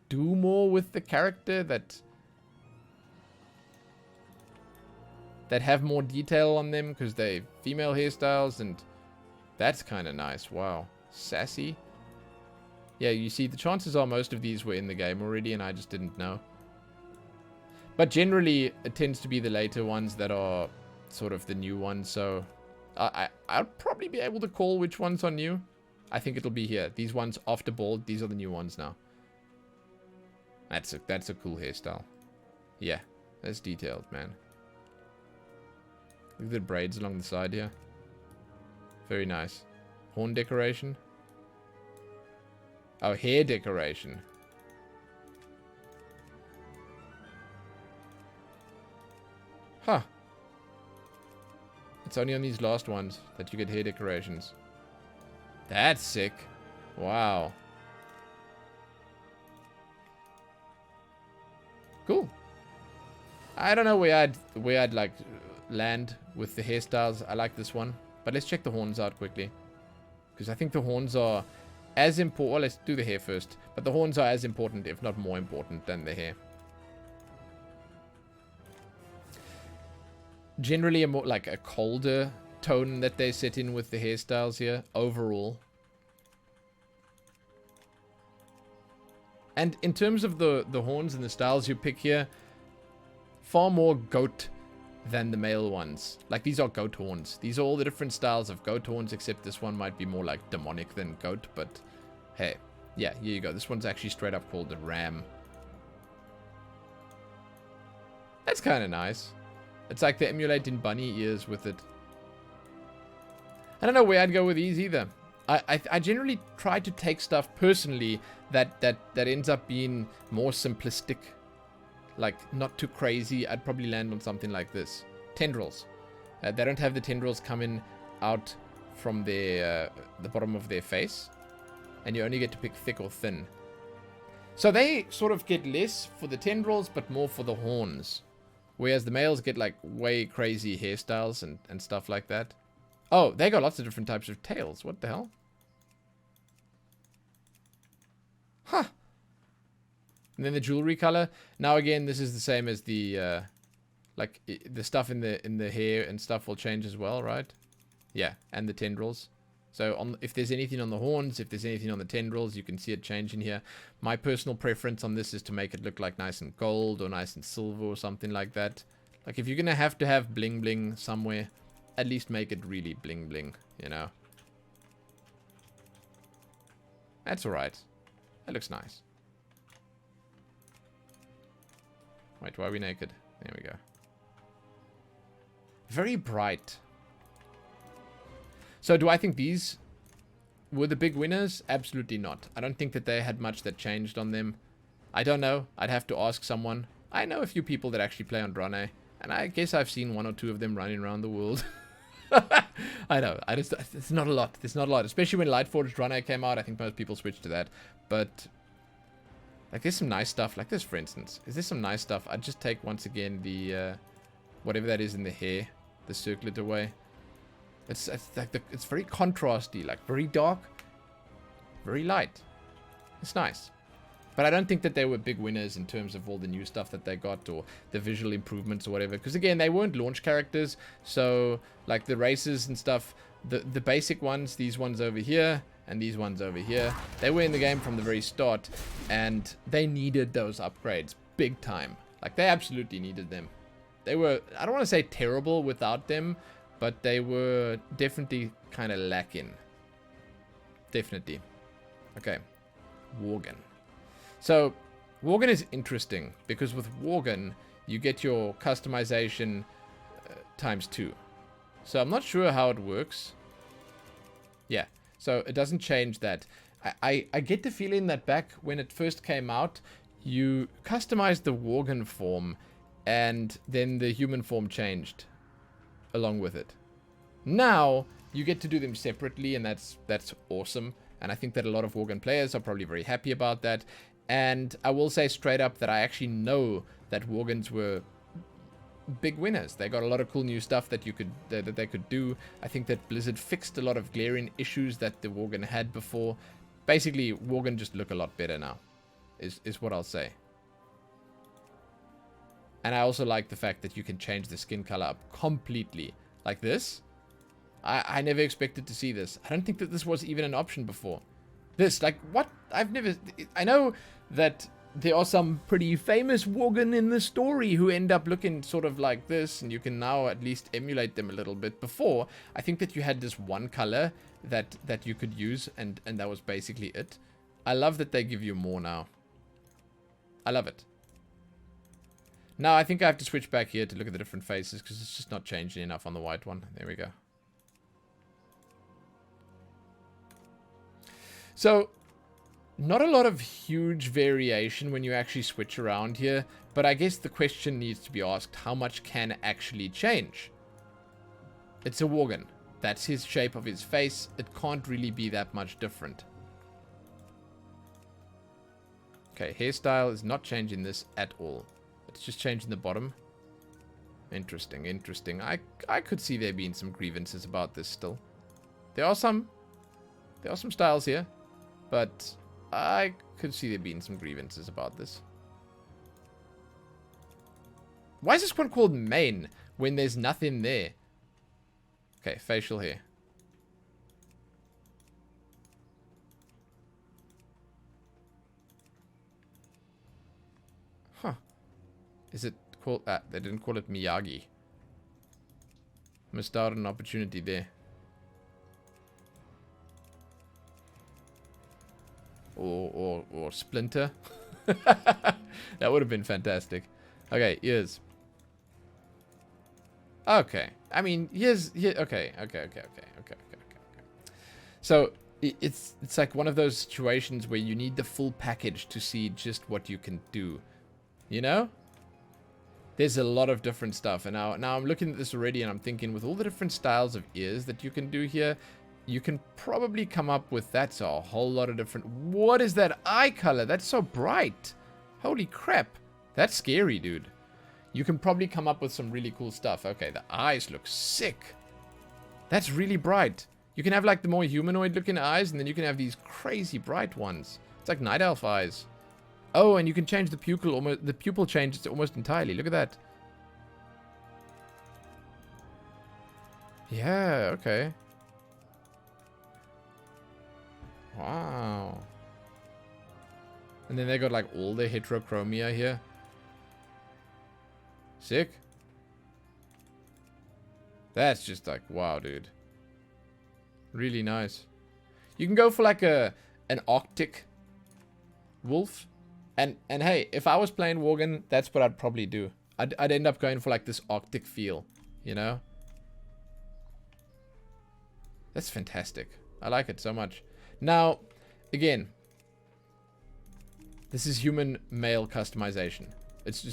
do more with the character, that have more detail on them because they're female hairstyles, and that's kind of nice. Wow. Sassy. Yeah, you see, the chances are most of these were in the game already and I just didn't know. But generally, it tends to be the later ones that are sort of the new ones, so I'll probably be able to call which ones are new. I think it'll be here. These ones after bald, these are the new ones now. That's a cool hairstyle. Yeah, that's detailed, man. Look at the braids along the side here. Very nice. Horn decoration. Oh, hair decoration. Huh. It's only on these last ones that you get hair decorations. That's sick. Wow. Cool. I don't know where I'd like land with the hairstyles. I like this one. But let's check the horns out quickly. Because I think the horns are as important. Well, let's do the hair first. But the horns are as important, if not more important, than the hair. Generally, a more like a colder tone that they set in with the hairstyles here, overall. And in terms of the horns and the styles you pick here, far more goat than the male ones. Like, these are goat horns. These are all the different styles of goat horns, except this one might be more like demonic than goat, but hey. Yeah, here you go. This one's actually straight up called the ram. That's kind of nice. It's like they're emulating bunny ears with it. I don't know where I'd go with these either. I generally try to take stuff personally that ends up being more simplistic. Like, not too crazy. I'd probably land on something like this. Tendrils. They don't have the tendrils coming out from their, the bottom of their face. And you only get to pick thick or thin. So they sort of get less for the tendrils, but more for the horns. Whereas the males get, like, way crazy hairstyles and stuff like that. Oh, they got lots of different types of tails. What the hell? Huh. And then the jewelry color. Now again, this is the same as the like the stuff in the hair and stuff will change as well, right? Yeah, and the tendrils. So if there's anything on the horns, if there's anything on the tendrils, you can see it changing here. My personal preference on this is to make it look like nice and gold or nice and silver or something like that. Like, if you're gonna have to have bling bling somewhere, at least make it really bling bling, you know. That's alright. That looks nice. Wait, why are we naked? There we go. Very bright. So do I think these were the big winners? Absolutely not. I don't think that they had much that changed on them. I don't know. I'd have to ask someone. I know a few people that actually play on Draenei, and I guess I've seen one or two of them running around the world. I know. It's not a lot. It's not a lot. Especially when Lightforged Draenei came out. I think most people switched to that. But like, there's some nice stuff. Like this, for instance. Is there some nice stuff? I'd just take, once again, the whatever that is in the hair. The circlet away. It's like it's very contrasty. Like, very dark. Very light. It's nice. But I don't think that they were big winners in terms of all the new stuff that they got or the visual improvements or whatever. Because, again, they weren't launch characters. So, like, the races and stuff, the basic ones, these ones over here and these ones over here, they were in the game from the very start. And they needed those upgrades big time. Like, they absolutely needed them. They were, I don't want to say terrible without them, but they were definitely kind of lacking. Definitely. Okay. Worgen. So, Worgen is interesting, because with Worgen, you get your customization ×2. So, I'm not sure how it works. Yeah, so it doesn't change that. I get the feeling that back when it first came out, you customized the Worgen form, and then the human form changed along with it. Now, you get to do them separately, and that's awesome. And I think that a lot of Worgen players are probably very happy about that. And I will say straight up that I actually know that Worgens were big winners. They got a lot of cool new stuff that they could do. I think that Blizzard fixed a lot of glaring issues that the Worgen had before. Basically, Worgen just look a lot better now, is what I'll say. And I also like the fact that you can change the skin color up completely. Like this. I never expected to see this. I don't think that this was even an option before. This, like, what? I know that there are some pretty famous Worgen in the story who end up looking sort of like this, and you can now at least emulate them a little bit. Before, I think that you had this one color that you could use, and that was basically it. I love that they give you more now. I love it. Now, I think I have to switch back here to look at the different faces, because it's just not changing enough on the white one. There we go. So, not a lot of huge variation when you actually switch around here, but I guess the question needs to be asked, how much can actually change? It's a Worgen. That's his shape of his face. It can't really be that much different. Okay, hairstyle is not changing this at all. It's just changing the bottom. Interesting, interesting. I could see there being some grievances about this still. There are some. There are some styles here, but I could see there being some grievances about this. Why is this one called mane when there's nothing there? Okay, facial hair. Huh. Is it called... they didn't call it Miyagi. Missed out on an opportunity there. Or Splinter. That would have been fantastic. Okay, ears. Okay. I mean, here's... Okay. So, it's like one of those situations where you need the full package to see just what you can do. You know? There's a lot of different stuff. And now I'm looking at this already and I'm thinking with all the different styles of ears that you can do here, you can probably come up with... That's a whole lot of different... What is that eye color? That's so bright. Holy crap. That's scary, dude. You can probably come up with some really cool stuff. Okay, the eyes look sick. That's really bright. You can have like the more humanoid looking eyes, and then you can have these crazy bright ones. It's like night elf eyes. Oh, and you can change the pupil. Almost the pupil changes almost entirely. Look at that. Yeah, okay. Wow. And then they got like all the heterochromia here. Sick. That's just like, wow, dude. Really nice. You can go for like an Arctic wolf. And hey, if I was playing Worgen, that's what I'd probably do. I'd end up going for like this Arctic feel, you know? That's fantastic. I like it so much. Now, again, this is human male customization. It's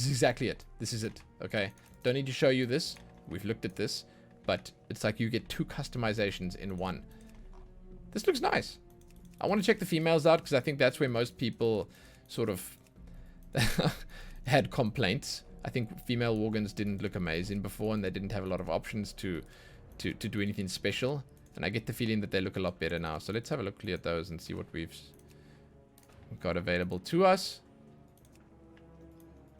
exactly it. This is it, okay? Don't need to show you this. We've looked at this. But it's like you get 2 customizations in one. This looks nice. I want to check the females out because I think that's where most people sort of had complaints. I think female Worgens didn't look amazing before and they didn't have a lot of options to do anything special. And I get the feeling that they look a lot better now. So let's have a look at those and see what we've got available to us.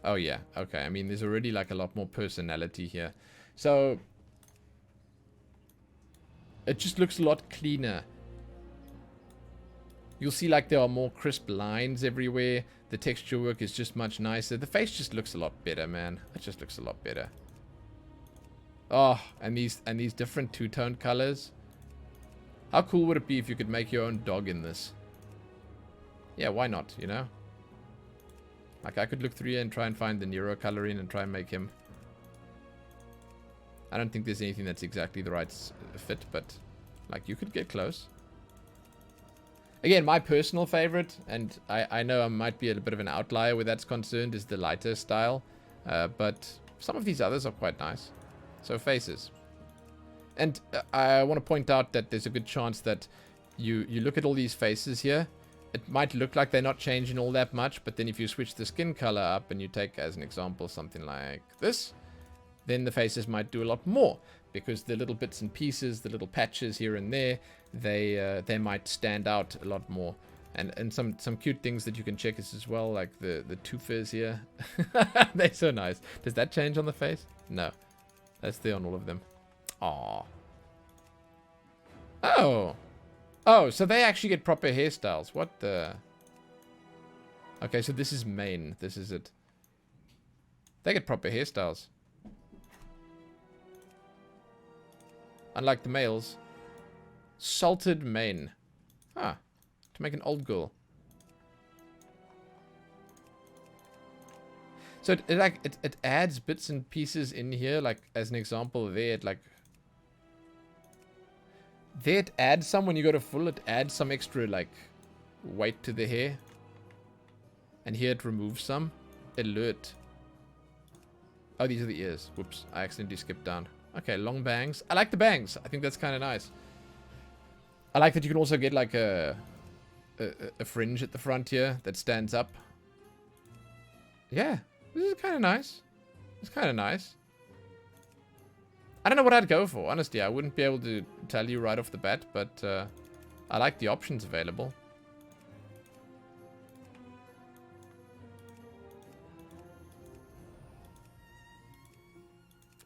Oh yeah, okay. I mean, there's already like a lot more personality here. So it just looks a lot cleaner. You'll see like there are more crisp lines everywhere. The texture work is just much nicer. The face just looks a lot better, man. It just looks a lot better. Oh, and these different two-tone colors. How cool would it be if you could make your own dog in this? Yeah, why not, you know? Like, I could look through here and try and find the Nero coloring and try and make him. I don't think there's anything that's exactly the right fit, but, like, you could get close. Again, my personal favorite, and I know I might be a bit of an outlier where that's concerned, is the lighter style. But some of these others are quite nice. So, faces. And I want to point out that there's a good chance that you look at all these faces here. It might look like they're not changing all that much, but then if you switch the skin color up and you take, as an example, something like this, then the faces might do a lot more. Because the little bits and pieces, the little patches here and there, they might stand out a lot more. And some cute things that you can check is as well, like the toofers here. They're so nice. Does that change on the face? No. That's there on all of them. Aww. Oh. Oh, so they actually get proper hairstyles. What the... Okay, so this is mane. This is it. They get proper hairstyles. Unlike the males. Salted mane. Ah. To make an old girl. So it adds bits and pieces in here. Like, as an example, there it like... There it adds some when you go to full. It adds some extra, like, weight to the hair. And here it removes some. Alert. Oh, these are the ears. Whoops. I accidentally skipped down. Okay, long bangs. I like the bangs. I think that's kind of nice. I like that you can also get, like, a fringe at the front here that stands up. Yeah. This is kind of nice. It's kind of nice. I don't know what I'd go for. Honestly, I wouldn't be able to tell you right off the bat, but I like the options available.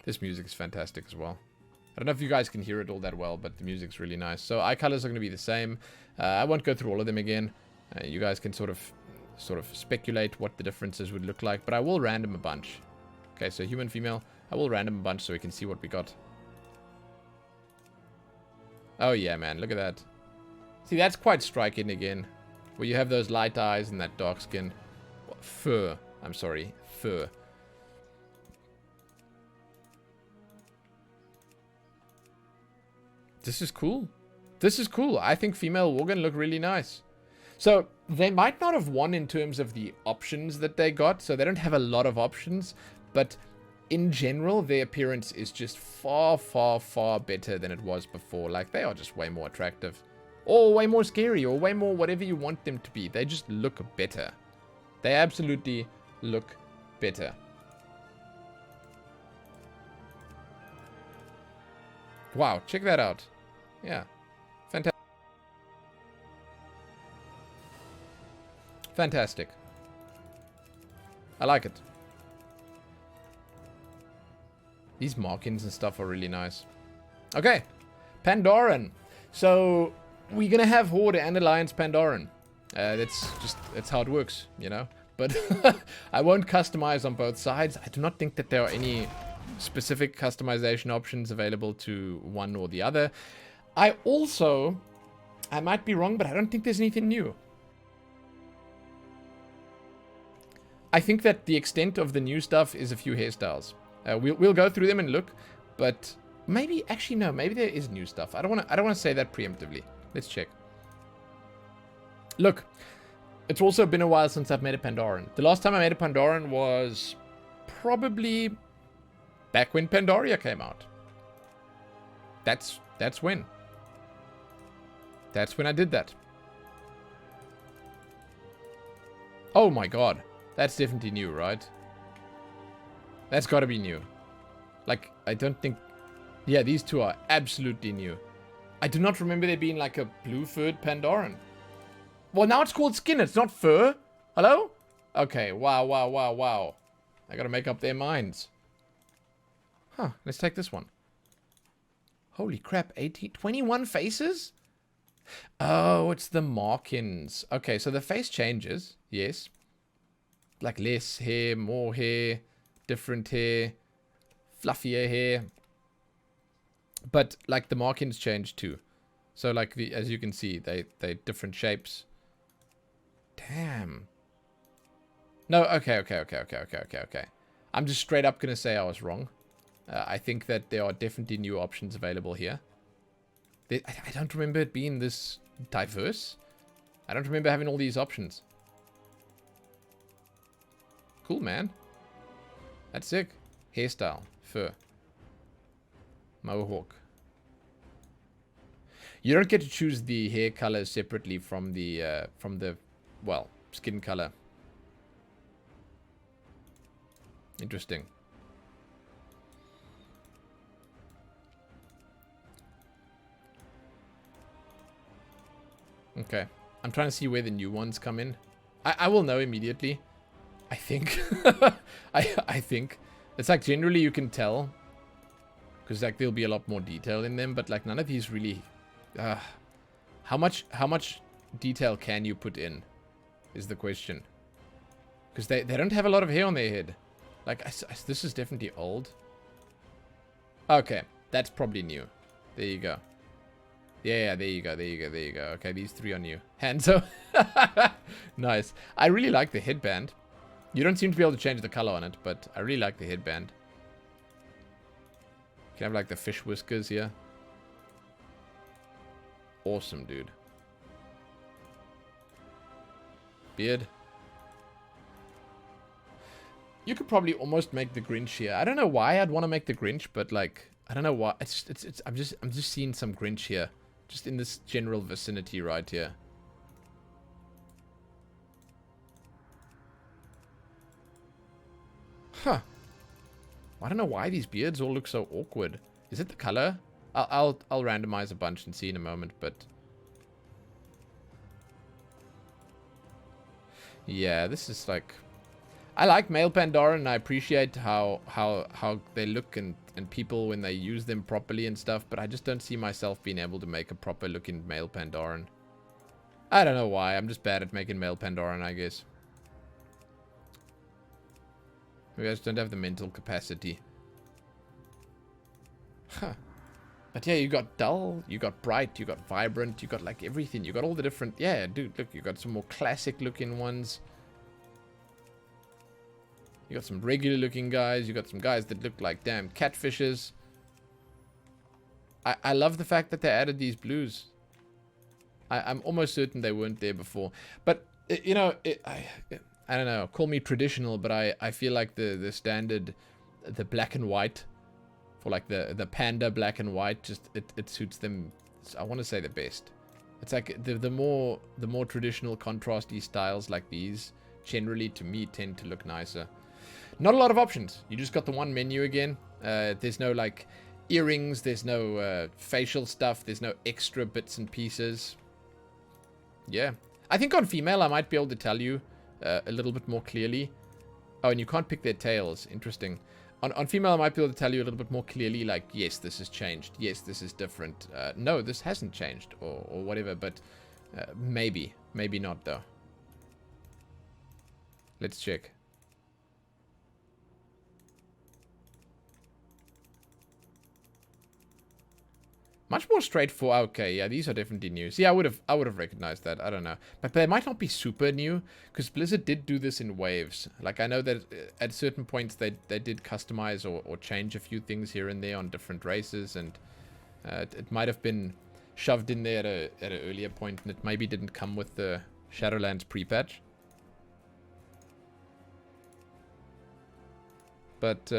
This music is fantastic as well. I don't know if you guys can hear it all that well, but the music's really nice. So eye colors are going to be the same. I won't go through all of them again. You guys can sort of speculate what the differences would look like, but I will random a bunch. Okay, so human, female. I will random a bunch so we can see what we got. Oh yeah, man, look at that. See, that's quite striking again. Where you have those light eyes and that dark skin. Fur. I'm sorry, fur. This is cool. This is cool. I think female Worgen look really nice. So, they might not have won in terms of the options that they got. So, they don't have a lot of options. But, in general, their appearance is just far, far, far better than it was before. Like, they are just way more attractive. Or way more scary. Or way more whatever you want them to be. They just look better. They absolutely look better. Wow, check that out. Yeah. Fantastic. Fantastic. I like it. These markings and stuff are really nice. Okay. Pandaren. So, we're going to have Horde and Alliance Pandaren. That's how it works, you know. But I won't customize on both sides. I do not think that there are any specific customization options available to one or the other. I might be wrong, but I don't think there's anything new. I think that the extent of the new stuff is a few hairstyles. We'll go through them and look, but maybe, actually no, maybe there is new stuff. I don't want to say that preemptively. Let's check. Look, it's also been a while since I've made a Pandaren. The last time I made a Pandaren was probably back when Pandaria came out. That's when. That's when I did that. Oh my god. That's definitely new, right? That's gotta be new. Like, I don't think... Yeah, these two are absolutely new. I do not remember there being like a blue-furred Pandaren. Well, now it's called skin. It's not fur. Hello? Okay, wow. I gotta make up their minds. Huh, let's take this one. Holy crap, 21 faces? Oh, it's the markings. Okay, so the face changes, yes. Like less hair, more hair, different hair, fluffier hair. But like the markings change too. So like as you can see, they different shapes. Damn. No, okay. I'm just straight up gonna say I was wrong. I think that there are definitely new options available here. I don't remember it being this diverse. I don't remember having all these options. Cool, man. That's sick. Hairstyle. Fur. Mohawk. You don't get to choose the hair color separately from the, well, skin color. Interesting. Okay. I'm trying to see where the new ones come in. I will know immediately. I think. I think. It's like generally you can tell. Because like there'll be a lot more detail in them. But like none of these really... How much detail can you put in? Is the question. Because they don't have a lot of hair on their head. Like, this is definitely old. Okay. That's probably new. There you go. Yeah, there you go. Okay, these three are new. Hanzo. Nice. I really like the headband. You don't seem to be able to change the color on it, but I really like the headband. You can have like the fish whiskers here. Awesome, dude. Beard. You could probably almost make the Grinch here. I don't know why I'd want to make the Grinch, but like, I don't know why. I'm just seeing some Grinch here. Just in this general vicinity right here. Huh. I don't know why these beards all look so awkward. Is it the color? I'll randomize a bunch and see in a moment, but Yeah, this is like... I like male Pandaren, and I appreciate how they look and people when they use them properly and stuff, but I just don't see myself being able to make a proper looking male Pandaren. I don't know why, I'm just bad at making male Pandaren, I guess. Maybe I just don't have the mental capacity. Huh. But yeah, you got dull, you got bright, you got vibrant, you got like everything. You got all the different... Yeah, dude, look, you got some more classic looking ones. You got some regular looking guys. You got some guys that look like damn catfishes. I love the fact that they added these blues. I'm almost certain they weren't there before. But, you know, I don't know. Call me traditional, but I feel like the standard, the black and white, for like the panda black and white, just it suits them. I want to say the best. It's like the more traditional contrasty styles like these generally to me tend to look nicer. Not a lot of options. You just got the one menu again. There's no like earrings. There's no facial stuff. There's no extra bits and pieces. Yeah. I think on female I might be able to tell you a little bit more clearly. Oh, and you can't pick their tails. Interesting. On female I might be able to tell you a little bit more clearly, like, yes, this has changed. Yes, this is different. No, this hasn't changed or whatever, but maybe. Maybe not, though. Let's check. Much more straightforward. Okay, yeah, these are definitely new. See, I would have recognized that. I don't know, but they might not be super new because Blizzard did do this in waves. Like I know that at certain points they did customize or change a few things here and there on different races, and it might have been shoved in there at an earlier point, and it maybe didn't come with the Shadowlands pre-patch. But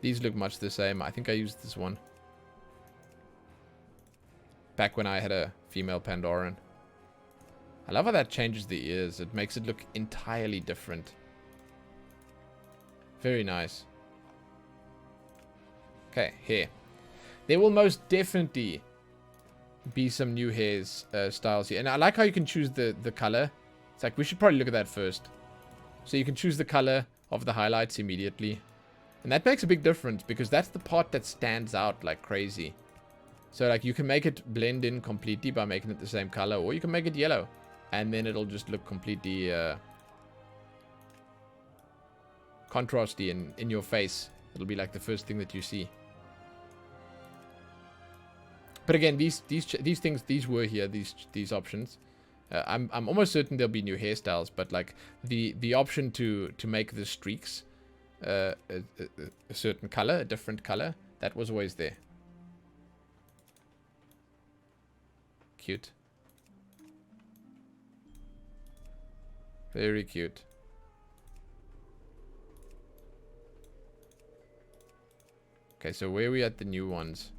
these look much the same. I think I used this one back when I had a female Pandaren. I love how that changes the ears. It makes it look entirely different. Very nice. Okay, hair. There will most definitely be some new hairs styles here. And I like how you can choose the color. It's like, we should probably look at that first. So you can choose the color of the highlights immediately. And that makes a big difference because that's the part that stands out like crazy. So like you can make it blend in completely by making it the same color, or you can make it yellow and then it'll just look completely contrasty in your face. It'll be like the first thing that you see. But again, these things, these were here, these options. I'm almost certain there'll be new hairstyles, but like the option to make the streaks a certain color, a different color, that was always there. Cute. Very cute. Okay, so where are we at the new ones?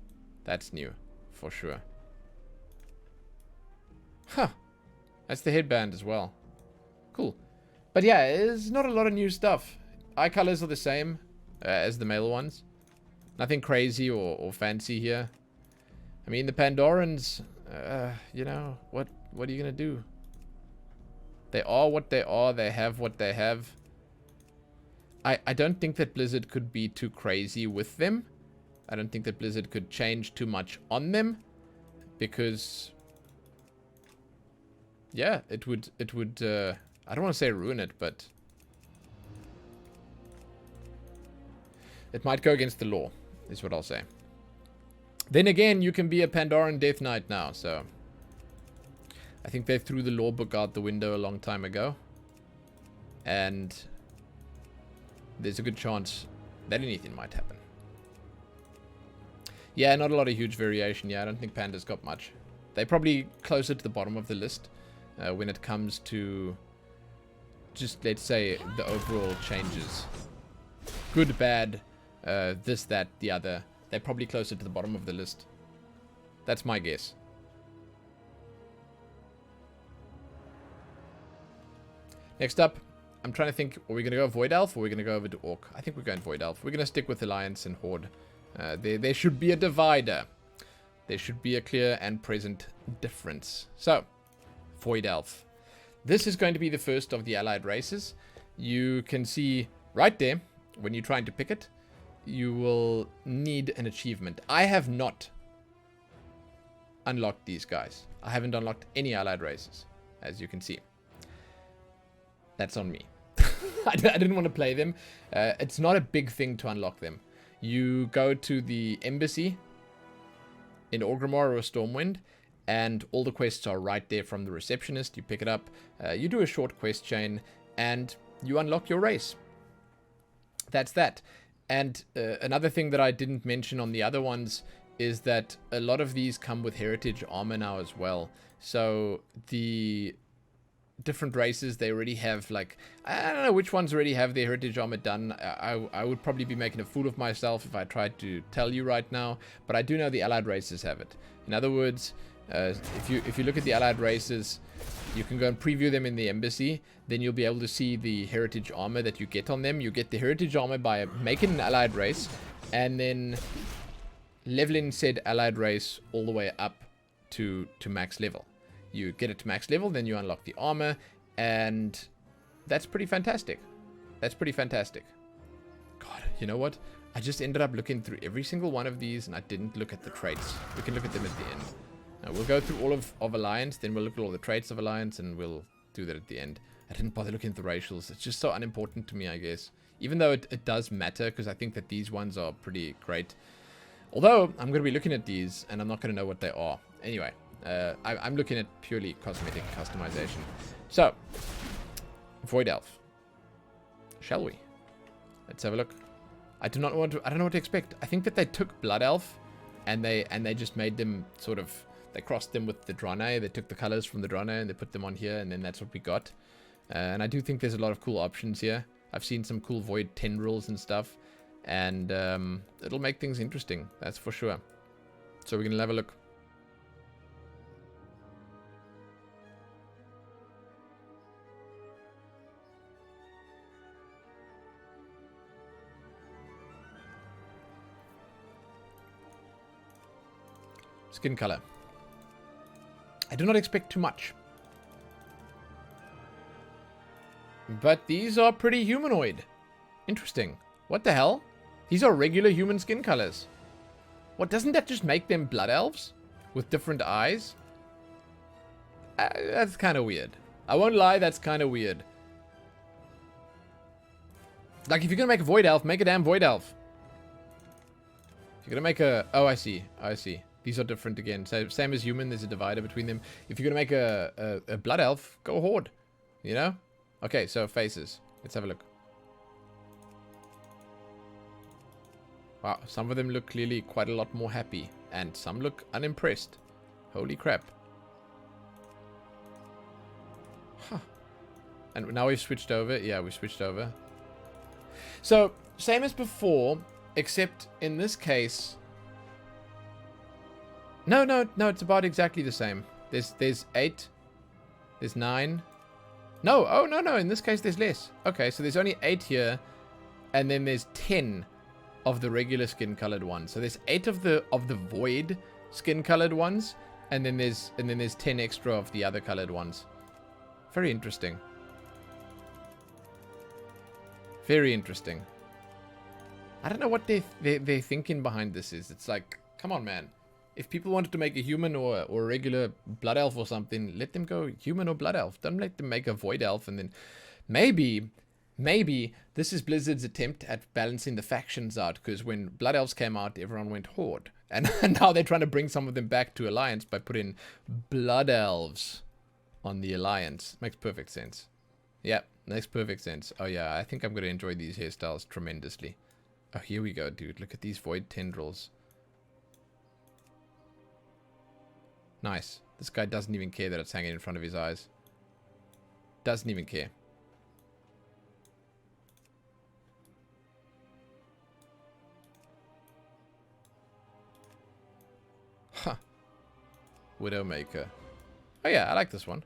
That's new, for sure. Huh. That's the headband as well. Cool. But yeah, there's not a lot of new stuff. Eye colors are the same as the male ones. Nothing crazy or fancy here. I mean, the Pandarans, you know, what are you going to do? They are what they are. They have what they have. I don't think that Blizzard could be too crazy with them. I don't think that Blizzard could change too much on them. Because, yeah, it would I don't want to say ruin it, but it might go against the law, is what I'll say. Then again, you can be a Pandaren Death Knight now, so I think they threw the law book out the window a long time ago. And there's a good chance that anything might happen. Yeah, not a lot of huge variation. Yeah, I don't think Panda's got much. They're probably closer to the bottom of the list when it comes to just, let's say, the overall changes. Good, bad, this, that, the other. They're probably closer to the bottom of the list. That's my guess. Next up, I'm trying to think, are we going to go Void Elf or are we going to go over to Orc? I think we're going Void Elf. We're going to stick with Alliance and Horde. There should be a divider. There should be a clear and present difference. So, Void Elf. This is going to be the first of the allied races. You can see right there, when you're trying to pick it, you will need an achievement. I have not unlocked these guys. I haven't unlocked any allied races, as you can see. That's on me. I didn't want to play them. It's not a big thing to unlock them. You go to the embassy in Orgrimmar or Stormwind, and all the quests are right there from the receptionist. You pick it up, you do a short quest chain, and you unlock your race. That's that. And another thing that I didn't mention on the other ones is that a lot of these come with heritage armor now as well. So the different races, they already have, like, I don't know which ones already have their heritage armor done. I would probably be making a fool of myself if I tried to tell you right now, but I do know the allied races have it. In other words, if you look at the allied races, you can go and preview them in the embassy. Then you'll be able to see the heritage armor that you get on them. You get the heritage armor by making an allied race and then leveling said allied race all the way up to max level. You get it to max level, then you unlock the armor, and that's pretty fantastic. That's pretty fantastic. God, you know what? I just ended up looking through every single one of these, and I didn't look at the traits. We can look at them at the end. Now, we'll go through all of Alliance, then we'll look at all the traits of Alliance, and we'll do that at the end. I didn't bother looking at the racials. It's just so unimportant to me, I guess. Even though it does matter, because I think that these ones are pretty great. Although, I'm going to be looking at these, and I'm not going to know what they are. Anyway, I'm looking at purely cosmetic customization. So, Void Elf. Shall we? Let's have a look. I don't know what to expect. I think that they took Blood Elf, and they just made them sort of, they crossed them with the Draenei. They took the colors from the Draenei and they put them on here, and then that's what we got. And I do think there's a lot of cool options here. I've seen some cool Void tendrils and stuff, and it'll make things interesting, that's for sure. So we're gonna have a look. Skin color. I do not expect too much. But these are pretty humanoid. Interesting. What the hell? These are regular human skin colors. What, doesn't that just make them blood elves? With different eyes? That's kind of weird. I won't lie, that's kind of weird. Like, if you're gonna make a void elf, make a damn void elf. If you're gonna make a... Oh, I see. I see. These are different again. So, same as human, there's a divider between them. If you're gonna make a blood elf, go horde. You know? Okay, so faces. Let's have a look. Wow, some of them look clearly quite a lot more happy. And some look unimpressed. Holy crap. Huh. And now we've switched over. Yeah, we've switched over. So, same as before, except in this case... No, it's about exactly the same. There's 8. There's 9. No, oh, no, in this case there's less. Okay, so there's only 8 here, and then there's 10 of the regular skin-colored ones. So there's 8 of the void skin-colored ones, and then there's 10 extra of the other colored ones. Very interesting. Very interesting. I don't know what they're thinking behind this is. It's like, come on, man. If people wanted to make a human or a regular blood elf or something, let them go human or blood elf. Don't let them make a void elf, and then maybe this is Blizzard's attempt at balancing the factions out, because when blood elves came out, everyone went horde. And now they're trying to bring some of them back to Alliance by putting blood elves on the Alliance. Makes perfect sense. Yeah, makes perfect sense. Oh yeah, I think I'm going to enjoy these hairstyles tremendously. Oh, here we go, dude. Look at these void tendrils. Nice. This guy doesn't even care that it's hanging in front of his eyes. Doesn't even care. Huh. Widowmaker. Oh yeah, I like this one.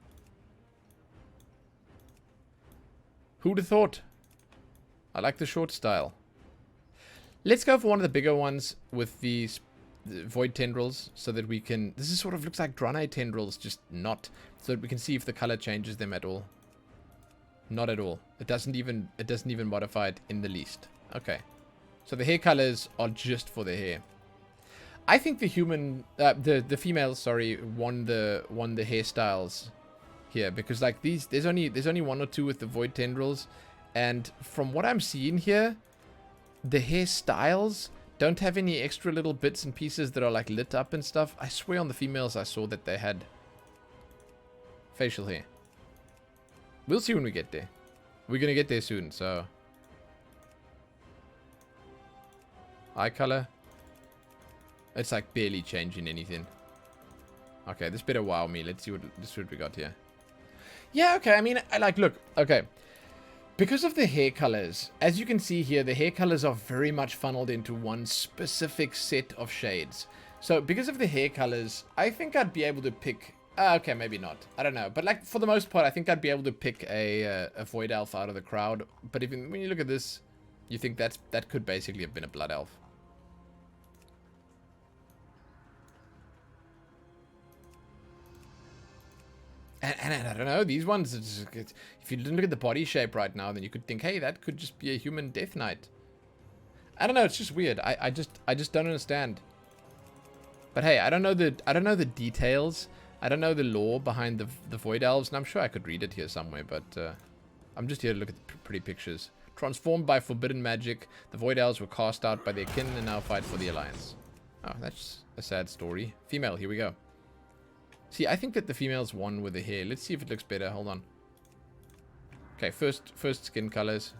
Who'd have thought? I like the short style. Let's go for one of the bigger ones with the void tendrils so that we can... This is sort of looks like Draenei tendrils, just not. So that we can see if the color changes them at all. Not at all. It doesn't even modify it in the least. Okay. So the hair colors are just for the hair. I think the human... the females, sorry, won the hairstyles here. Because, like, these... There's only one or two with the void tendrils. And from what I'm seeing here, the hairstyles don't have any extra little bits and pieces that are like lit up and stuff. I swear on the females I saw that they had facial hair. We'll see when we get there. We're gonna get there soon, so... Eye color. It's like barely changing anything. Okay, this better wow me. Let's see what we got here. Yeah, okay, I mean, look, okay. Because of the hair colors, as you can see here, the hair colors are very much funneled into one specific set of shades. So, because of the hair colors, I think I'd be able to pick... okay, maybe not. I don't know. But, like, for the most part, I think I'd be able to pick a Void Elf out of the crowd. But when you look at this, you think that could basically have been a Blood Elf. And I don't know, these ones, if you didn't look at the body shape right now, then you could think, hey, that could just be a human Death Knight. I don't know, it's just weird. I just don't understand. But hey, I don't know the details. I don't know the lore behind the Void Elves, and I'm sure I could read it here somewhere, but I'm just here to look at the pretty pictures. Transformed by forbidden magic, the Void Elves were cast out by their kin and now fight for the Alliance. Oh, that's a sad story. Female, here we go. See, I think that the females won with the hair. Let's see if it looks better. Hold on. Okay, first skin colors.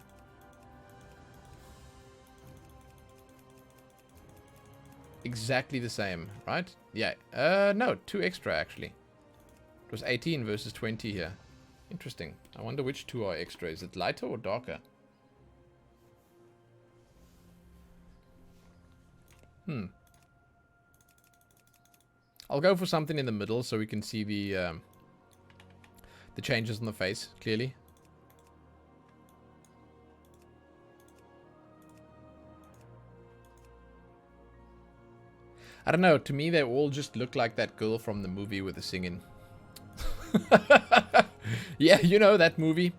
Exactly the same, right? Yeah. No, 2 extra, actually. It was 18 versus 20 here. Interesting. I wonder which 2 are extra. Is it lighter or darker? I'll go for something in the middle so we can see the changes on the face clearly. I don't know. To me, they all just look like that girl from the movie with the singing. Yeah, you know that movie.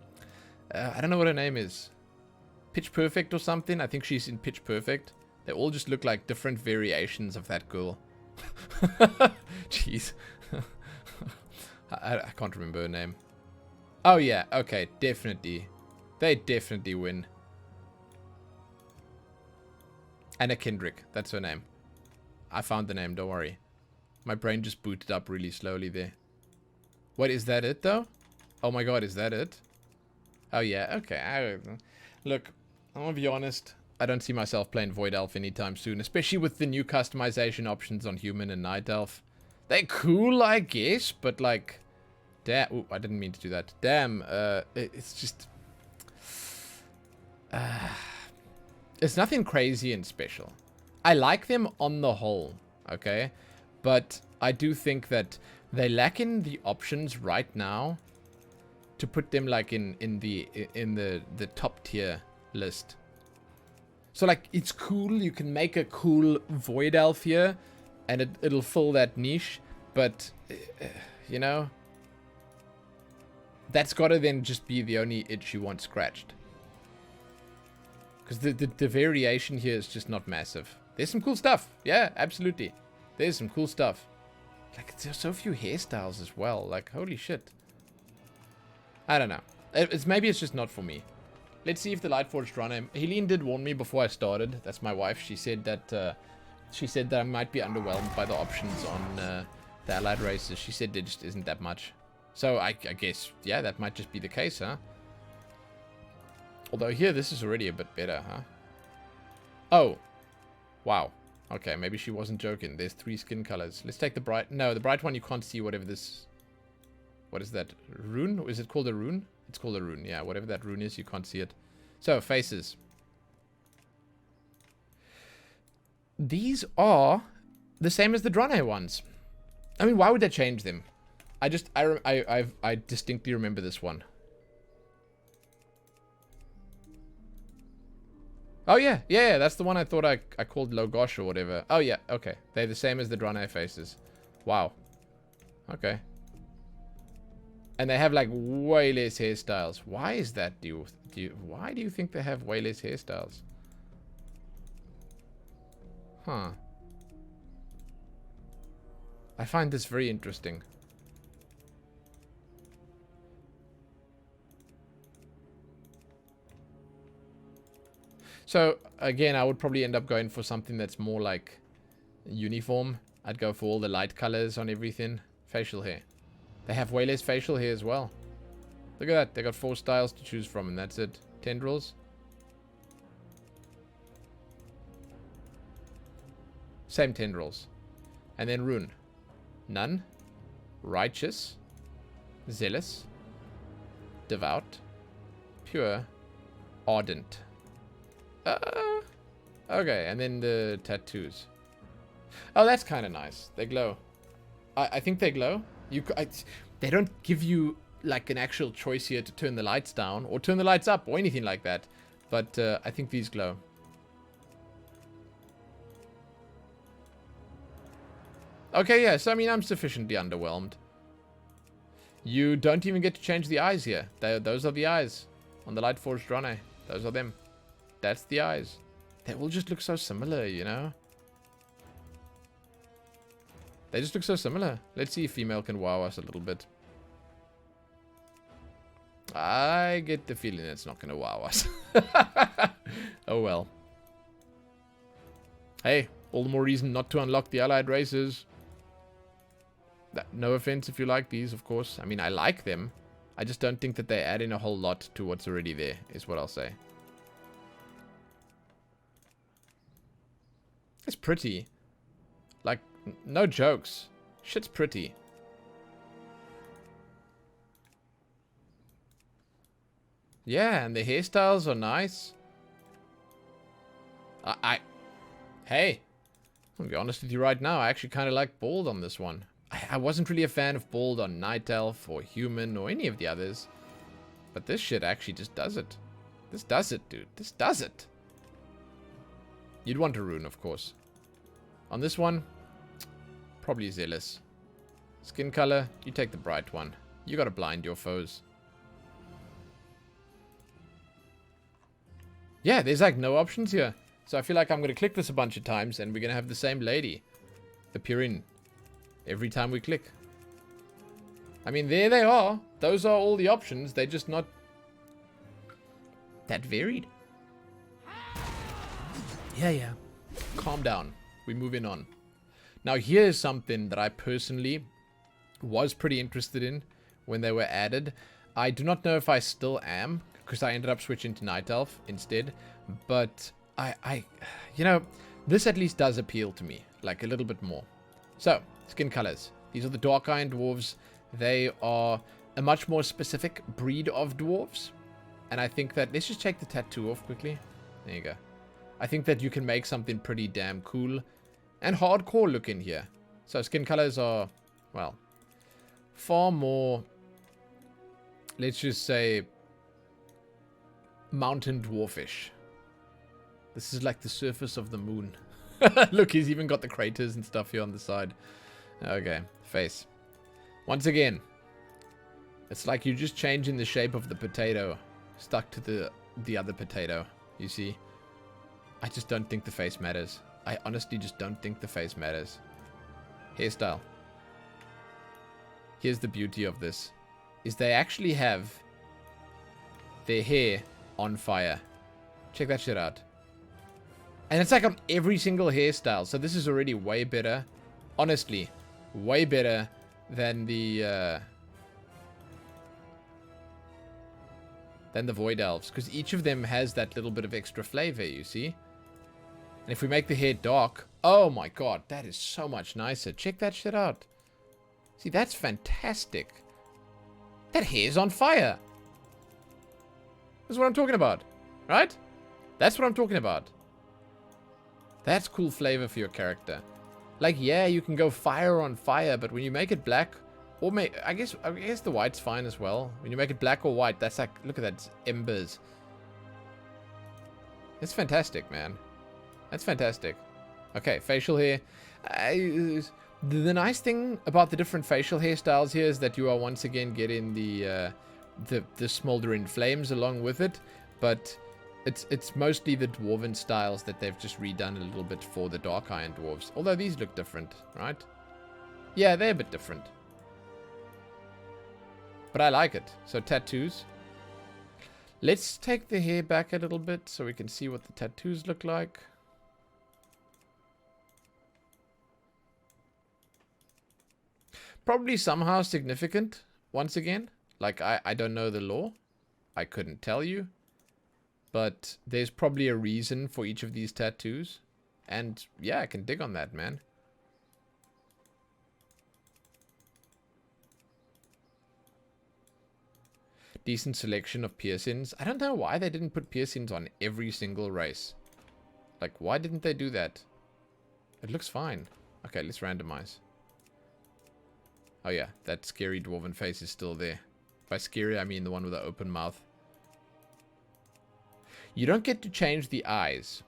I don't know what her name is. Pitch Perfect or something. I think she's in Pitch Perfect. They all just look like different variations of that girl. Jeez. I can't remember her name. Oh yeah, okay, definitely. They definitely win. Anna Kendrick, that's her name. I found the name, don't worry. My brain just booted up really slowly there. What, is that it though? Oh my god, is that it? Oh yeah, okay. Look, I'm gonna be honest. I don't see myself playing Void Elf anytime soon, especially with the new customization options on Human and Night Elf. They're cool, I guess, but like, damn. Ooh, I didn't mean to do that. Damn, it's just, it's nothing crazy and special. I like them on the whole, okay, but I do think that they lack in the options right now to put them like in the top tier list. So, like, it's cool. You can make a cool Void Elf here, and it'll fill that niche. But, you know, that's got to then just be the only itch you want scratched. Because the variation here is just not massive. There's some cool stuff. Yeah, absolutely. There's some cool stuff. Like, there's so few hairstyles as well. Like, holy shit. I don't know. Maybe it's just not for me. Let's see if the Lightforged Draenei... Helene did warn me before I started. That's my wife. She said that I might be underwhelmed by the options on the allied races. She said there just isn't that much. So I guess, yeah, that might just be the case, huh? Although here, this is already a bit better, huh? Oh. Wow. Okay, maybe she wasn't joking. There's 3 skin colors. Let's take the bright... No, the bright one you can't see whatever this... What is that? Rune? Is it called a rune? It's called a rune, yeah. Whatever that rune is, you can't see it. So, faces. These are the same as the Draenei ones. I mean, why would they change them? I distinctly remember this one. Oh, yeah. Yeah, that's the one I thought I called Logosh or whatever. Oh, yeah. Okay. They're the same as the Draenei faces. Wow. Okay. And they have, like, way less hairstyles. Why is that? Why do you think they have way less hairstyles? Huh. I find this very interesting. So, again, I would probably end up going for something that's more like uniform. I'd go for all the light colors on everything. Facial hair. They have way less facial hair as well. Look at that. They got 4 styles to choose from, and that's it. Tendrils. Same tendrils. And then rune. None. Righteous. Zealous. Devout. Pure. Ardent. Okay, and then the tattoos. Oh, that's kind of nice. They glow. I think they glow. They don't give you like an actual choice here to turn the lights down or turn the lights up or anything like that. But I think these glow. Okay, yeah, so I mean, I'm sufficiently underwhelmed. You don't even get to change the eyes here. Those are the eyes on the Lightforged Draenei. Those are them. That's the eyes. They all just look so similar, you know? They just look so similar. Let's see if female can wow us a little bit. I get the feeling it's not going to wow us. Oh well. Hey, all the more reason not to unlock the allied races. No offense if you like these, of course. I mean, I like them. I just don't think that they add in a whole lot to what's already there, is what I'll say. It's pretty. Like, no jokes. Shit's pretty. Yeah, and the hairstyles are nice. Hey, I'm gonna be honest with you right now. I actually kind of like bald on this one. I wasn't really a fan of bald on Night Elf or Human or any of the others. But this shit actually just does it. This does it, dude. This does it. You'd want a rune, of course. On this one, probably Zealous. Skin color, you take the bright one. You gotta blind your foes. Yeah, there's like no options here. So I feel like I'm gonna click this a bunch of times and we're gonna have the same lady appear in every time we click. I mean, there they are. Those are all the options. They're just not that varied. Yeah. Calm down. We're moving on. Now, here's something that I personally was pretty interested in when they were added. I do not know if I still am, because I ended up switching to Night Elf instead. But you know, this at least does appeal to me, like a little bit more. So, skin colors. These are the Dark Iron Dwarves. They are a much more specific breed of dwarves. And I think that, let's just take the tattoo off quickly. There you go. I think that you can make something pretty damn cool and hardcore looking here. So skin colors are, well, far more, let's just say, mountain dwarfish. This is like the surface of the moon. Look, he's even got the craters and stuff here on the side. Okay, face. Once again, it's like you're just changing the shape of the potato stuck to the other potato, you see? I just don't think the face matters. I honestly just don't think the face matters. Hairstyle. Here's the beauty of this. Is they actually have their hair on fire. Check that shit out. And it's like on every single hairstyle. So this is already way better. Honestly, way better than the Void Elves. Because each of them has that little bit of extra flavor, you see? And if we make the hair dark, oh my god, that is so much nicer. Check that shit out. See, that's fantastic. That hair's on fire. That's what I'm talking about, right? That's what I'm talking about. That's cool flavor for your character. Like, yeah, you can go fire on fire, but when you make it black, or I guess the white's fine as well. When you make it black or white, that's like, look at that, it's embers. It's fantastic, man. That's fantastic. Okay, facial hair. The nice thing about the different facial hairstyles here is that you are once again getting the smoldering flames along with it, but it's mostly the dwarven styles that they've just redone a little bit for the dark iron dwarves. Although these look different, right? Yeah, they're a bit different. But I like it. So tattoos. Let's take the hair back a little bit so we can see what the tattoos look like. Probably somehow significant, once again. Like, I don't know the lore. I couldn't tell you. But there's probably a reason for each of these tattoos. And, yeah, I can dig on that, man. Decent selection of piercings. I don't know why they didn't put piercings on every single race. Like, why didn't they do that? It looks fine. Okay, let's randomize. Oh yeah, that scary dwarven face is still there. By scary, I mean the one with the open mouth. You don't get to change the eyes.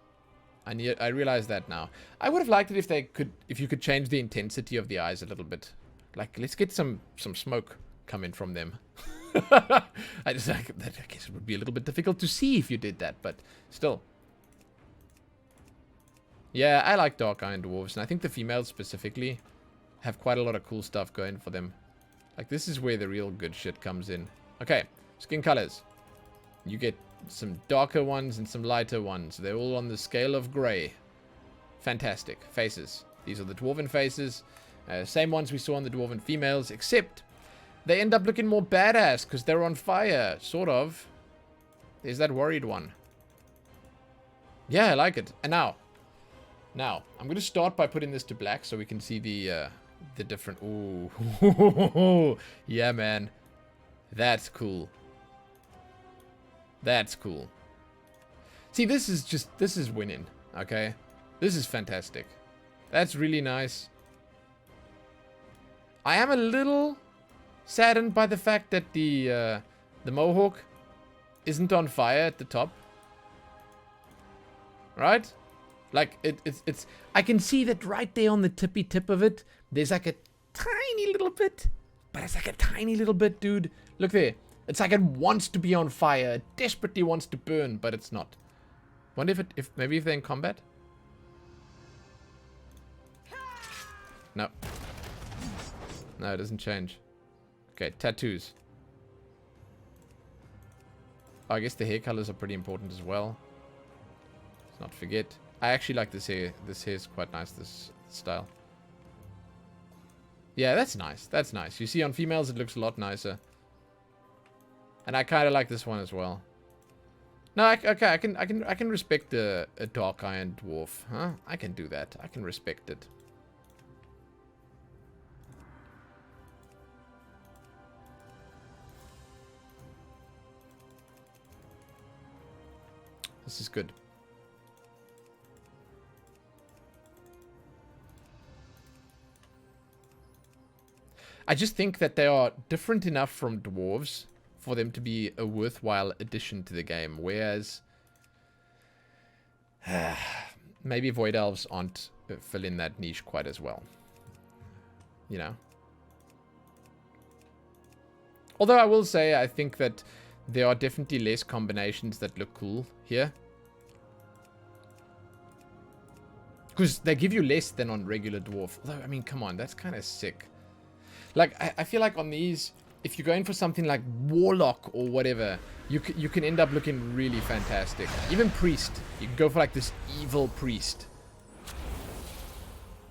I realize that now. I would have liked it if you could change the intensity of the eyes a little bit. Like, let's get some smoke coming from them. I guess it would be a little bit difficult to see if you did that, but still. Yeah, I like dark iron dwarves, and I think the females specifically have quite a lot of cool stuff going for them. Like, this is where the real good shit comes in. Okay, skin colors. You get some darker ones and some lighter ones. They're all on the scale of gray. Fantastic. Faces. These are the dwarven faces. Same ones we saw on the dwarven females, except they end up looking more badass because they're on fire, sort of. There's that worried one. Yeah, I like it. And now, I'm going to start by putting this to black so we can see the different... Ooh. Yeah, man. That's cool. That's cool. See, this is winning, okay? This is fantastic. That's really nice. I am a little saddened by the fact that the mohawk isn't on fire at the top. Right? Like, it's... I can see that right there on the tippy tip of it, there's like a tiny little bit. But it's like a tiny little bit, dude. Look there. It's like it wants to be on fire. It desperately wants to burn, but it's not. Wonder if maybe if they're in combat? No. No, it doesn't change. Okay, tattoos. Oh, I guess the hair colors are pretty important as well. Let's not forget. I actually like this hair. This hair is quite nice, this style. Yeah, that's nice. That's nice. You see, on females, it looks a lot nicer. And I kind of like this one as well. No, okay, I can respect a dark iron dwarf, huh? I can do that. I can respect it. This is good. I just think that they are different enough from dwarves for them to be a worthwhile addition to the game, whereas maybe Void Elves aren't filling that niche quite as well. You know? Although I will say, I think that there are definitely less combinations that look cool here. Because they give you less than on regular dwarf. Although, I mean, come on, that's kind of sick. Like, I feel like on these, if you're going for something like Warlock or whatever, you can end up looking really fantastic. Even Priest. You can go for like this evil Priest.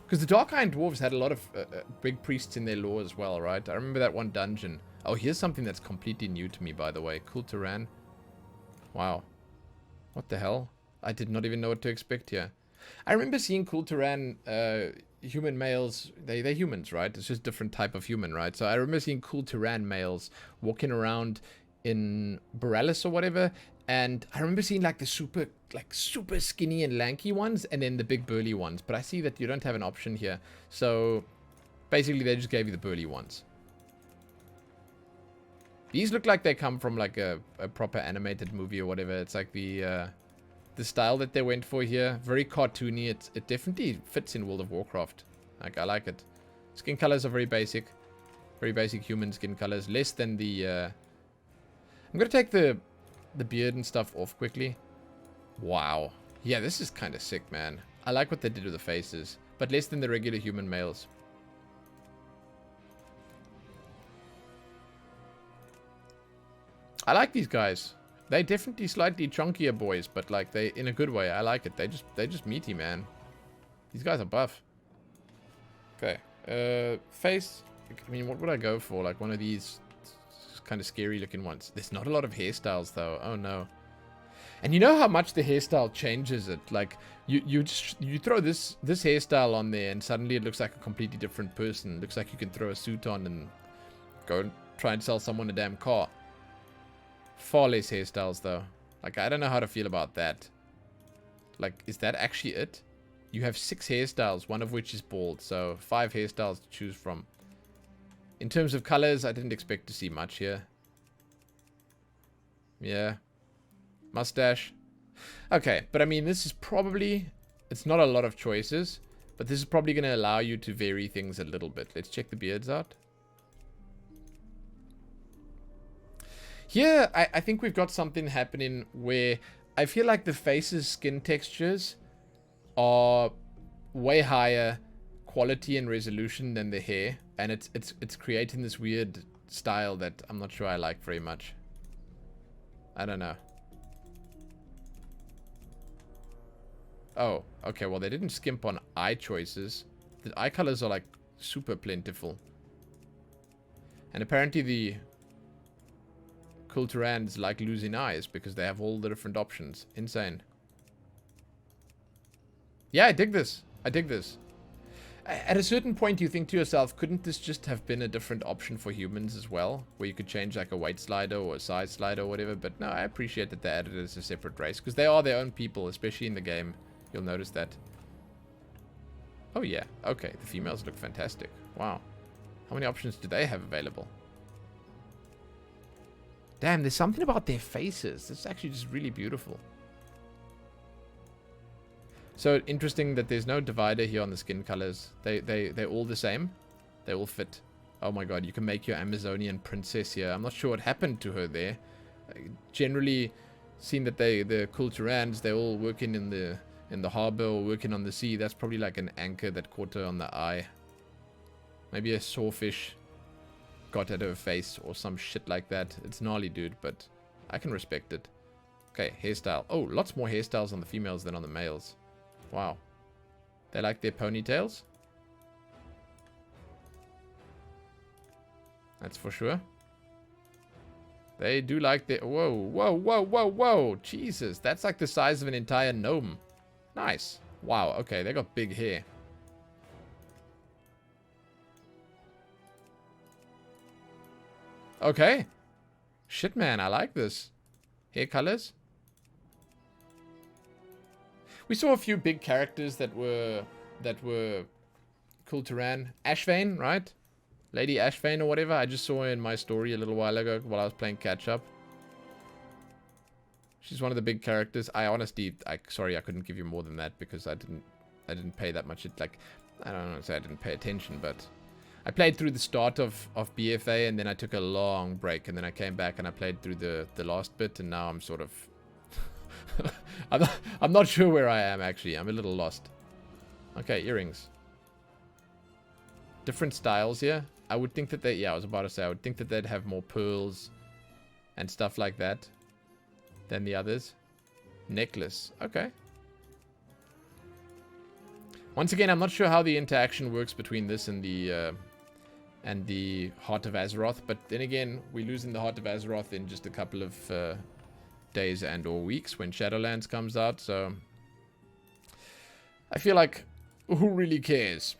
Because the Dark Iron Dwarves had a lot of big priests in their lore as well, right? I remember that one dungeon. Oh, here's something that's completely new to me, by the way. Kul Tiran. Wow. What the hell? I did not even know what to expect here. I remember seeing Kul Tiran human males. They're humans, right? It's just a different type of human, right? So I remember seeing Kul Tiran males walking around in Borealis or whatever. And I remember seeing like the super skinny and lanky ones, and then the big burly ones. But I see that you don't have an option here. So basically they just gave you the burly ones. These look like they come from like a proper animated movie or whatever. It's like the the style that they went for here. Very cartoony. It definitely fits in World of Warcraft. Like, I like it. Skin colors are very basic. Very basic human skin colors. Less than the... I'm going to take the beard and stuff off quickly. Wow. Yeah, this is kind of sick, man. I like what they did with the faces. But less than the regular human males. I like these guys. They definitely slightly chunkier boys, but like they in a good way. I like it. They just meaty, man. These guys are buff. Okay. Face. I mean, what would I go for? Like one of these kind of scary looking ones. There's not a lot of hairstyles though. Oh no. And you know how much the hairstyle changes it. Like you throw this hairstyle on there and suddenly it looks like a completely different person. It looks like you can throw a suit on and go and try and sell someone a damn car. Far less hairstyles though. Like, I don't know how to feel about that. Like, is that actually it? You have 6 hairstyles, one of which is bald, so 5 hairstyles to choose from. In terms of colors, I didn't expect to see much here. Yeah. Mustache. Okay, but I mean, this is probably... It's not a lot of choices, but this is probably going to allow you to vary things a little bit. Let's check the beards out. Here, I think we've got something happening where I feel like the face's skin textures are way higher quality and resolution than the hair, and it's creating this weird style that I'm not sure I like very much. I don't know. Oh, okay, well they didn't skimp on eye choices. The eye colors are like super plentiful. And apparently the Kul Tirans like losing eyes because they have all the different options. Insane. Yeah, I dig this. I dig this. At a certain point, you think to yourself, couldn't this just have been a different option for humans as well? Where you could change like a weight slider or a size slider or whatever. But no, I appreciate that they added it as a separate race. Because they are their own people, especially in the game. You'll notice that. Oh yeah, okay. The females look fantastic. Wow. How many options do they have available? Damn, there's something about their faces. It's actually just really beautiful. So interesting that there's no divider here on the skin colors. They're all the same. They all fit. Oh my god, you can make your Amazonian princess here. I'm not sure what happened to her there. Generally, seen that the Kul Tirans, they're all working in the harbor or working on the sea. That's probably like an anchor that caught her on the eye. Maybe a sawfish got at her face or some shit like that. It's gnarly, dude, but I can respect it. Okay, hairstyle. Oh, lots more hairstyles on the females than on the males. Wow. They like their ponytails. That's for sure. They do like their... Whoa, whoa, whoa, whoa, whoa. Jesus, that's like the size of an entire gnome. Nice. Wow, okay, they got big hair. Okay. Shit, man, I like this. Hair colors. We saw a few big characters that were Kul Tiran. Ashvane, right? Lady Ashvane or whatever. I just saw her in my story a little while ago while I was playing catch up. She's one of the big characters. I honestly, sorry, I couldn't give you more than that because I didn't pay that much. Like, I don't know, say I didn't pay attention, but I played through the start of BFA and then I took a long break and then I came back and I played through the last bit and now I'm sort of I'm not sure where I am actually. I'm a little lost. Okay, earrings. Different styles here. I would think that I was about to say I would think that they'd have more pearls and stuff like that than the others. Necklace. Okay. Once again, I'm not sure how the interaction works between this and the Heart of Azeroth, but then again, we're losing the Heart of Azeroth in just a couple of days and or weeks when Shadowlands comes out, so I feel like who really cares?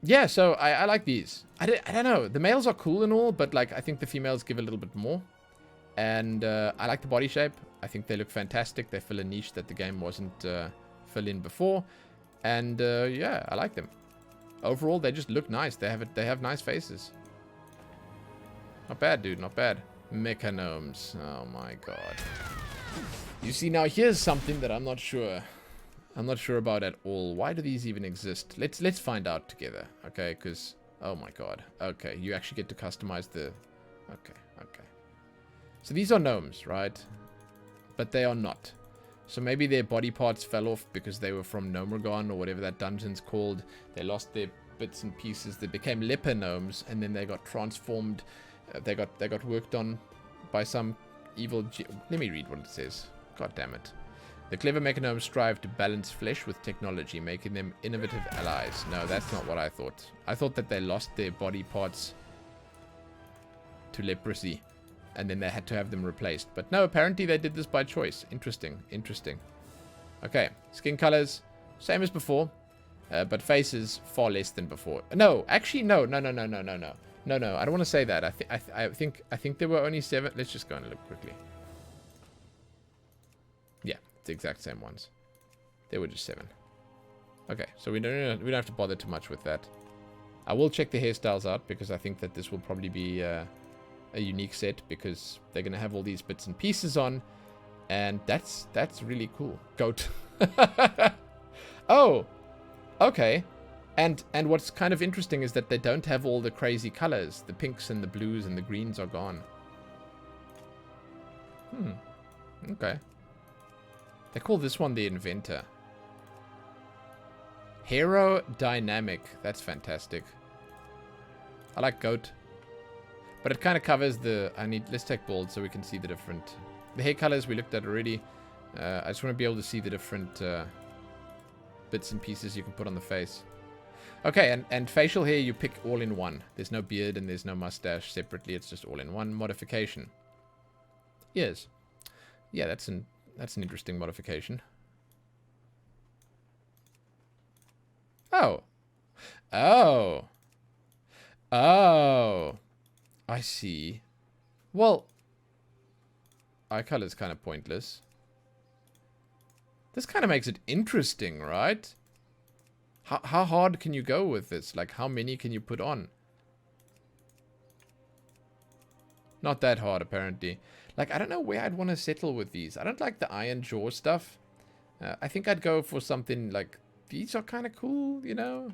Yeah, so I like these. I don't know. The males are cool and all, but like I think the females give a little bit more. And I like the body shape. I think they look fantastic. They fill a niche that the game wasn't filling before. And yeah, I like them. Overall, they just look nice. They have nice faces. Not bad, dude. Not bad. Mechagnomes. Oh my god. You see, now here's something that I'm not sure about at all. Why do these even exist? Let's find out together, okay? Because, oh my god. Okay, you actually get to customize the... Okay. So these are gnomes, right? But they are not. So maybe their body parts fell off because they were from Gnomergon or whatever that dungeon's called. They lost their bits and pieces. They became leper gnomes, and then they got transformed. They got worked on by some evil... Let me read what it says. God damn it. The clever mechagnomes strive to balance flesh with technology, making them innovative allies. No, that's not what I thought. I thought that they lost their body parts to leprosy, and then they had to have them replaced. But no, apparently they did this by choice. Interesting. Okay, skin colors, same as before, but faces far less than before. No, actually, no. I don't want to say that. I think there were only 7. Let's just go and look quickly. Yeah, it's the exact same ones. There were just 7. Okay, so we don't have to bother too much with that. I will check the hairstyles out because I think that this will probably be a unique set because they're gonna have all these bits and pieces on, and that's really cool. Goat. Oh, okay. And what's kind of interesting is that they don't have all the crazy colors. The pinks and the blues and the greens are gone. Okay. They call this one the Inventor. Hero Dynamic. That's fantastic. I like goat. But it kind of covers the... Let's take bald so we can see the different... The hair colors we looked at already. I just want to be able to see the different bits and pieces you can put on the face. Okay, and facial hair you pick all in one. There's no beard and there's no mustache separately. It's just all in one modification. Ears. Yeah, that's an interesting modification. Oh. I see. Well, eye color is kind of pointless. This kind of makes it interesting, right? How hard can you go with this? Like, how many can you put on? Not that hard, apparently. Like, I don't know where I'd want to settle with these. I don't like the iron jaw stuff. I think I'd go for something like... These are kind of cool, you know?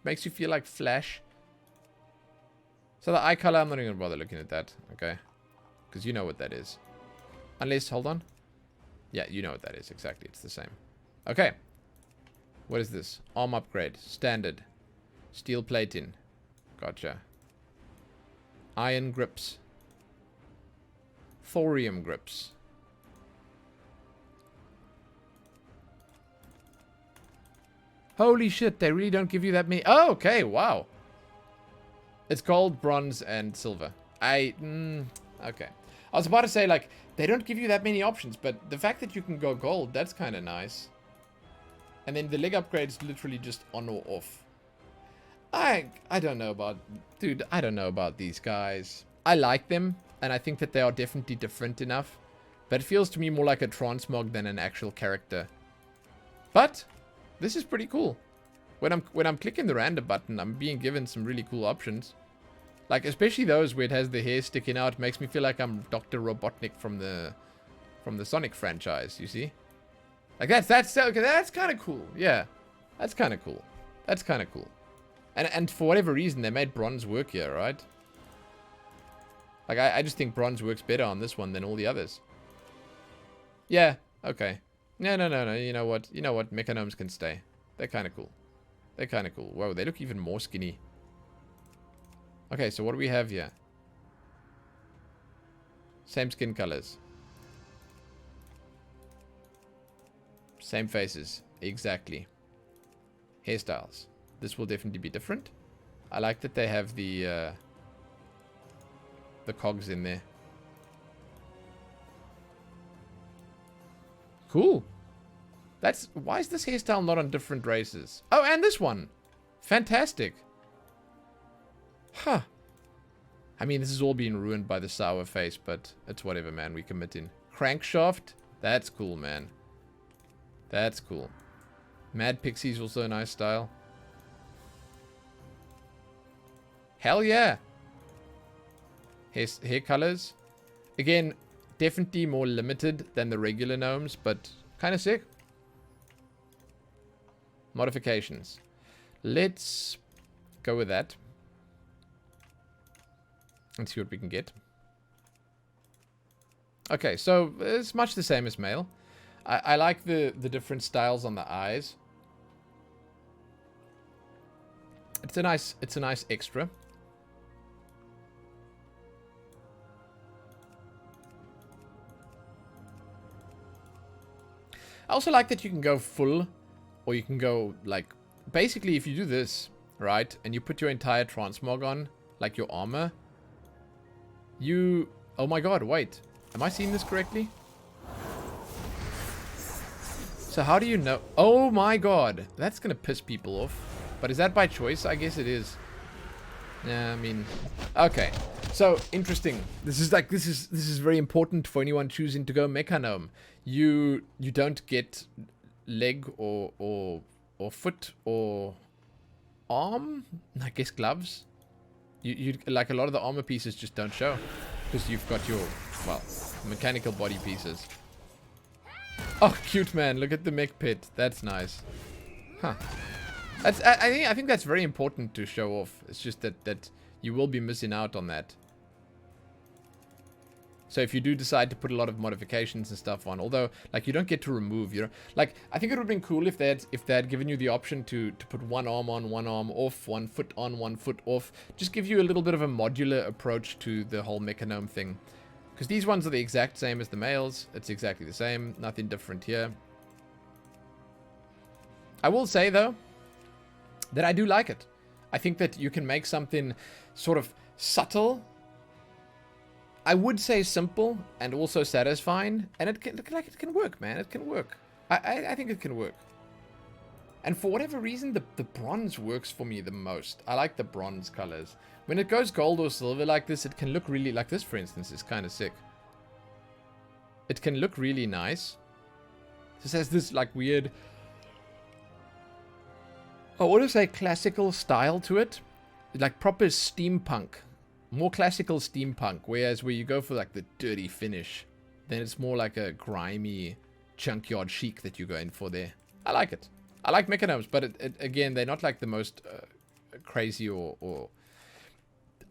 Makes you feel like Flash. So the eye color, I'm not even going to bother looking at that, okay? Because you know what that is. Unless, hold on. Yeah, you know what that is, exactly. It's the same. Okay. What is this? Arm upgrade. Standard. Steel plating. Gotcha. Iron grips. Thorium grips. Holy shit, they really don't give you that many. Oh, okay, wow. It's gold, bronze, and silver. Okay. I was about to say, like, they don't give you that many options, but the fact that you can go gold, that's kind of nice. And then the leg upgrade's literally just on or off. I don't know about... Dude, I don't know about these guys. I like them, and I think that they are definitely different enough. But it feels to me more like a transmog than an actual character. But this is pretty cool. When I'm clicking the random button, I'm being given some really cool options. Like, especially those where it has the hair sticking out. Makes me feel like I'm Dr. Robotnik from the Sonic franchise, you see? Like, that's kind of cool. Yeah, that's kind of cool. That's kind of cool. And for whatever reason, they made bronze work here, right? Like, I just think bronze works better on this one than all the others. Yeah, okay. No. You know what? Mechagnomes can stay. They're kind of cool. They're kind of cool. Whoa, they look even more skinny. Okay, so what do we have here? Same skin colors. Same faces. Exactly. Hairstyles. This will definitely be different. I like that they have the cogs in there. Cool. Why is this hairstyle not on different races? Oh, and this one. Fantastic. Huh. I mean, this is all being ruined by the sour face, but it's whatever, man. We commit in. Crankshaft. That's cool, man. That's cool. Mad Pixie's also a nice style. Hell yeah. Hair colors. Again, Definitely more limited than the regular gnomes, but kind of sick. Modifications. Let's go with that. And see what we can get. Okay, so it's much the same as male. I like the different styles on the eyes. It's a nice extra. I also like that you can go full, or you can go, like, basically if you do this, right, and you put your entire transmog on, like your armor, you... Oh my god, wait. Am I seeing this correctly? So how do you know... Oh my god, that's gonna piss people off. But is that by choice? I guess it is. Yeah, I mean... Okay, so, interesting. This is very important for anyone choosing to go Mechagnome. You don't get leg or foot or arm? I guess gloves. You like, a lot of the armor pieces just don't show. Because you've got your, well, mechanical body pieces. Oh, cute man. Look at the mech pit. That's nice. Huh. I think that's very important to show off. It's just that you will be missing out on that. So if you do decide to put a lot of modifications and stuff on, although, like, you don't get to remove, you know, like, I think it would have been cool if they had given you the option to put one arm on, one arm off, one foot on, one foot off. Just give you a little bit of a modular approach to the whole Mechagnome thing. Because these ones are the exact same as the males. It's exactly the same. Nothing different here. I will say, though, that I do like it. I think that you can make something sort of subtle. I would say simple and also satisfying, and it can work, man. It can work. I think it can work. And for whatever reason, the bronze works for me the most. I like the bronze colors. When it goes gold or silver like this, it can look really, like this, for instance, is kind of sick. It can look really nice. This has this, like, weird, I want to say classical style to it. Like proper steampunk. More classical steampunk, whereas where you go for, like, the dirty finish, then it's more like a grimy junkyard chic that you go in for there. I like it. I like Mechagnomes, but again, they're not like the most crazy or...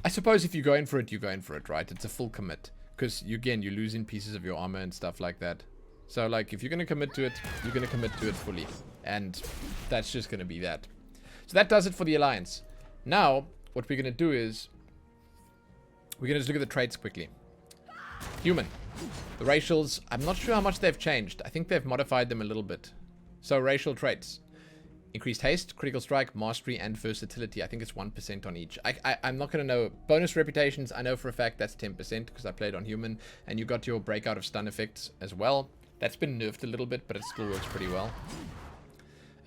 I suppose if you go in for it, you go in for it, right? It's a full commit. Because, again, you're losing pieces of your armor and stuff like that. So, like, if you're going to commit to it, you're going to commit to it fully. And that's just going to be that. So that does it for the Alliance. Now, what we're going to do is... we're going to just look at the traits quickly. Human. The racials, I'm not sure how much they've changed. I think they've modified them a little bit. So, racial traits. Increased haste, critical strike, mastery, and versatility. I think it's 1% on each. I'm not going to know. Bonus reputations, I know for a fact that's 10% because I played on human. And you got your breakout of stun effects as well. That's been nerfed a little bit, but it still works pretty well.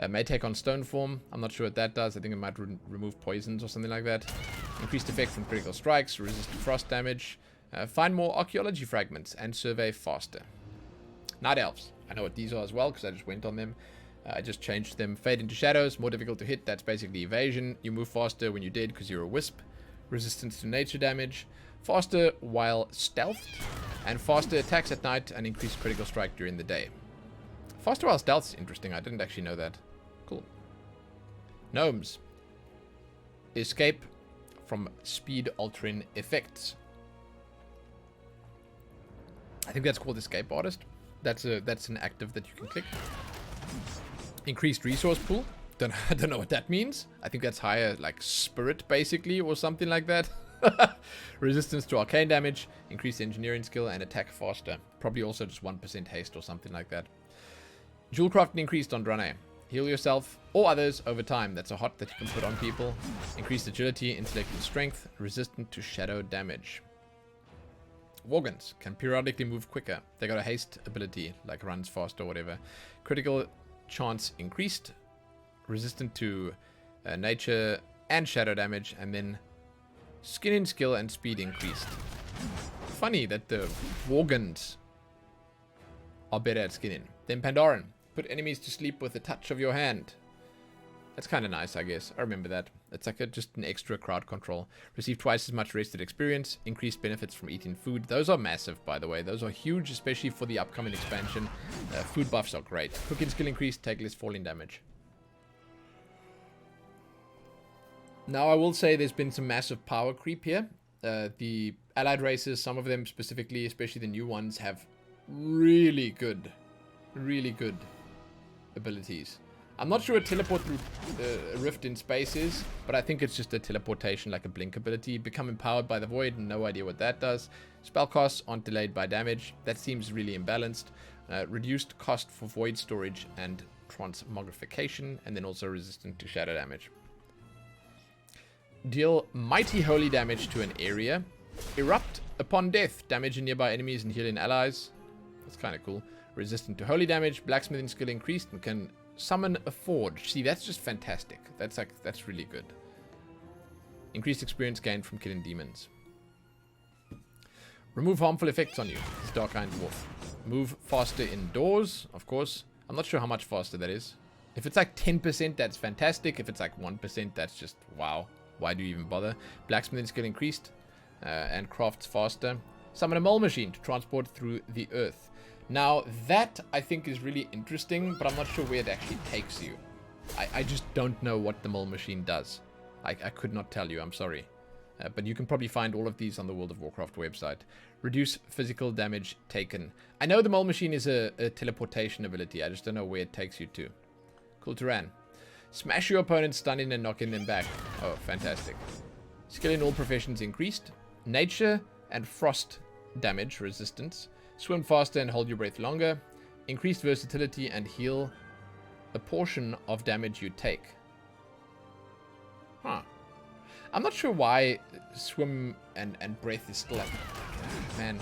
May take on stone form. I'm not sure what that does. I think it might remove poisons or something like that. Increased effect from critical strikes, resist to frost damage. Find more archaeology fragments and survey faster. Night elves. I know what these are as well because I just went on them. I just changed them. Fade into shadows. More difficult to hit. That's basically evasion. You move faster when you're dead because you're a wisp. Resistance to nature damage. Faster while stealthed. And faster attacks at night and increased critical strike during the day. Faster while stealth is interesting. I didn't actually know that. Cool. Gnomes. Escape from speed altering effects. I think that's called Escape Artist. That's an active that you can click. Increased resource pool. I don't know what that means. I think that's higher, like, spirit, basically, or something like that. Resistance to arcane damage. Increased engineering skill and attack faster. Probably also just 1% haste or something like that. Jewel crafting increased on Draenei. Heal yourself or others over time. That's a hot that you can put on people. Increased agility, intellect, and strength. Resistant to shadow damage. Worgens can periodically move quicker. They got a haste ability, like runs fast or whatever. Critical chance increased. Resistant to nature and shadow damage. And then skinning skill and speed increased. Funny that the Worgens are better at skinning. Then Pandaren. Put enemies to sleep with a touch of your hand. That's kind of nice, I guess. I remember that. It's like just an extra crowd control. Receive twice as much rested experience. Increased benefits from eating food. Those are massive, by the way. Those are huge, especially for the upcoming expansion. Food buffs are great. Cooking skill increase. Take less falling damage. Now, I will say there's been some massive power creep here. The allied races, some of them specifically, especially the new ones, have really good abilities. I'm not sure what teleport through a rift in space is, but I think it's just a teleportation, like a blink ability. Become empowered by the void, no idea what that does. Spell costs aren't delayed by damage. That seems really imbalanced. Reduced cost for void storage and transmogrification, and then also resistant to shadow damage. Deal mighty holy damage to an area. Erupt upon death. Damage in nearby enemies and healing allies. That's kind of cool. Resistant to holy damage. Blacksmithing skill increased and can summon a forge. See, that's just fantastic. That's really good. Increased experience gained from killing demons. Remove harmful effects on you. It's Dark Iron Dwarf. Move faster indoors, of course. I'm not sure how much faster that is. If it's like 10%, that's fantastic. If it's like 1%, that's just wow. Why do you even bother? Blacksmithing skill increased and crafts faster. Summon a mole machine to transport through the earth. Now, that I think is really interesting, but I'm not sure where it actually takes you. I just don't know what the mole machine does. I could not tell you, I'm sorry. But you can probably find all of these on the World of Warcraft website. Reduce physical damage taken. I know the mole machine is a teleportation ability. I just don't know where it takes you to. Kul Tiran. Smash your opponent, stunning and knocking them back. Oh, fantastic. Skill in all professions increased. Nature and frost damage resistance. Swim faster and hold your breath longer. Increased versatility and heal a portion of damage you take. Huh. I'm not sure why swim and breath is still a... Man.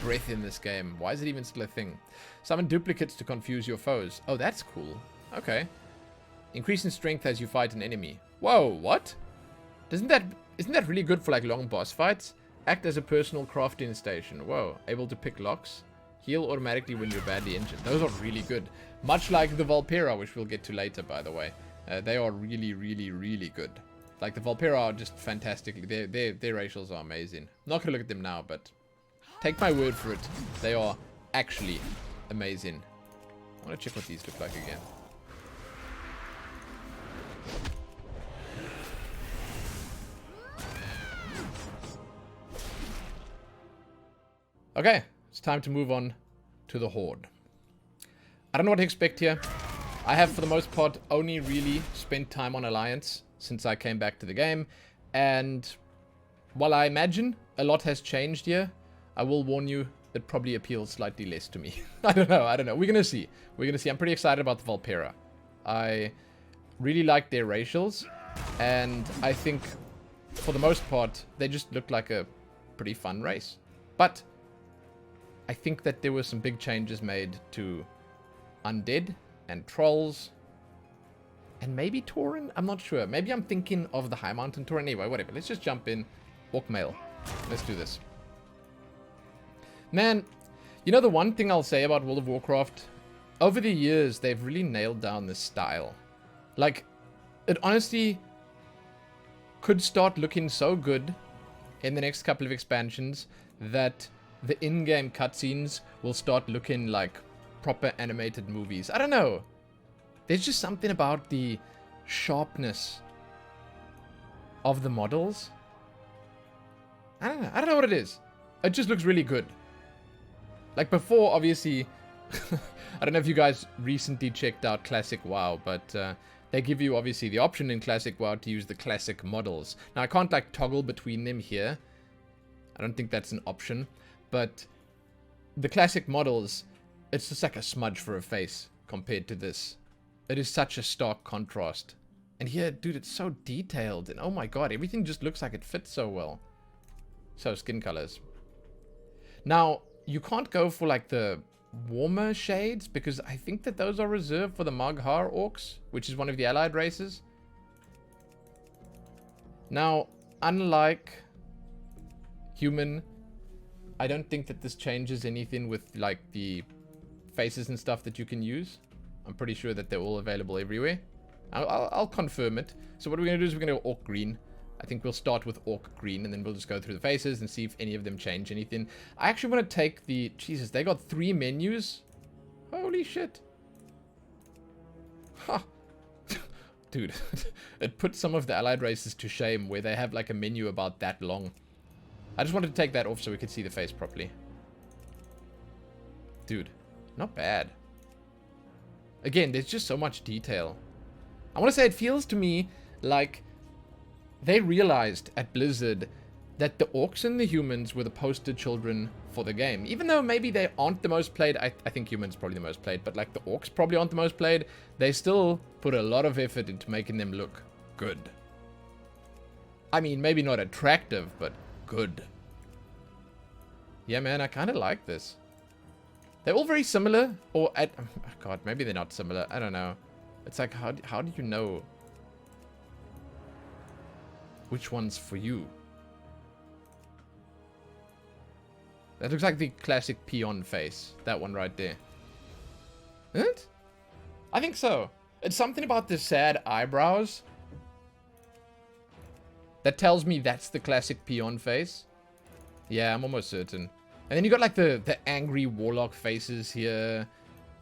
Breath in this game. Why is it even still a thing? Summon duplicates to confuse your foes. Oh, that's cool. Okay. Increase in strength as you fight an enemy. Whoa, what? Isn't that really good for like long boss fights? Act as a personal crafting station. Whoa. Able to pick locks. Heal automatically when you're badly injured. Those are really good. Much like the Vulpera, which we'll get to later, by the way. They are really good. Like the Vulpera are just fantastic. Their racials are amazing. I'm not going to look at them now, but take my word for it. They are actually amazing. I want to check what these look like again. Okay, it's time to move on to the Horde. I don't know what to expect here. I have, for the most part, only really spent time on Alliance since I came back to the game. And while I imagine a lot has changed here, I will warn you, it probably appeals slightly less to me. I don't know. We're going to see. I'm pretty excited about the Vulpera. I really like their racials. And I think, for the most part, they just look like a pretty fun race. But I think that there were some big changes made to Undead and Trolls and maybe Tauren. I'm not sure. Maybe I'm thinking of the Highmountain Tauren. Anyway, whatever. Let's just jump in. Orc Male. Let's do this. Man, you know the one thing I'll say about World of Warcraft? Over the years, they've really nailed down the style. Like, it honestly could start looking so good in the next couple of expansions that the in-game cutscenes will start looking like proper animated movies. I don't know. There's just something about the sharpness of the models. I don't know what it is. It just looks really good. Like before, obviously, I don't know if you guys recently checked out Classic WoW, but they give you obviously the option in Classic WoW to use the classic models. Now I can't like toggle between them here. I don't think that's an option. But the classic models, it's just like a smudge for a face compared to this. It is such a stark contrast. And here, dude, it's so detailed. And oh my god, everything just looks like it fits so well. So, skin colors. Now, you can't go for like the warmer shades because I think that those are reserved for the Mag'har orcs, which is one of the allied races. Now, unlike human, I don't think that this changes anything with like the faces and stuff that you can use. I'm pretty sure that they're all available everywhere. I'll confirm it. So what we're going to do is we're going to go Orc Green. I think we'll start with Orc Green, and then we'll just go through the faces and see if any of them change anything. I actually want to take the... Jesus, they got 3 menus? Holy shit. Huh. Dude, it put some of the allied races to shame where they have like a menu about that long. I just wanted to take that off so we could see the face properly. Dude, not bad. Again, there's just so much detail. I want to say it feels to me like they realized at Blizzard that the orcs and the humans were the poster children for the game. Even though maybe they aren't the most played, I think humans probably the most played, but like the orcs probably aren't the most played, they still put a lot of effort into making them look good. I mean, maybe not attractive, but good. Yeah, man, I kind of like this. They're all very similar, or at... Oh God, maybe they're not similar. I don't know. It's like, how do you know which one's for you? That looks like the classic peon face. That one right there. Isn't it? I think so. It's something about the sad eyebrows that tells me that's the classic peon face. Yeah, I'm almost certain. And then you got like the angry warlock faces here,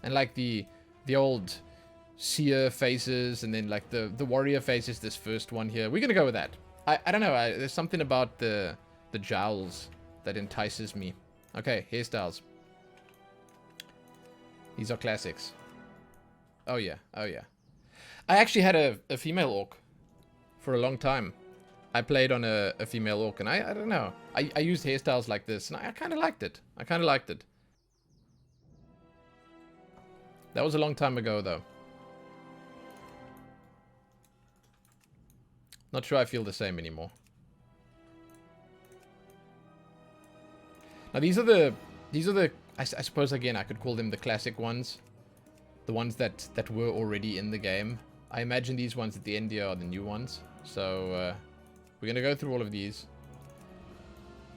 and like the old seer faces, and then like the warrior faces. This first one here, we're gonna go with that. I don't know. There's something about the jowls that entices me. Okay, hairstyles. These are classics. Oh yeah, oh yeah. I actually had a female orc for a long time. I played on a female orc, and I don't know. I used hairstyles like this, and I kind of liked it. I kind of liked it. That was a long time ago, though. Not sure I feel the same anymore. Now these are the I suppose again I could call them the classic ones. The ones that were already in the game. I imagine these ones at the end here are the new ones. So we're gonna go through all of these.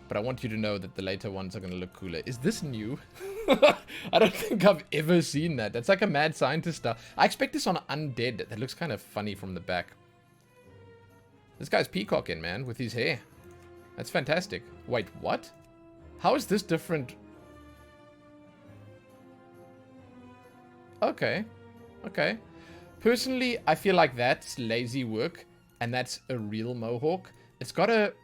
But I want you to know that the later ones are gonna look cooler. Is this new? I don't think I've ever seen that. That's like a mad scientist stuff. I expect this on Undead. That looks kind of funny from the back. This guy's peacocking, man, with his hair. That's fantastic. Wait, what? How is this different? Okay. Okay. Personally, I feel like that's lazy work, and that's a real mohawk. It's got to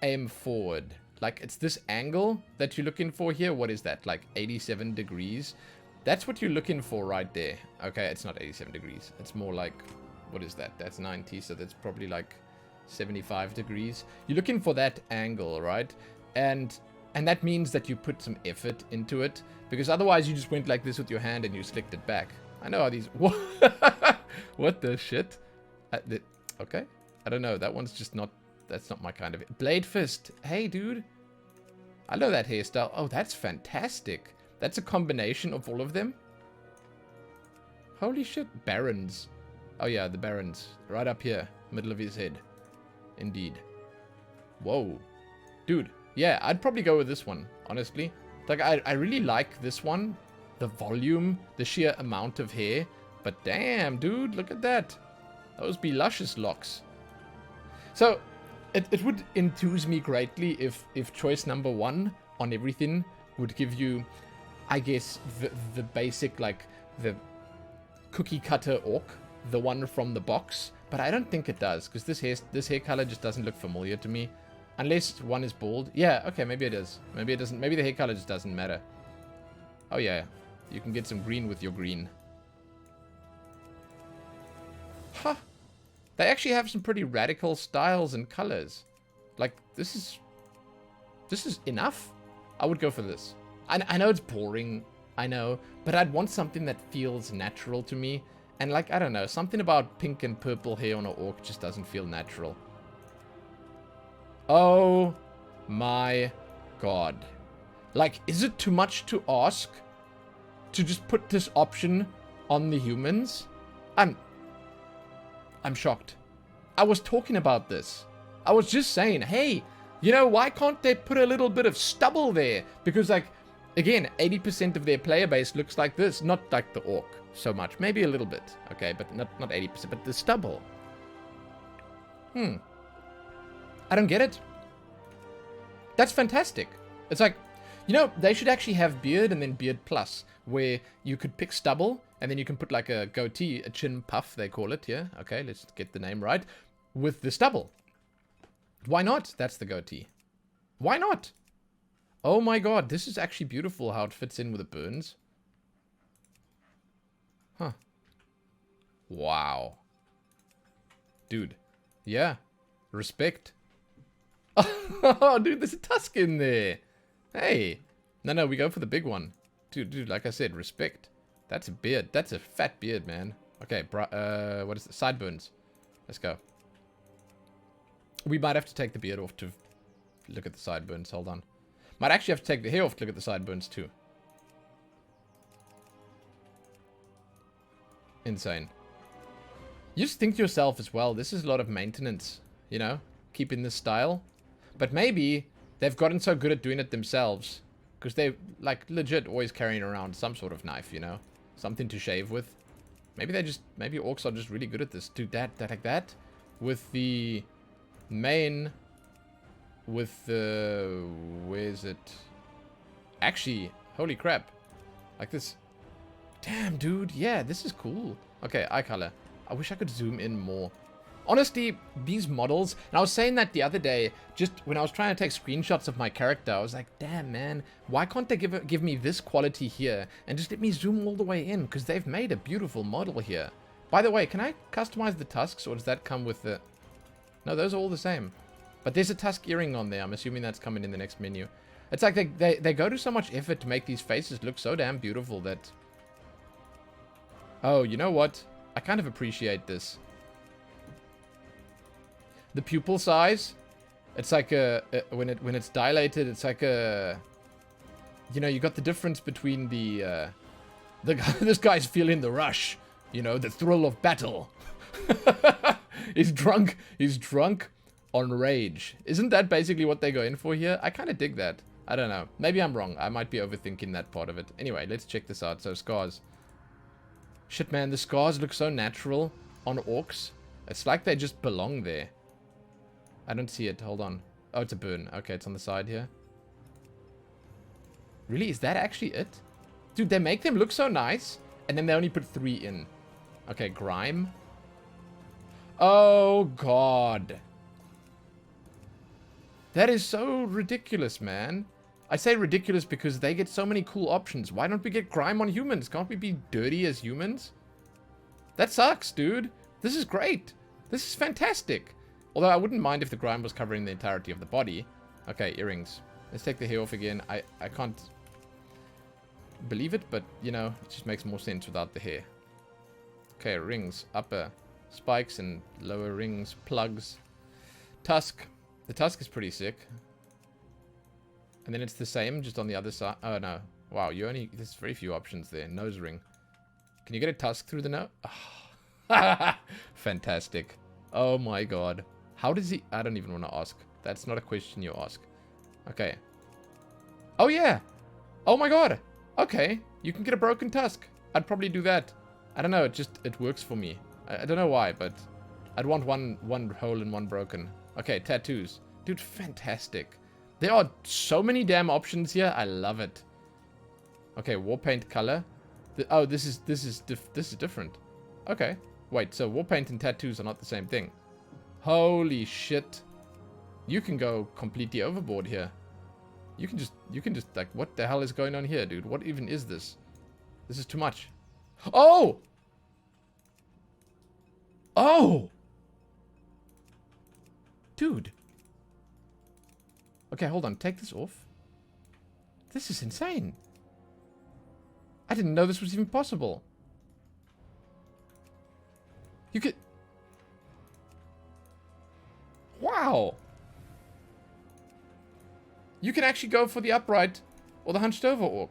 aim forward. Like, it's this angle that you're looking for here. What is that? Like 87 degrees? That's what you're looking for right there. Okay, it's not 87 degrees. It's more like, what is that? That's 90, so that's probably like 75 degrees. You're looking for that angle, right? And that means that you put some effort into it, because otherwise you just went like this with your hand and you slicked it back. I know how these... What the shit? Okay. I don't know. That one's just not... That's not my kind of... Blade Fist. Hey, dude. I know that hairstyle. Oh, that's fantastic. That's a combination of all of them. Holy shit. Barons. Oh, yeah, the Barons. Right up here. Middle of his head. Indeed. Whoa. Dude. Yeah, I'd probably go with this one, honestly. Like, I really like this one. The volume, the sheer amount of hair. But damn, dude, look at that. Those be luscious locks. So, it would enthuse me greatly if choice number 1 on everything would give you, I guess, the basic, like, the cookie cutter orc. The one from the box. But I don't think it does, because this hair color just doesn't look familiar to me. Unless one is bald. Yeah, okay, maybe it is. Maybe it doesn't. Maybe the hair color just doesn't matter. Oh, yeah. You can get some green with your green. Huh. They actually have some pretty radical styles and colors. Like, this is enough. I would go for this. I know it's boring. I know. But I'd want something that feels natural to me. And, like, I don't know. Something about pink and purple hair on an orc just doesn't feel natural. Oh my god. Like, is it too much to ask to just put this option on the humans? I'm shocked. I was talking about this. I was just saying, hey, you know, why can't they put a little bit of stubble there? Because, like, Again, 80% of their player base looks like this. Not like the orc so much. Maybe a little bit. Okay, but not 80%. But the stubble. I don't get it. That's fantastic. It's like, you know, they should actually have beard and then beard plus. Where you could pick stubble and then you can put like a goatee, a chin puff, they call it. Yeah, okay, let's get the name right. With the stubble. Why not? That's the goatee. Why not? Oh my god, this is actually beautiful how it fits in with the burns. Huh. Wow. Dude. Yeah. Respect. Oh, dude, there's a tusk in there. Hey. No, we go for the big one. Dude, like I said, respect. That's a beard. That's a fat beard, man. Okay, what is it? Sideburns. Let's go. We might have to take the beard off to look at the sideburns. Hold on. Might actually have to take the hair off to look at the sideburns too. Insane. You just think to yourself as well, this is a lot of maintenance, you know? Keeping this style. But maybe they've gotten so good at doing it themselves. Because they, like, legit always carrying around some sort of knife, you know? Something to shave with. Maybe maybe orcs are just really good at this. Do that like that. With the main... With the... Where is it? Actually, holy crap. Like this. Damn, dude. Yeah, this is cool. Okay, eye color. I wish I could zoom in more. Honestly, these models... And I was saying that the other day, just when I was trying to take screenshots of my character, I was like, damn, man. Why can't they give me this quality here? And just let me zoom all the way in? Because they've made a beautiful model here. By the way, can I customize the tusks? Or does that come with the... No, those are all the same. But there's a tusk earring on there. I'm assuming that's coming in the next menu. It's like they go to so much effort to make these faces look so damn beautiful that... Oh, you know what? I kind of appreciate this. The pupil size. It's like when it's dilated, it's like a... You know, you got the difference between the this guy's feeling the rush. You know, the thrill of battle. He's drunk on rage. Isn't that basically what they go in for here? I kind of dig that. I don't know. Maybe I'm wrong. I might be overthinking that part of it. Anyway, let's check this out. So, scars. Shit, man. The scars look so natural on orcs. It's like they just belong there. I don't see it. Hold on. Oh, it's a burn. Okay, it's on the side here. Really? Is that actually it? Dude, they make them look so nice. And then they only put 3 in. Okay, grime. Oh, God. That is so ridiculous, man. I say ridiculous because they get so many cool options. Why don't we get grime on humans? Can't we be dirty as humans? That sucks, dude. This is great. This is fantastic. Although I wouldn't mind if the grime was covering the entirety of the body. Okay, earrings. Let's take the hair off again. I can't believe it, but, you know, it just makes more sense without the hair. Okay, rings. Upper. Spikes and lower rings. Plugs. Tusk. The tusk is pretty sick. And then it's the same, just on the other side. Oh, no. Wow, there's very few options there. Nose ring. Can you get a tusk through the nose? Oh. Fantastic. Oh my god. How does he... I don't even want to ask. That's not a question you ask. Okay. Oh, yeah. Oh my god. Okay. You can get a broken tusk. I'd probably do that. I don't know. It works for me. I don't know why, but I'd want one whole and one broken. Okay, tattoos. Dude, fantastic. There are so many damn options here. I love it. Okay, war paint color. Oh, this is different. Okay. Wait, so war paint and tattoos are not the same thing. Holy shit. You can go completely overboard here. You can just like, what the hell is going on here, dude? What even is this? This is too much. Oh! Oh! Dude. Okay, hold on. Take this off. This is insane. I didn't know this was even possible. You could... Wow. You can actually go for the upright or the hunched over orc.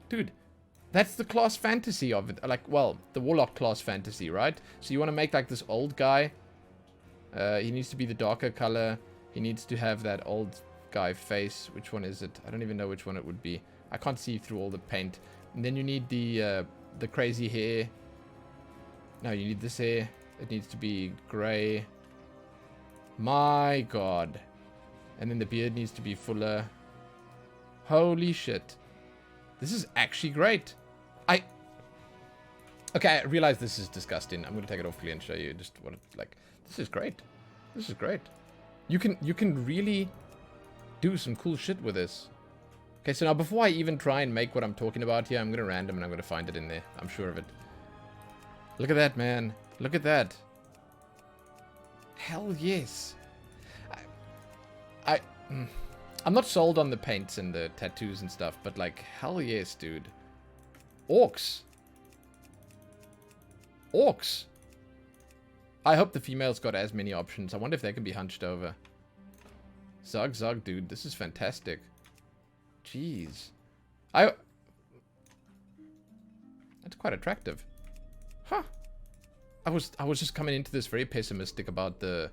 Dude, that's the class fantasy of it. Like, well, the warlock class fantasy, right? So you want to make like this old guy. He needs to be the darker color. He needs to have that old guy face. Which one is it? I don't even know which one it would be. I can't see through all the paint. And then you need the crazy hair. No, you need this hair. It needs to be grey. My god. And then the beard needs to be fuller. Holy shit. This is actually great. Okay, I realize this is disgusting. I'm going to take it off quickly and show you just what it's like. This is great. This is great. You can really do some cool shit with this. Okay, so now before I even try and make what I'm talking about here, I'm going to random and I'm going to find it in there. I'm sure of it. Look at that, man. Look at that. Hell yes. I'm not sold on the paints and the tattoos and stuff, but like, hell yes, dude. Orcs. Orcs. I hope the female's got as many options. I wonder if they can be hunched over. Zug, dude. This is fantastic. Jeez. That's quite attractive. Huh. I was just coming into this very pessimistic about the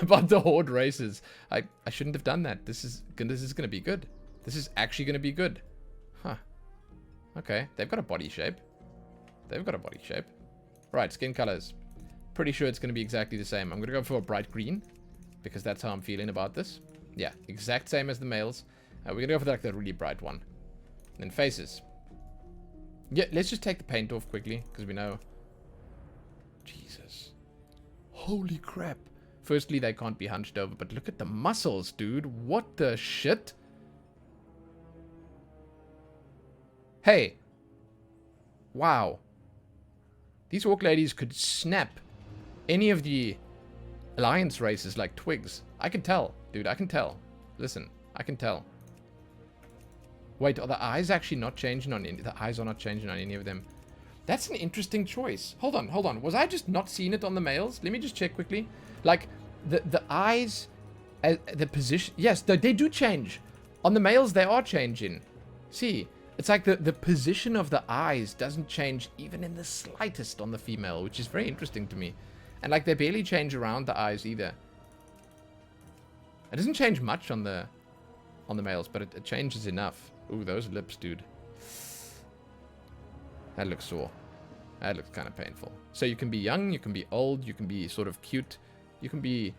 about the Horde races. I shouldn't have done that. This is gonna be good. This is actually gonna be good. Huh. Okay. They've got a body shape. Right, skin colors. Pretty sure it's going to be exactly the same. I'm going to go for a bright green, because that's how I'm feeling about this. Yeah, exact same as the males. We're going to go for like the really bright one. And then faces. Yeah, let's just take the paint off quickly, because we know. Jesus. Holy crap. Firstly, they can't be hunched over, but look at the muscles, dude. What the shit? Hey. Wow. These orc ladies could snap any of the alliance races like twigs. I can tell, dude. I can tell. Listen, I can tell. Wait, are the eyes actually not changing on any? The eyes are not changing on any of them. That's an interesting choice. Hold on. Was I just not seeing it on the males? Let me just check quickly. Like, the eyes, the position. Yes, they do change. On the males, they are changing. See. It's like the position of the eyes doesn't change even in the slightest on the female, which is very interesting to me. And like they barely change around the eyes either. It doesn't change much on the males, but it changes enough. Ooh, those lips, dude. That looks sore. That looks kind of painful. So you can be young, you can be old, you can be sort of cute, you can be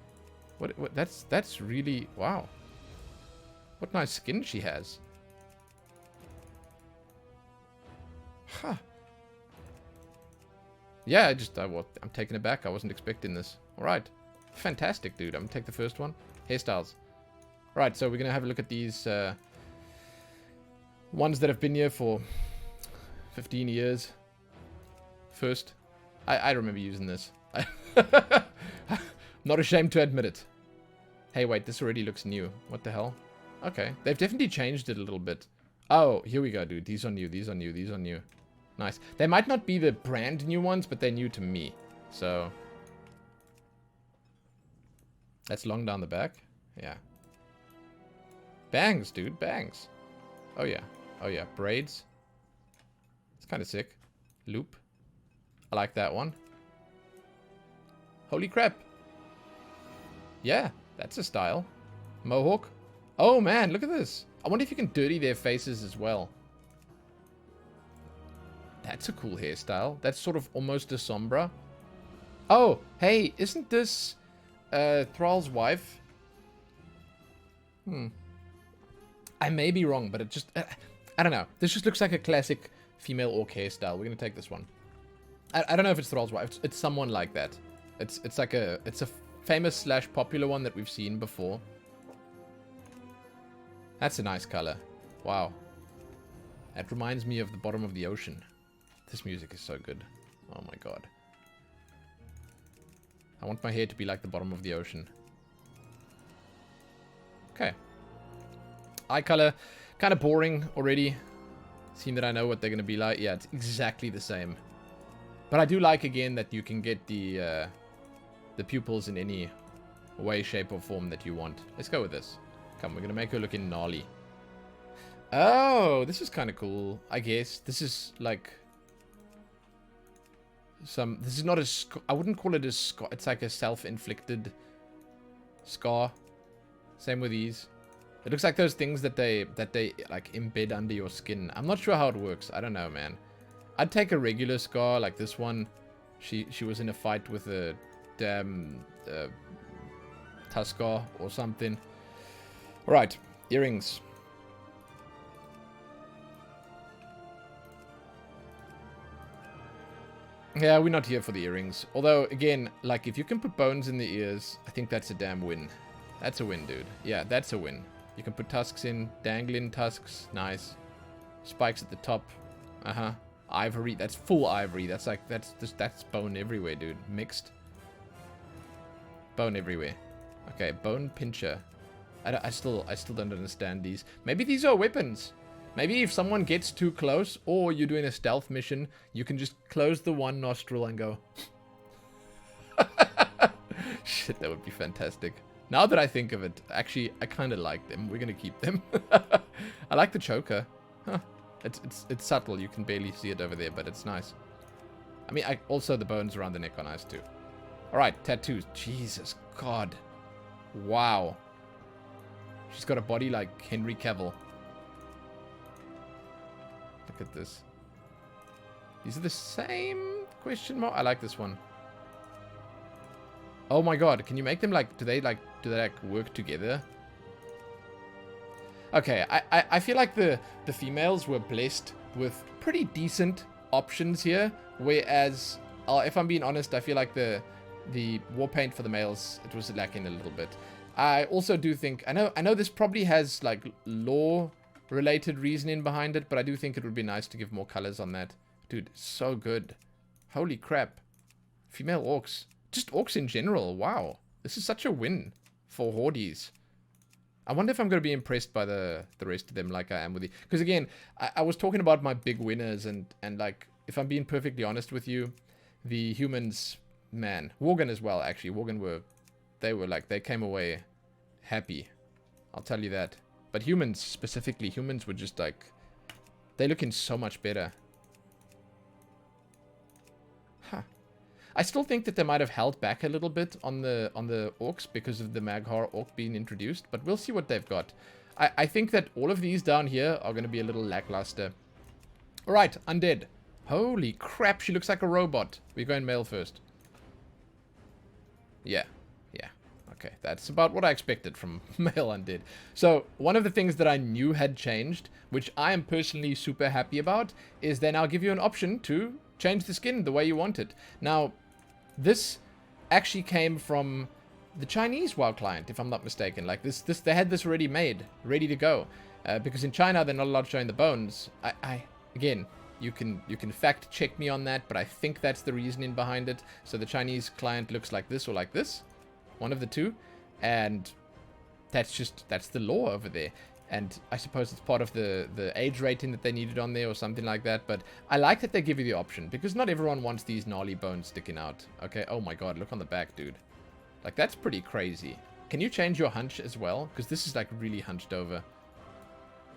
what that's really wow. What nice skin she has. Huh. Yeah, I'm taken aback. I wasn't expecting this. Alright. Fantastic, dude. I'm going to take the first one. Hairstyles. Right, so we're going to have a look at these ones that have been here for 15 years. First. I remember using this. Not ashamed to admit it. Hey, wait. This already looks new. What the hell? Okay. They've definitely changed it a little bit. Oh, here we go, dude. These are new. These are new. These are new. Nice. They might not be the brand new ones, but they're new to me. So. That's long down the back. Yeah. Bangs, dude. Bangs. Oh, yeah. Oh, yeah. Braids. It's kind of sick. Loop. I like that one. Holy crap. Yeah. That's a style. Mohawk. Oh, man. Look at this. I wonder if you can dirty their faces as well. That's a cool hairstyle. That's sort of almost a sombra. Oh, hey, isn't this Thrall's wife? I may be wrong, but it just... I don't know. This just looks like a classic female orc hairstyle. We're going to take this one. I don't know if it's Thrall's wife. It's someone like that. It's like a... It's a famous / popular one that we've seen before. That's a nice color. Wow. That reminds me of the bottom of the ocean. This music is so good. Oh my god. I want my hair to be like the bottom of the ocean. Okay. Eye color. Kind of boring already. Seeing that I know what they're going to be like. Yeah, it's exactly the same. But I do like, again, that you can get the pupils in any way, shape, or form that you want. Let's go with this. Come, we're going to make her looking gnarly. Oh, this is kind of cool, I guess. This is like... This is not a scar. I wouldn't call it a scar. It's like a self-inflicted scar. Same with these. It looks like those things that they like embed under your skin. I'm not sure how it works. I don't know, man. I'd take a regular scar like this one. She was in a fight with a damn Tuskar or something. All right, earrings. Yeah, we're not here for the earrings. Although, again, like, if you can put bones in the ears, I think that's a damn win. That's a win, dude. Yeah, that's a win. You can put tusks in, dangling tusks, nice. Spikes at the top, Ivory, that's full ivory. That's like, that's bone everywhere, dude. Mixed. Bone everywhere. Okay, bone pincher. I still don't understand these. Maybe these are weapons. Maybe if someone gets too close, or you're doing a stealth mission, you can just close the one nostril and go. Shit, that would be fantastic. Now that I think of it, actually, I kind of like them. We're going to keep them. I like the choker. Huh. It's subtle. You can barely see it over there, but it's nice. I mean, also the bones around the neck are nice too. All right, tattoos. Jesus God. Wow. She's got a body like Henry Cavill. Look at this. These are the same question mark. I like this one. Oh my God, can you make them like, do they work together? Okay, I feel like the females were blessed with pretty decent options here, whereas if I'm being honest, I feel like the war paint for the males, it was lacking a little bit. I also do think, I know this probably has like lore related reasoning behind it, but I do think it would be nice to give more colors on that. Dude, so good. Holy crap. Female orcs. Just orcs in general. Wow. This is such a win for Hordes. I wonder if I'm going to be impressed by the rest of them like I am with you. Because again, I was talking about my big winners, and like, if I'm being perfectly honest with you, the humans, man, Worgen as well, actually. Worgen they came away happy. I'll tell you that. But humans, specifically, humans were just like, they're looking so much better. Huh. I still think that they might have held back a little bit on the orcs because of the Mag'har orc being introduced, but we'll see what they've got. I think that all of these down here are going to be a little lackluster. Alright, undead. Holy crap, she looks like a robot. We're going male first. Yeah. Okay, that's about what I expected from male undead. So, one of the things that I knew had changed, which I am personally super happy about, is they now give you an option to change the skin the way you want it. Now, this actually came from the Chinese WoW client, if I'm not mistaken. Like, they had this already made, ready to go. Because in China, they're not allowed showing the bones. Again, you can fact check me on that, but I think that's the reasoning behind it. So the Chinese client looks like this or like this. One of the two, and that's the law over there. And I suppose it's part of the age rating that they needed on there or something like that. But I like that they give you the option, because not everyone wants these gnarly bones sticking out. Okay, oh my God, look on the back, dude. Like, that's pretty crazy. Can you change your hunch as well? Because this is like really hunched over.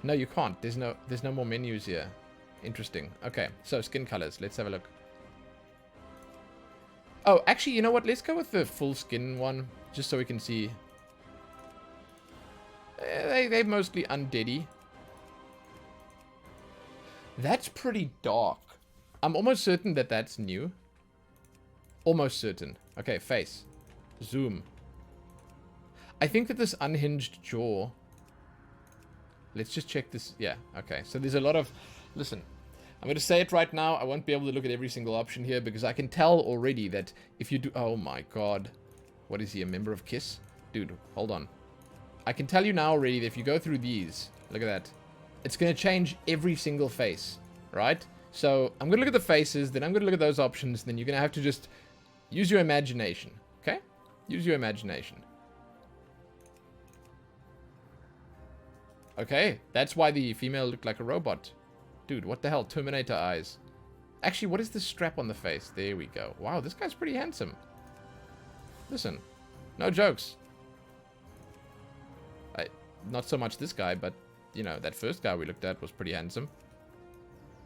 No, you can't. There's no more menus here. Interesting. Okay, so skin colors. Let's have a look. Oh, actually, you know what? Let's go with the full skin one, just so we can see. They're mostly undeady. That's pretty dark. I'm almost certain that that's new. Almost certain. Okay, face. Zoom. I think that this unhinged jaw... Let's just check this. Yeah, okay. So there's a lot of... Listen. I'm going to say it right now. I won't be able to look at every single option here because I can tell already that if you do... Oh my God. What is he, a member of KISS? Dude, hold on. I can tell you now already that if you go through these, look at that. It's going to change every single face, right? So I'm going to look at the faces, then I'm going to look at those options, then you're going to have to just use your imagination, okay? Use your imagination. Okay, that's why the female looked like a robot. Dude, what the hell? Terminator eyes. Actually, what is this strap on the face? There we go. Wow, this guy's pretty handsome. Listen, no jokes. Not so much this guy, but, you know, that first guy we looked at was pretty handsome.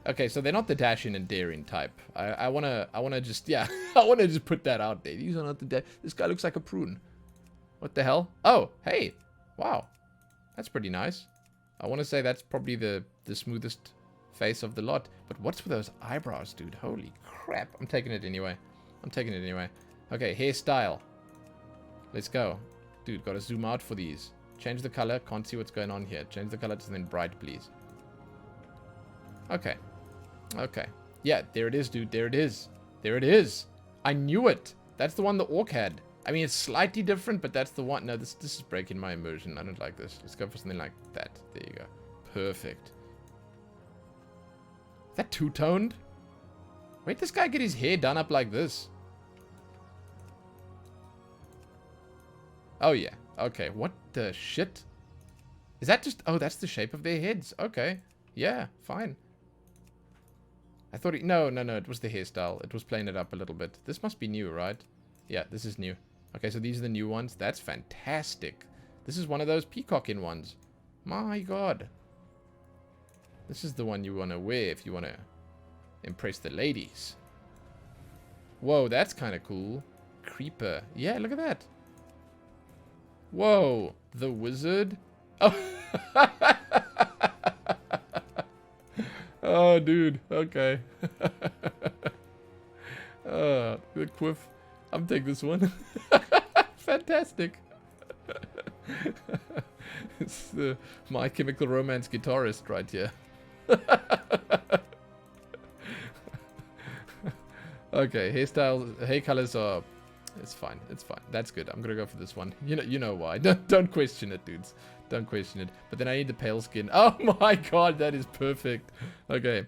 Okay, so they're not the dashing and daring type. I wanna just, yeah, I wanna just put that out there. These are not the this guy looks like a prune. What the hell? Oh, hey. Wow. That's pretty nice. I want to say that's probably the smoothest face of the lot. But what's with those eyebrows, dude? Holy crap. I'm taking it anyway. I'm taking it anyway. Okay, hairstyle. Let's go. Dude, gotta zoom out for these. Change the color. Can't see what's going on here. Change the color to something bright, please. Okay. Okay. Yeah, there it is, dude. There it is. There it is. I knew it. That's the one the orc had. I mean, it's slightly different, but that's the one. No, this is breaking my immersion. I don't like this. Let's go for something like that. There you go. Perfect. Is that two-toned? Wait, this guy get his hair done up like this? Oh, yeah. Okay, what the shit? Is that just... Oh, that's the shape of their heads. Okay. Yeah, fine. I thought it... No, it was the hairstyle. It was playing it up a little bit. This must be new, right? Yeah, this is new. Okay, so these are the new ones. That's fantastic. This is one of those peacocking ones. My god. This is the one you want to wear if you want to impress the ladies. Whoa, that's kind of cool. Creeper. Yeah, look at that. Whoa, the wizard. Oh, oh dude. Okay. Good quiff. I'm taking this one. Fantastic. It's the My Chemical Romance guitarist right here. Okay, hairstyle, hair colors are... It's fine. It's fine. That's good. I'm gonna go for this one. You know why. Don't question it, dudes. Don't question it. But then I need the pale skin. Oh my god, that is perfect. Okay.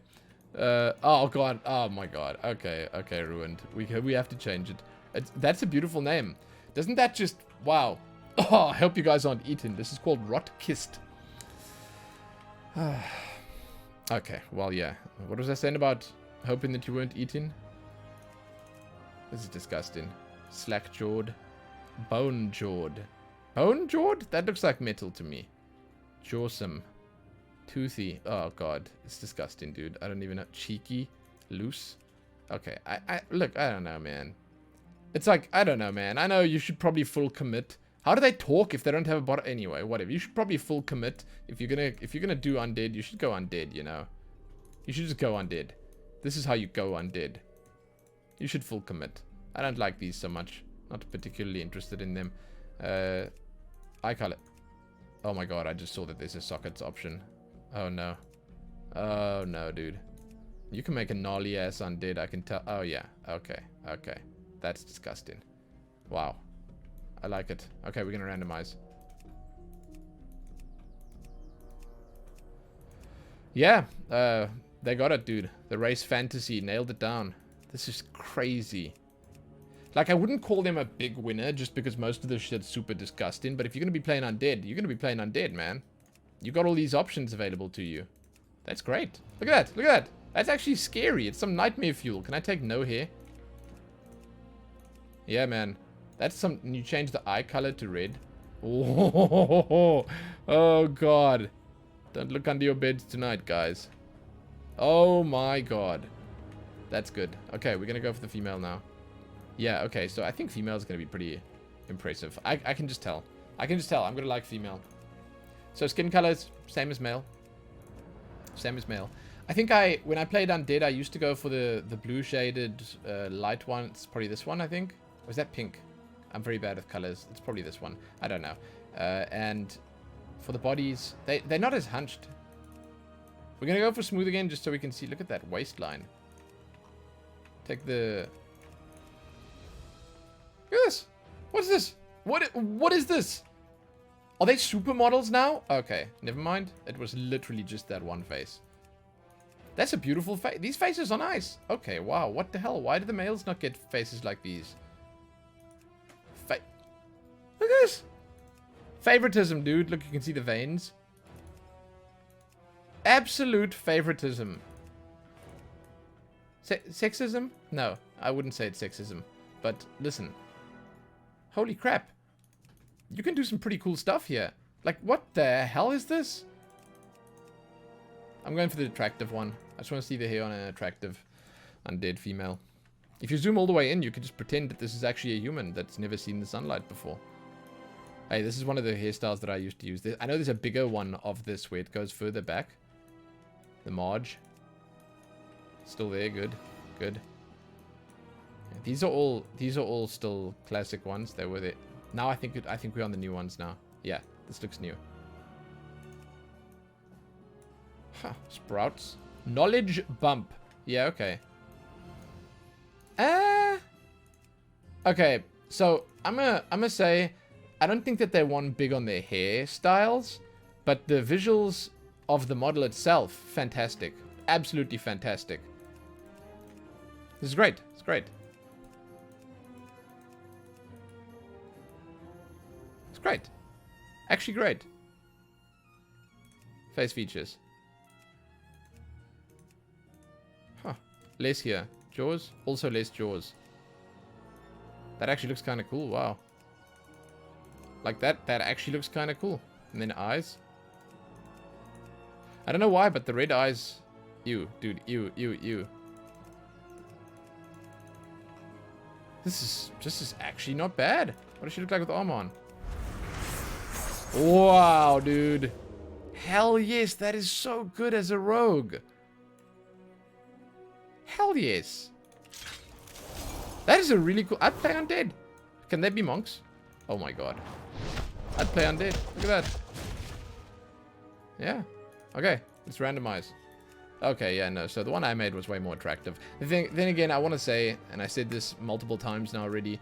Oh god. Oh my god. Okay. Okay, ruined. We have to change it. That's a beautiful name. Doesn't that just... Wow. Oh, I hope you guys aren't eating. This is called Rot-Kissed. Okay, well, yeah. What was I saying about hoping that you weren't eating? This is disgusting. Slack-jawed. Bone-jawed. Bone-jawed? That looks like metal to me. Jawsome. Toothy. Oh, God. It's disgusting, dude. I don't even know. Cheeky. Loose. Okay. Look, I don't know, man. It's like, I don't know, man. I know you should probably full commit. How do they talk if they don't have a bot? Anyway, whatever. You should probably full commit. If you're gonna do undead, you should go undead, you know. You should just go undead. This is how you go undead. You should full commit. I don't like these so much. Not particularly interested in them. Eye color. Oh my god, I just saw that there's a sockets option. Oh no. Oh no, dude. You can make a gnarly ass undead, I can tell. Oh yeah. Okay. Okay. That's disgusting. Wow. I like it. Okay, we're gonna randomize. Yeah, they got it, dude. The race fantasy nailed it down. This is crazy. Like, I wouldn't call them a big winner just because most of this shit's super disgusting, but if you're gonna be playing undead, you're gonna be playing undead, man. You got all these options available to you. That's great. Look at that. Look at that. That's actually scary. It's some nightmare fuel. Can I take no hair? Yeah, man. That's some... You change the eye color to red. Oh, oh, God. Don't look under your beds tonight, guys. Oh, my God. That's good. Okay, we're going to go for the female now. Yeah, okay. So I think female is going to be pretty impressive. I can just tell. I can just tell. I'm going to like female. So skin colors, same as male. Same as male. I think when I played Undead, I used to go for the blue shaded light one. It's probably this one, I think. Or is that pink? I'm very bad with colors. It's probably this one. I don't know. And for the bodies, they're not as hunched. We're going to go for smooth again just so we can see. Look at that waistline. Take the... Look at this. What is this? What is this? Are they supermodels now? Okay, never mind. It was literally just that one face. That's a beautiful face. These faces are nice. Okay, wow. What the hell? Why do the males not get faces like these? Look at this. Favoritism, dude. Look, you can see the veins. Absolute favoritism. Sexism? No, I wouldn't say it's sexism. But listen. Holy crap. You can do some pretty cool stuff here. Like, what the hell is this? I'm going for the attractive one. I just want to see the hair on an attractive undead female. If you zoom all the way in, you can just pretend that this is actually a human that's never seen the sunlight before. Hey, this is one of the hairstyles that I used to use. I know there's a bigger one of this where it goes further back. The Marge. Still there, good. Good. These are all still classic ones. They were there. Now I think we're on the new ones now. Yeah, this looks new. Huh, sprouts. Knowledge bump. Yeah, okay. Okay, so I'm gonna say I don't think that they want big on their hairstyles, but the visuals of the model itself, fantastic. Absolutely fantastic. This is great. It's great. It's great. Actually great. Face features. Huh. Less here. Jaws. Also less jaws. That actually looks kind of cool. Wow. Like that. That actually looks kind of cool. And then eyes. I don't know why, but the red eyes... Ew. Dude. Ew. Ew. Ew. This is actually not bad. What does she look like with armor on? Wow, dude. Hell yes, that is so good as a rogue. Hell yes. That is a really cool... I'd play Undead. Can they be monks? Oh my god. I'd play Undead. Look at that. Yeah. Okay, let's randomize. Okay, yeah, no. So the one I made was way more attractive. Then again, I want to say, and I said this multiple times now already,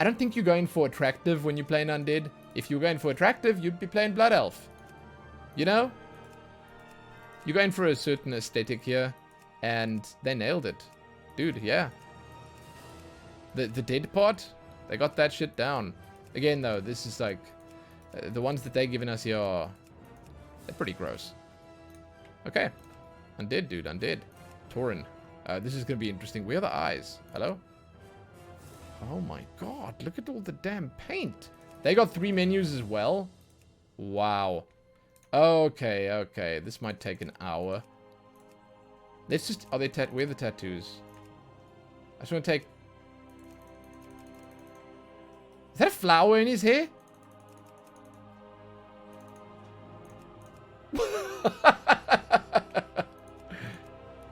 I don't think you're going for attractive when you're playing Undead. If you're going for attractive, you'd be playing Blood Elf. You know? You're going for a certain aesthetic here, and they nailed it. Dude, yeah. The dead part, they got that shit down. Again, though, this is like... the ones that they're giving us here are... They're pretty gross. Okay. Undead, dude. Undead. Tauren. This is going to be interesting. Where are the eyes? Hello? Oh my god. Look at all the damn paint. They got 3 menus as well. Wow. Okay, okay. This might take an hour. Let's just... Are they where are the tattoos? I just want to take... Is that a flower in his hair?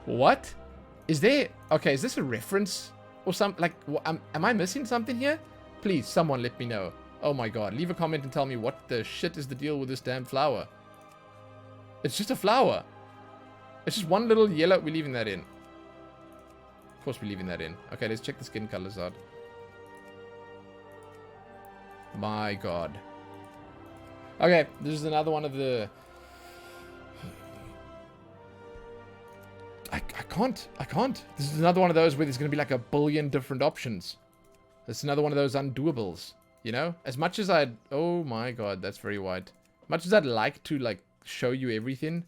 What? Is there... Okay, is this a reference? Or something? Like, am I missing something here? Please, someone let me know. Oh my god, leave a comment and tell me what the shit is the deal with this damn flower. It's just a flower. It's just one little yellow... We're leaving that in. Of course we're leaving that in. Okay, let's check the skin colors out. My god. Okay, this is another one of the... I can't. This is another one of those where there's going to be like a billion different options. It's another one of those undoables, you know? As much as I'd... Oh my god, that's very white. Much as I'd like to, like, show you everything,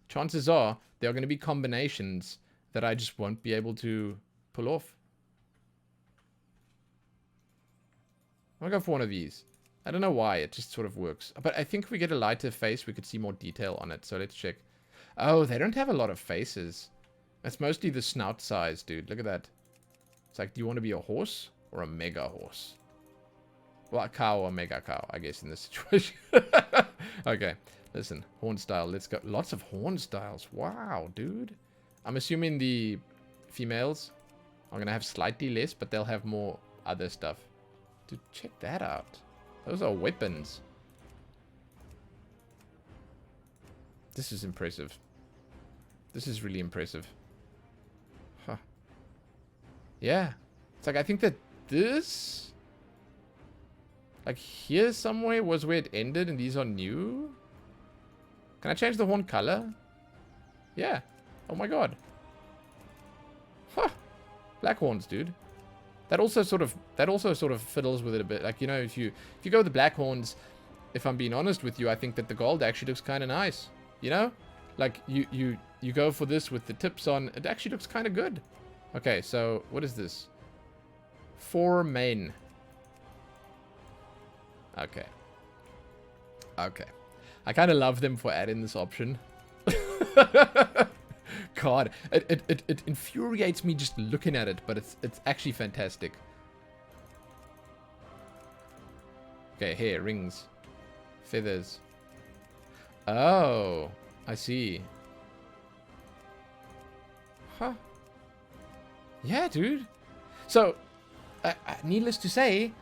chances are there are going to be combinations that I just won't be able to pull off. I'm going to go for one of these. I don't know why, it just sort of works. But I think if we get a lighter face, we could see more detail on it. So let's check. Oh, they don't have a lot of faces. It's mostly the snout size, dude. Look at that. It's like, do you want to be a horse or a mega horse? Well, a cow or a mega cow, I guess, in this situation. Okay, listen. Horn style. Let's go. Lots of horn styles. Wow, dude. I'm assuming the females are going to have slightly less, but they'll have more other stuff. Dude, check that out. Those are weapons. This is impressive. This is really impressive. Huh. Yeah. It's like, I think that this... Like, here somewhere was where it ended, and these are new? Can I change the horn color? Yeah. Oh my god. Huh. Black horns, dude. That also sort of fiddles with it a bit. Like, you know, if you go with the black horns, if I'm being honest with you, I think that the gold actually looks kind of nice. You know? Like, you go for this with the tips on. It actually looks kind of good. Okay, so what is this? 4 main. Okay. Okay. I kind of love them for adding this option. God, it infuriates me just looking at it, but it's actually fantastic. Okay, hair, rings. Feathers. Oh, I see. Huh. Yeah, dude. So, needless to say,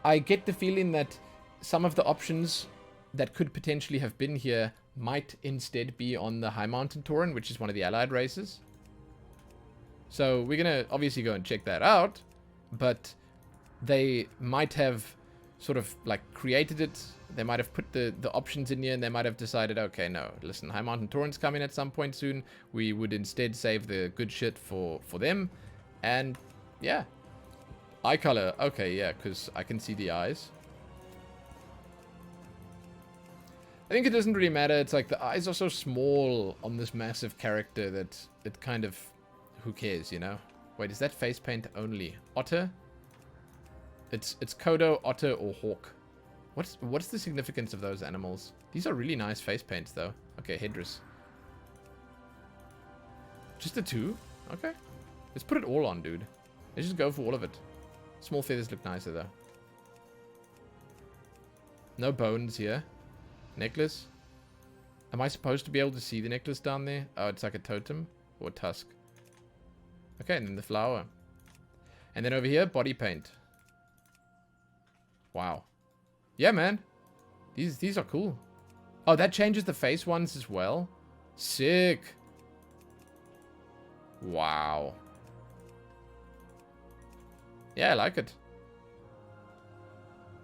I get the feeling that some of the options that could potentially have been here might instead be on the Highmountain Tauren, which is one of the allied races. So we're going to obviously go and check that out, but they might have sort of like created it. They might have put the options in here, and they might have decided, okay, no, listen, Highmountain Tauren's coming at some point soon. We would instead save the good shit for them. And yeah, eye color. Okay, yeah, because I can see the eyes. I think it doesn't really matter. It's like the eyes are so small on this massive character that it kind of, who cares, you know? Wait, is that face paint only? Otter? It's Kodo, Otter, or Hawk. What's the significance of those animals? These are really nice face paints, though. Okay, headdress. Just the two? Okay. Let's put it all on, dude. Let's just go for all of it. Small feathers look nicer, though. No bones here. Necklace. Am I supposed to be able to see the necklace down there? Oh, it's like a totem or a tusk. Okay, and then the flower. And then over here, body paint. Wow. Yeah, man. These are cool. Oh, that changes the face ones as well. Sick. Wow. Yeah, I like it.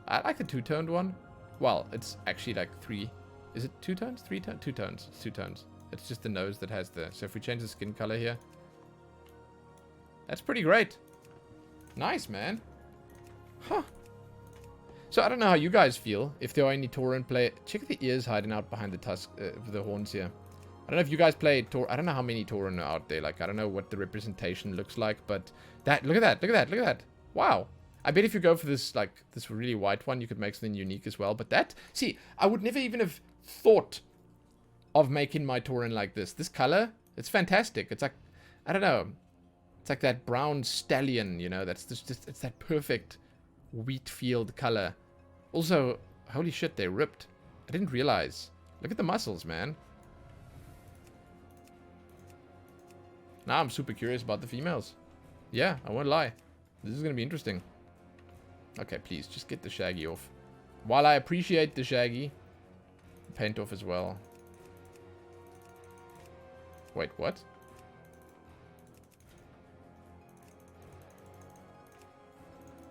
I like the two-toned one. Well, it's actually like three. Is it two tones? Three tones? Two tones. It's two tones. It's just the nose that has the... So if we change the skin color here. That's pretty great. Nice, man. Huh. So I don't know how you guys feel. If there are any Tauren play... Check the ears hiding out behind the tusk, the horns here. I don't know if you guys play Tauren. I don't know how many Tauren are out there. Like, I don't know what the representation looks like. But that... Look at that. Look at that. Look at that. Wow. I bet if you go for this, like, this really white one, you could make something unique as well. But that... See, I would never even have thought of making my Tauren like this. This color, it's fantastic. It's like... I don't know. It's like that brown stallion, you know? That's just... It's that perfect wheat field color. Also, holy shit, they're ripped. I didn't realize. Look at the muscles, man. Now I'm super curious about the females. Yeah, I won't lie. This is going to be interesting. Okay, please, just get the shaggy off. While I appreciate the shaggy, paint off as well. Wait, what?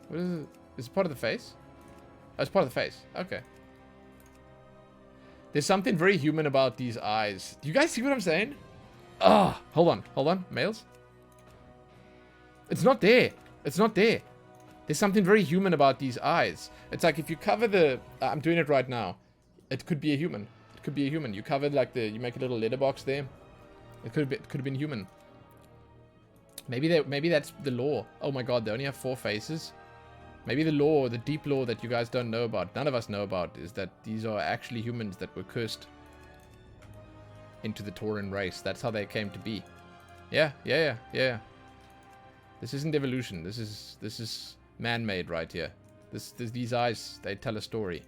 What is it? Is it part of the face? Oh, it's part of the face. Okay. There's something very human about these eyes. Do you guys see what I'm saying? Ah, hold on. Hold on. Males? It's not there. It's not there. There's something very human about these eyes. It's like if you cover the... I'm doing it right now. It could be a human. It could be a human. You covered like the... You make a little letterbox there. It could have been human. Maybe that's the lore. Oh my god, they only have 4 faces. Maybe the lore, the deep lore that you guys don't know about, none of us know about, is that these are actually humans that were cursed into the Tauren race. That's how they came to be. Yeah. This isn't evolution. This is man-made right here. These eyes, they tell a story.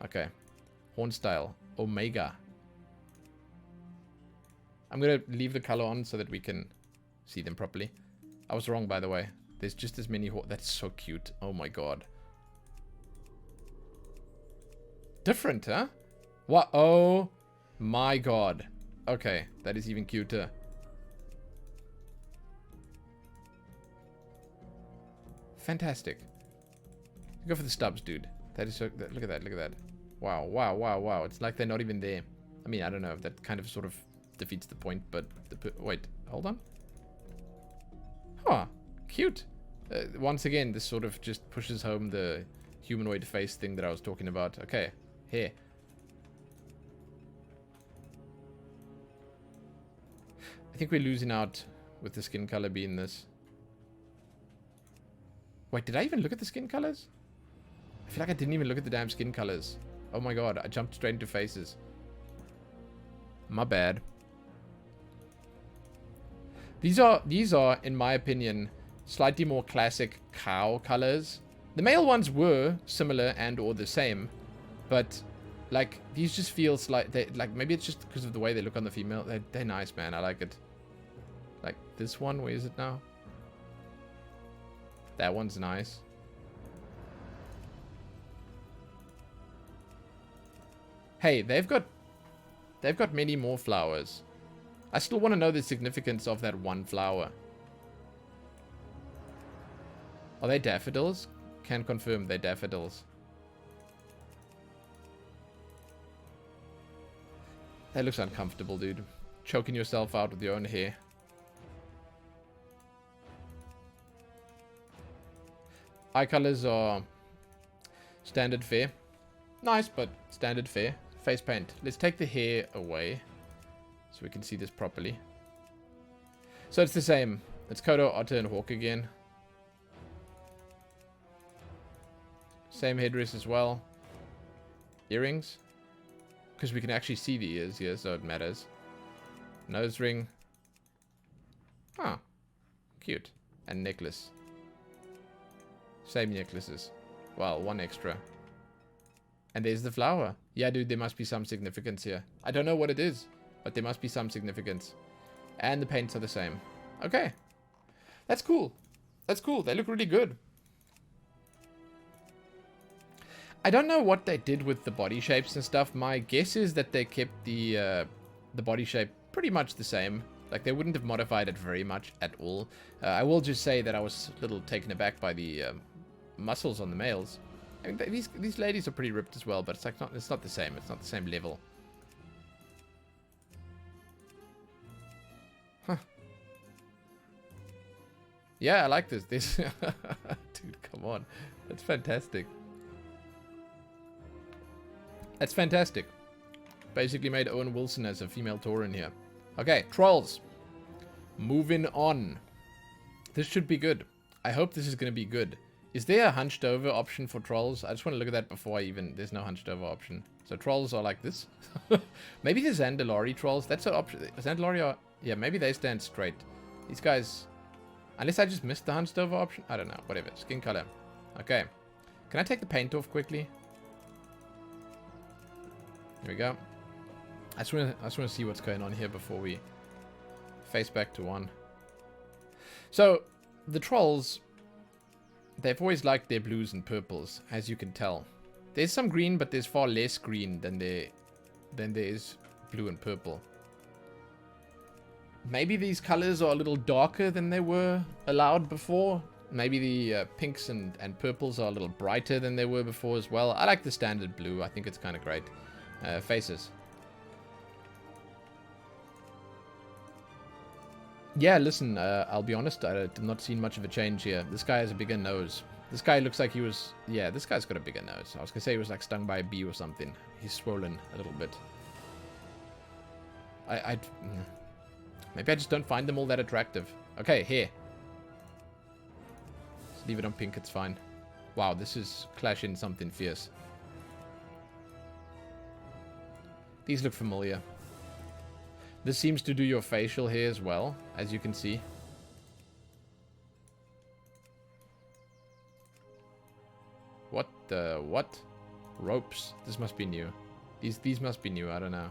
Okay. Horn style. Omega. I'm gonna leave the color on so that we can see them properly. I was wrong, by the way. There's just as many horns. That's so cute. Oh my god. Different, huh? What? Oh my god. Okay, that is even cuter. Fantastic. Go for the stubs, dude. That is so... Look at that, look at that. Wow. It's like they're not even there. I mean, I don't know. That kind of sort of defeats the point, but... Wait, hold on. Huh. Cute. Once again, this sort of just pushes home the humanoid face thing that I was talking about. Okay. Here. I think we're losing out with the skin color being this. Wait, did I even look at the skin colors? I feel like I didn't even look at the damn skin colors. Oh my god, I jumped straight into faces. My bad. These are, in my opinion, slightly more classic cow colors The male ones were similar and or the same, but like these just feels like they maybe it's just because of the way they look on the female. They're nice, man. I like it. Like this one, where is it now? That one's nice. Hey, they've got many more flowers. I still want to know the significance of that one flower. Are they daffodils? Can confirm they're daffodils. That looks uncomfortable, dude. Choking yourself out with your own hair. Eye colors are standard fare. Nice, but standard fare. Face paint. Let's take the hair away so we can see this properly. So it's the same. It's Kodo, Otter, and Hawk again. Same headdress as well. Earrings. Because we can actually see the ears here, so it matters. Nose ring. Ah. Cute. And necklace. Same necklaces. Well, one extra. And there's the flower. Yeah, dude, there must be some significance here. I don't know what it is, but there must be some significance. And the paints are the same. Okay. That's cool. That's cool. They look really good. I don't know what they did with the body shapes and stuff. My guess is that they kept the body shape pretty much the same. Like, they wouldn't have modified it very much at all. I will just say that I was a little taken aback by the muscles on the males. I mean, these ladies are pretty ripped as well, but it's like it's not the same. It's not the same level. Huh. Yeah, I like this. Dude, come on. That's fantastic. That's fantastic. Basically made Owen Wilson as a female Tauren here. Okay, trolls. Moving on. This should be good. I hope this is going to be good. Is there a hunched over option for trolls? I just want to look at that before I even... There's no hunched over option. So trolls are like this. Maybe the Zandalari trolls. That's an option. Zandalari are... Yeah, maybe they stand straight. These guys... Unless I just missed the hunched over option. I don't know. Whatever. Skin color. Okay. Can I take the paint off quickly? Here we go. I just want to see what's going on here before we face back to one. So, the trolls, they've always liked their blues and purples, as you can tell. There's some green, but there's far less green than there is blue and purple. Maybe these colors are a little darker than they were allowed before. Maybe the pinks and purples are a little brighter than they were before as well. I like the standard blue. I think it's kind of great. Faces. Yeah, listen, I'll be honest, I have not seen much of a change here. This guy has a bigger nose. This guy looks like he was... Yeah, this guy's got a bigger nose. I was going to say he was like stung by a bee or something. He's swollen a little bit. Maybe I just don't find them all that attractive. Okay, here. Just leave it on pink, it's fine. Wow, this is clashing something fierce. These look familiar. This seems to do your facial hair as well, as you can see. What the... What? Ropes. This must be new. These must be new, I don't know.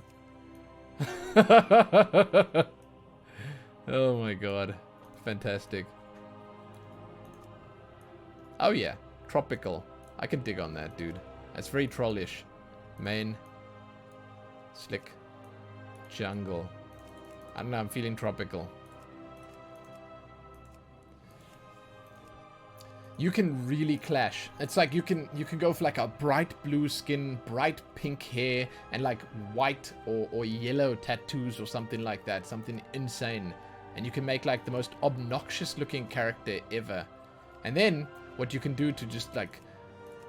Oh my god. Fantastic. Oh yeah. Tropical. I can dig on that, dude. That's very trollish. Mane. Slick. Jungle. I don't know, I'm feeling tropical. You can really clash. It's like you can go for like a bright blue skin, bright pink hair, and like white or yellow tattoos or something like that. Something insane. And you can make like the most obnoxious looking character ever. And then what you can do to just like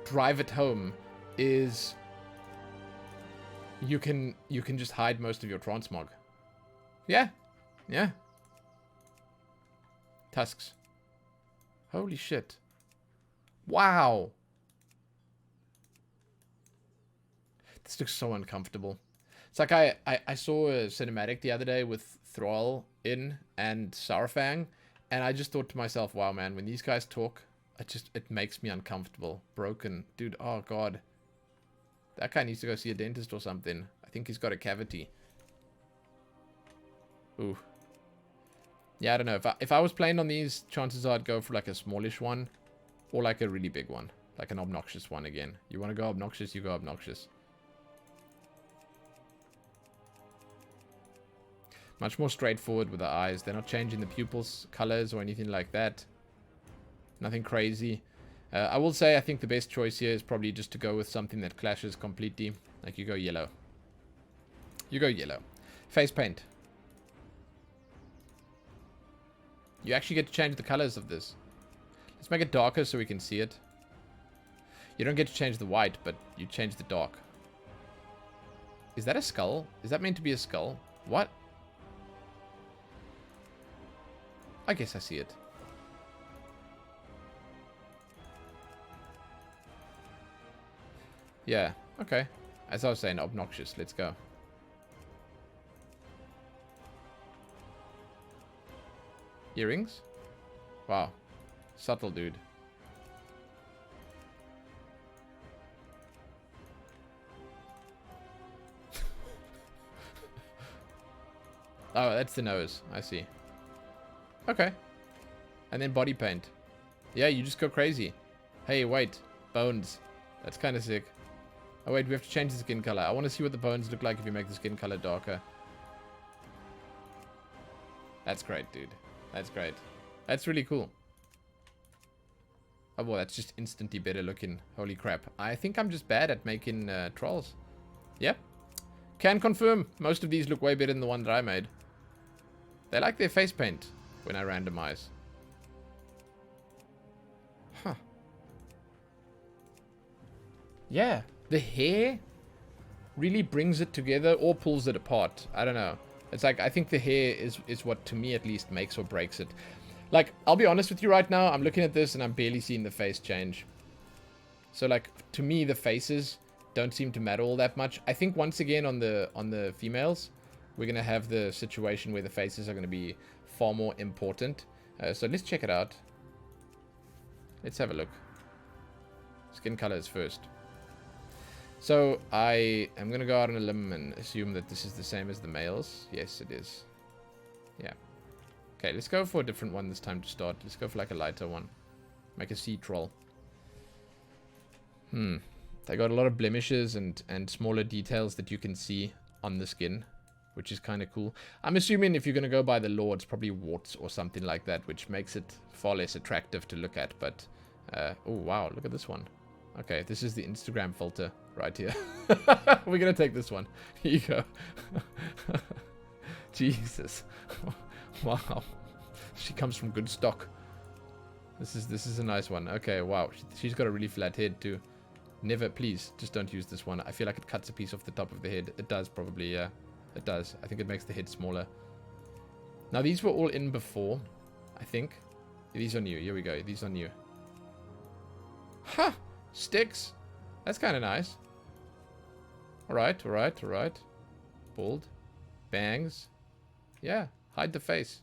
drive it home is you can just hide most of your transmog. Yeah. Yeah. Tusks. Holy shit. Wow. This looks so uncomfortable. It's like I saw a cinematic the other day with Thrall in and Saurfang, and I just thought to myself, wow, man, when these guys talk, It makes me uncomfortable. Broken. Dude, oh god. That guy needs to go see a dentist or something. I think he's got a cavity. Ooh. Yeah, I don't know. If I was playing on these, chances are I'd go for like a smallish one. Or like a really big one. Like an obnoxious one again. You want to go obnoxious, you go obnoxious. Much more straightforward with the eyes. They're not changing the pupils colors or anything like that. Nothing crazy. I will say I think the best choice here is probably just to go with something that clashes completely. Like you go yellow. You go yellow. Face paint. You actually get to change the colors of this. Let's make it darker so we can see it. You don't get to change the white, but you change the dark. Is that a skull? Is that meant to be a skull? What? I guess I see it. Yeah, okay. As I was saying, obnoxious. Let's go. Earrings? Wow. Subtle, dude. Oh, that's the nose. I see. Okay. And then body paint. Yeah, you just go crazy. Hey, wait. Bones. That's kind of sick. Oh, wait, we have to change the skin color. I want to see what the bones look like if you make the skin color darker. That's great, dude. That's great. That's really cool. Oh, well, that's just instantly better looking. Holy crap. I think I'm just bad at making trolls. Yep. Can confirm. Most of these look way better than the one that I made. They like their face paint when I randomize. Huh. Yeah. The hair really brings it together or pulls it apart. I don't know. It's like, I think the hair is what, to me at least, makes or breaks it. Like, I'll be honest with you right now. I'm looking at this and I'm barely seeing the face change. So, like, to me, the faces don't seem to matter all that much. I think, once again, on the females, we're going to have the situation where the faces are going to be far more important. So, let's check it out. Let's have a look. Skin colors first. So, I am going to go out on a limb and assume that this is the same as the males. Yes, it is. Yeah. Okay, let's go for a different one this time to start. Let's go for like a lighter one. Make a sea troll. They got a lot of blemishes and smaller details that you can see on the skin, which is kind of cool. I'm assuming if you're going to go by the lore, it's probably warts or something like that, which makes it far less attractive to look at. But, oh, wow, look at this one. Okay, this is the Instagram filter right here. We're going to take this one. Here you go. Jesus. Wow. She comes from good stock. This is a nice one. Okay, wow. She's got a really flat head too. Never, please, just don't use this one. I feel like it cuts a piece off the top of the head. It does probably, yeah. It does. I think it makes the head smaller. Now, these were all in before, I think. These are new. Here we go. These are new. Ha! Huh. Sticks. That's kind of nice. Alright, alright, alright. Bald. Bangs. Yeah, hide the face.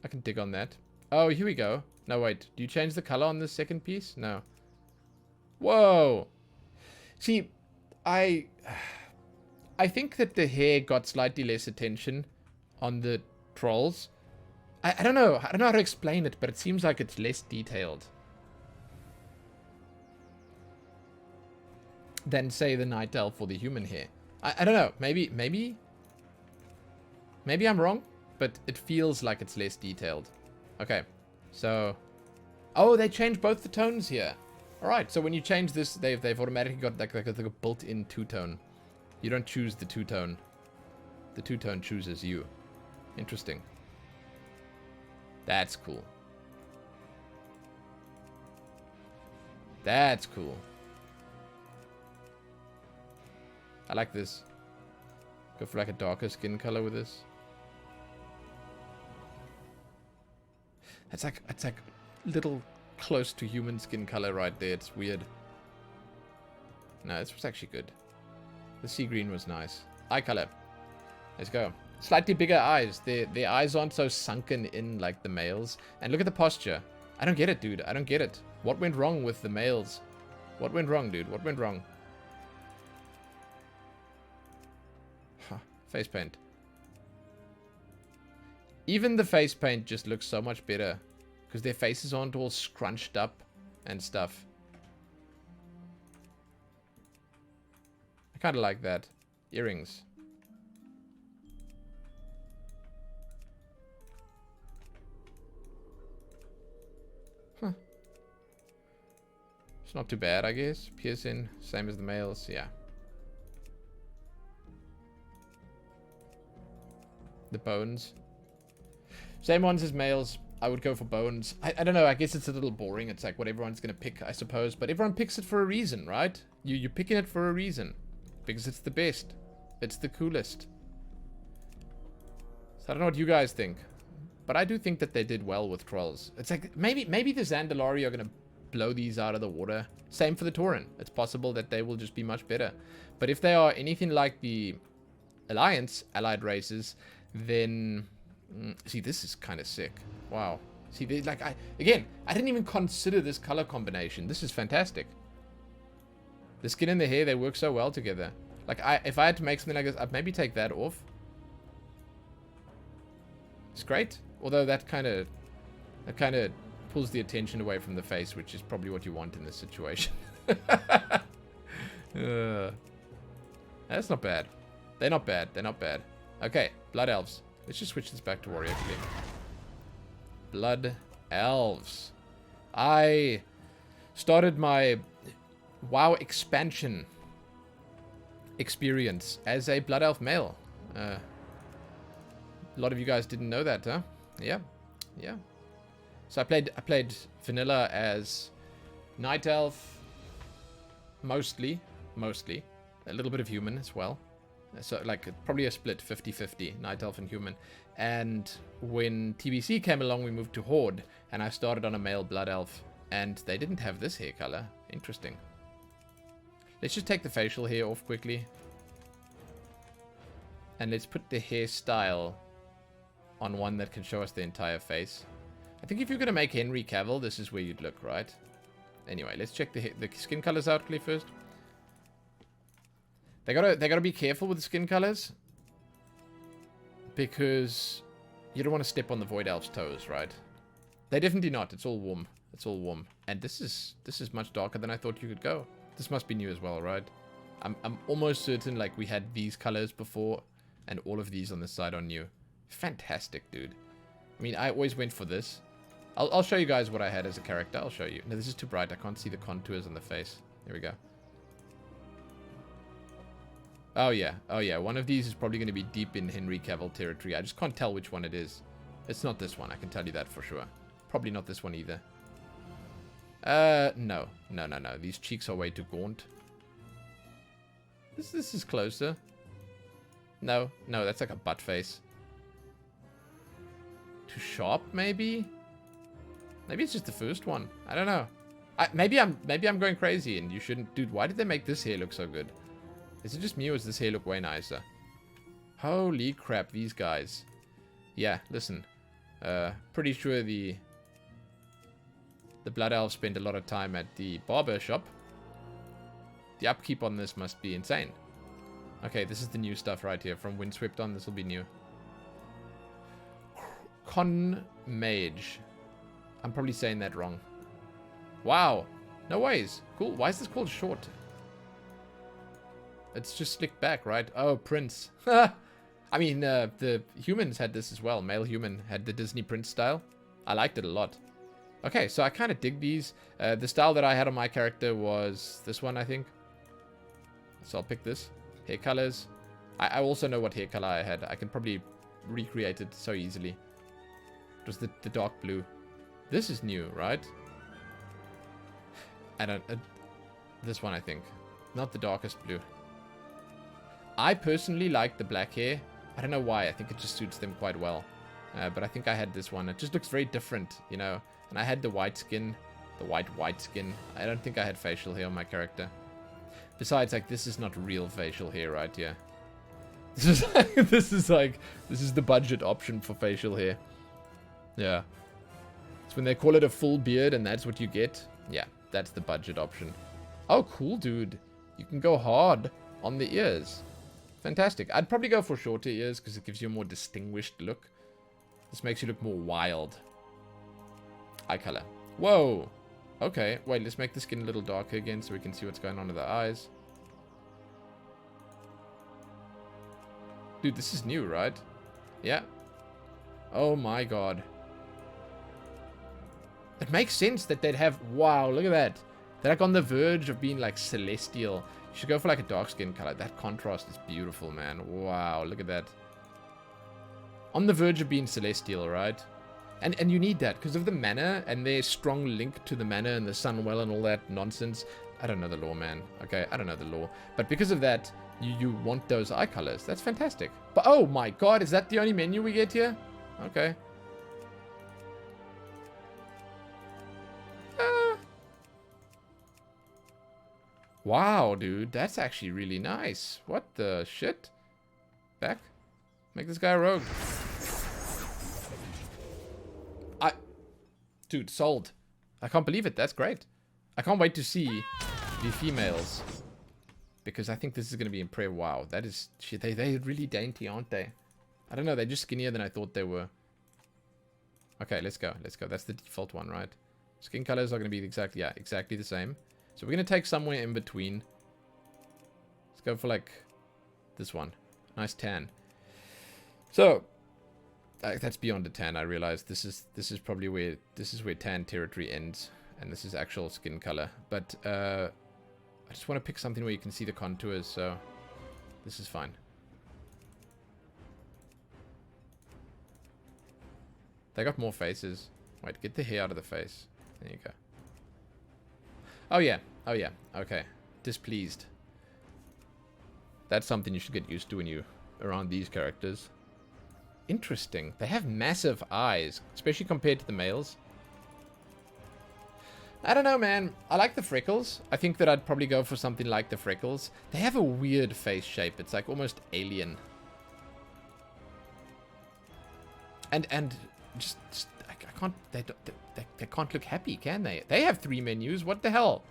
I can dig on that. Oh, here we go. No, wait. Do you change the color on this second piece? No. Whoa. See, I think that the hair got slightly less attention on the trolls. I don't know. I don't know how to explain it, but it seems like it's less detailed than, say, the night elf or the human hair. I don't know. Maybe I'm wrong, but it feels like it's less detailed. Okay, so... Oh, they changed both the tones here. Alright, so when you change this, they've automatically got like a built-in two-tone. You don't choose the two-tone. The two-tone chooses you. Interesting. That's cool. That's cool. I like this. Go for like a darker skin color with this. It's like little close to human skin color right there. It's weird. No, this was actually good. The sea green was nice. Eye color. Let's go. Slightly bigger eyes. Their eyes aren't so sunken in like the males. And look at the posture. I don't get it, dude. I don't get it. What went wrong with the males? What went wrong, dude? What went wrong? Huh. Face paint. Even the face paint just looks so much better. Because their faces aren't all scrunched up and stuff. I kind of like that. Earrings. Huh. It's not too bad, I guess. Piercing, same as the males, yeah. The bones. Same ones as males. I would go for bones. I don't know, I guess it's a little boring. It's like what everyone's gonna pick, I suppose. But everyone picks it for a reason, right? You're picking it for a reason. Because it's the best. It's the coolest. So I don't know what you guys think. But I do think that they did well with trolls. It's like, maybe the Zandalari are gonna blow these out of the water. Same for the Tauren. It's possible that they will just be much better. But if they are anything like the Alliance, allied races, then... see, this is kind of sick. Wow. See, like, I didn't even consider this color combination. This is fantastic. The skin and the hair, they work so well together. Like, if I had to make something like this, I'd maybe take that off. It's great. Although that kind of pulls the attention away from the face, which is probably what you want in this situation. That's not bad. They're not bad. They're not bad. Okay, Blood Elves. Let's just switch this back to Warrior, actually. Blood Elves. I started my WoW expansion experience as a Blood Elf male. A lot of you guys didn't know that, huh? Yeah, yeah. So I played vanilla as Night Elf, mostly, a little bit of human as well. So like probably a split 50-50 Night Elf and human. And when TBC came along, we moved to Horde, and I started on a male Blood Elf, and they didn't have this hair color. Interesting. Let's just take the facial hair off quickly. And let's put the hairstyle on one that can show us the entire face. I think if you're going to make Henry Cavill, this is where you'd look, right? Anyway, let's check the skin colors out quickly first. They gotta be careful with the skin colors. Because you don't want to step on the Void Elf's toes, right? They definitely not. It's all warm. It's all warm. And this is much darker than I thought you could go. This must be new as well, right? I'm almost certain like we had these colors before, and all of these on this side are new. Fantastic, dude. I mean, I always went for this. I'll show you guys what I had as a character. I'll show you. No, this is too bright. I can't see the contours on the face. There we go. Oh yeah, oh yeah. One of these is probably going to be deep in Henry Cavill territory. I just can't tell which one it is. It's not this one, I can tell you that for sure. Probably not this one either. No. These cheeks are way too gaunt. This is closer. No, that's like a butt face. Too sharp, maybe? Maybe it's just the first one. I don't know. Maybe I'm going crazy and you shouldn't. Dude, why did they make this hair look so good? Is it just me or does this hair look way nicer? Holy crap, these guys. Yeah, listen. Pretty sure the Blood Elves spent a lot of time at the barber shop. The upkeep on this must be insane. Okay, this is the new stuff right here. From Windswept on, this will be new. Con Mage. I'm probably saying that wrong. Wow. No ways. Cool. Why is this called short? It's just slicked back, right? Oh, Prince. I mean, the humans had this as well. Male human had the Disney Prince style. I liked it a lot. Okay, so I kind of dig these. The style that I had on my character was this one, I think. So I'll pick this. Hair colors. I also know what hair color I had. I can probably recreate it so easily. It was the dark blue. This is new, right? I don't... this one, I think. Not the darkest blue. I personally like the black hair. I don't know why. I think it just suits them quite well. But I think I had this one. It just looks very different, you know. And I had the white skin. The white skin. I don't think I had facial hair on my character. Besides, like, this is not real facial hair right here. This is the budget option for facial hair. Yeah. So when they call it a full beard and that's what you get, yeah, that's the budget option. Oh, cool, dude. You can go hard on the ears. Fantastic. I'd probably go for shorter ears because it gives you a more distinguished look. This makes you look more wild. Eye color. Whoa. Okay, wait, let's make the skin a little darker again so we can see what's going on with the eyes. Dude, this is new, right? Yeah. Oh my god. It makes sense that they'd have... Wow, look at that. They're like on the verge of being like celestial. You should go for like a dark skin color. That contrast is beautiful, man. Wow, look at that. On the verge of being celestial, right? And you need that because of the mana and their strong link to the mana and the Sunwell and all that nonsense. I don't know the lore, man. Okay, I don't know the lore. But because of that, you want those eye colors. That's fantastic. But oh my god, is that the only menu we get here? Okay. Wow, dude. That's actually really nice. What the shit? Back. Make this guy a rogue. Dude, sold. I can't believe it. That's great. I can't wait to see the females. Because I think this is going to be impressive. Wow, that is... Shit, they're really dainty, aren't they? I don't know. They're just skinnier than I thought they were. Okay, let's go. Let's go. That's the default one, right? Skin colors are going to be exactly the same. So we're going to take somewhere in between. Let's go for, like, this one. Nice tan. So... that's beyond the tan. I realize this is probably where tan territory ends, and this is actual skin color. But I just want to pick something where you can see the contours, so this is fine. They got more faces. Wait, get the hair out of the face. There you go. Oh yeah, okay. Displeased. That's something you should get used to when you around these characters. Interesting. They have massive eyes, especially compared to the males. I don't know, man. I like the freckles. I think that I'd probably go for something like the freckles. They have a weird face shape. It's like almost alien. And just I can't. They can't look happy, can they? They have 3 menus. What the hell?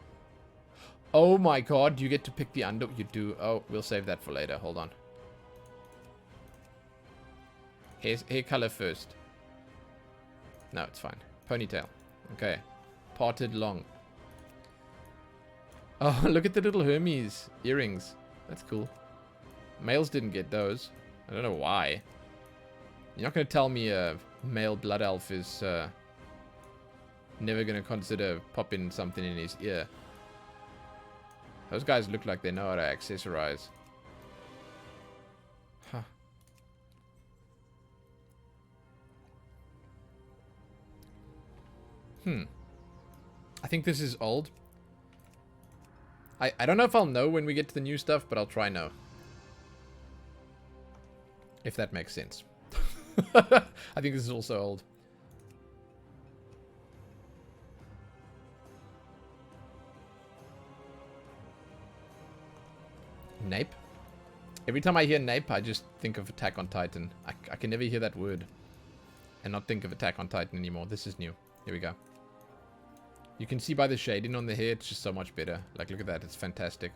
Oh my god! You get to pick the under. You do. Oh, we'll save that for later. Hold on. Hair color first. No, it's fine. Ponytail. Okay. Parted long. Oh, look at the little Hermes earrings. That's cool. Males didn't get those. I don't know why. You're not going to tell me a male blood elf is never going to consider popping something in his ear. Those guys look like they know how to accessorize. Huh. I think this is old. I don't know if I'll know when we get to the new stuff, but I'll try no. If that makes sense. I think this is also old. Nape? Every time I hear Nape, I just think of Attack on Titan. I can never hear that word and not think of Attack on Titan anymore. This is new. Here we go. You can see by the shading on the hair, it's just so much better. Like, look at that. It's fantastic.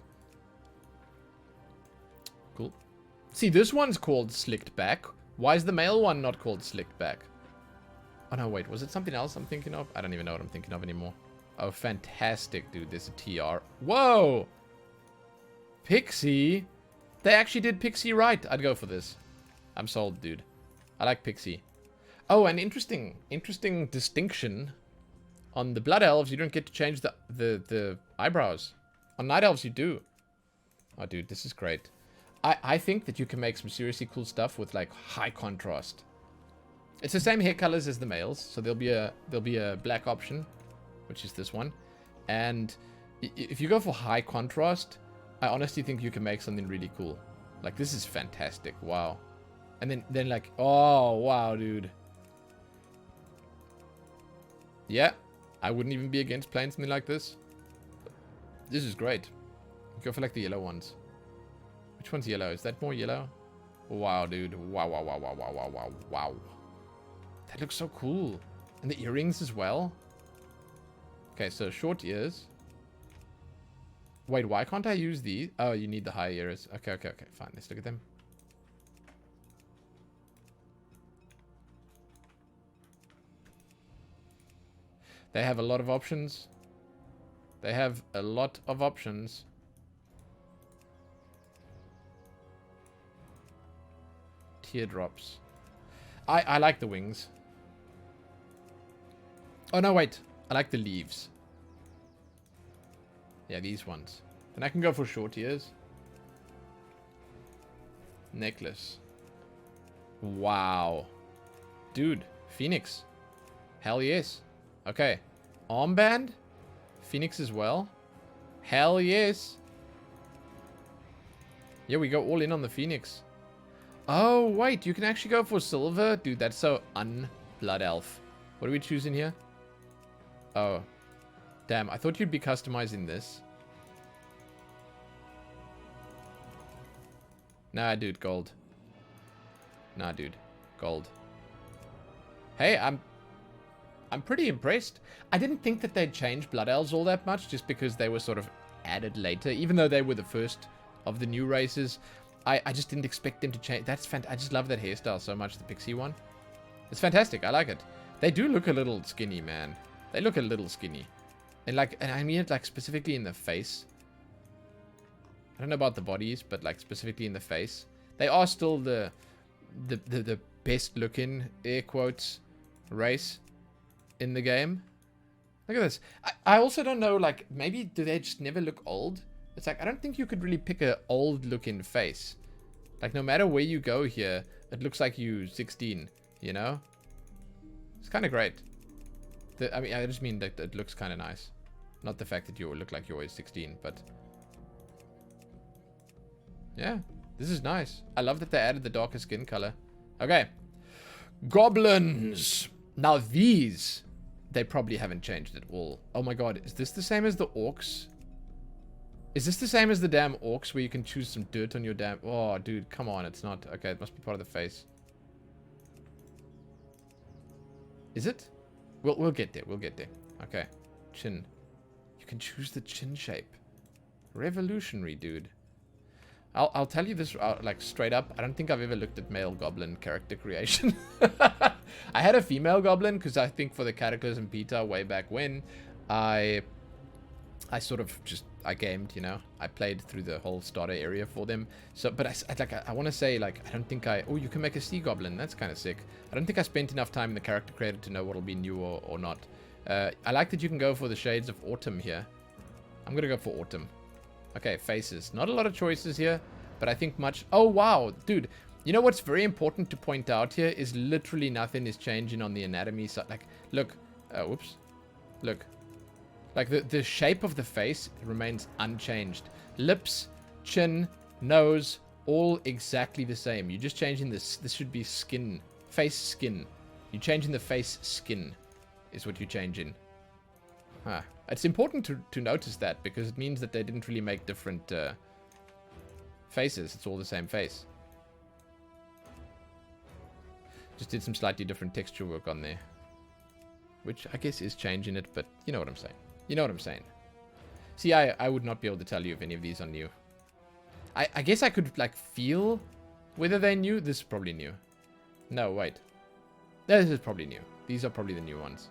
Cool. See, this one's called Slicked Back. Why is the male one not called Slicked Back? Oh, no, wait. Was it something else I'm thinking of? I don't even know what I'm thinking of anymore. Oh, fantastic, dude. There's a TR. Whoa! Pixie? They actually did Pixie right. I'd go for this. I'm sold, dude. I like Pixie. Oh, an interesting distinction. On the Blood Elves, you don't get to change the eyebrows. On Night Elves, you do. Oh, dude, this is great. I think that you can make some seriously cool stuff with, like, high contrast. It's the same hair colors as the males, so there'll be a black option, which is this one. And if you go for high contrast, I honestly think you can make something really cool. Like, this is fantastic. Wow. And then like, oh, wow, dude. Yeah. I wouldn't even be against playing something like this. This is great. Go for like the yellow ones. Which one's yellow? Is that more yellow? Wow, dude. Wow. That looks so cool. And the earrings as well. Okay, so short ears. Wait, why can't I use these? Oh, you need the high ears. Okay, okay, okay. Fine, let's look at them. They have a lot of options. They have a lot of options. Teardrops. I like the wings. Oh, no, wait. I like the leaves. Yeah, these ones. Then I can go for short ears. Necklace. Wow. Dude, Phoenix. Hell yes. Okay. Armband. Phoenix as well. Hell yes. Yeah, we go all in on the Phoenix. Oh, wait. You can actually go for silver? Dude, that's so un-blood elf. What are we choosing here? Oh. Damn, I thought you'd be customizing this. Nah, dude, gold. Nah, dude, gold. Hey, I'm pretty impressed. I didn't think that they'd change Blood Elves all that much, just because they were sort of added later. Even though they were the first of the new races, I just didn't expect them to change. That's fantastic. I just love that hairstyle so much, the pixie one. It's fantastic. I like it. They do look a little skinny, man. They look a little skinny. And I mean it like specifically in the face. I don't know about the bodies, but like specifically in the face. They are still the best looking, air quotes, race in the game. Look at this. I also don't know, like, maybe do they just never look old? It's like, I don't think you could really pick a old looking face. Like, no matter where you go here, it looks like you 16, you know? It's kind of great. I mean, I just mean that it looks kind of nice. Not the fact that you look like you're always 16, but... yeah, this is nice. I love that they added the darker skin color. Okay. Goblins! Now these, they probably haven't changed at all. Oh my god, is this the same as the orcs? Is this the same as the damn orcs where you can choose some dirt on your damn... oh, dude, come on, it's not. Okay, it must be part of the face. Is it? We'll get there, we'll get there. Okay, chin. You can choose the chin shape. Revolutionary, dude. I'll tell you this like straight up. I don't think I've ever looked at male goblin character creation. I had a female goblin because I think for the Cataclysm beta way back when, I sort of just I gamed, you know. I played through the whole starter area for them. So, but I want to say like I don't think oh, you can make a sea goblin. That's kind of sick. I don't think I spent enough time in the character creator to know what'll be new or not. I like that you can go for the shades of autumn here. I'm gonna go for autumn. Okay, faces. Not a lot of choices here, but I think much... oh, wow. Dude, you know what's very important to point out here is literally nothing is changing on the anatomy side. Like, look. Whoops. Look. Like, the shape of the face remains unchanged. Lips, chin, nose, all exactly the same. You're just changing this. This should be skin. Face skin. You're changing the face skin is what you're changing. Huh. It's important to notice that because it means that they didn't really make different faces. It's all the same face. Just did some slightly different texture work on there. Which I guess is changing it, but you know what I'm saying. You know what I'm saying. See, I would not be able to tell you if any of these are new. I guess I could, like, feel whether they're new. This is probably new. No, wait. This is probably new. These are probably the new ones.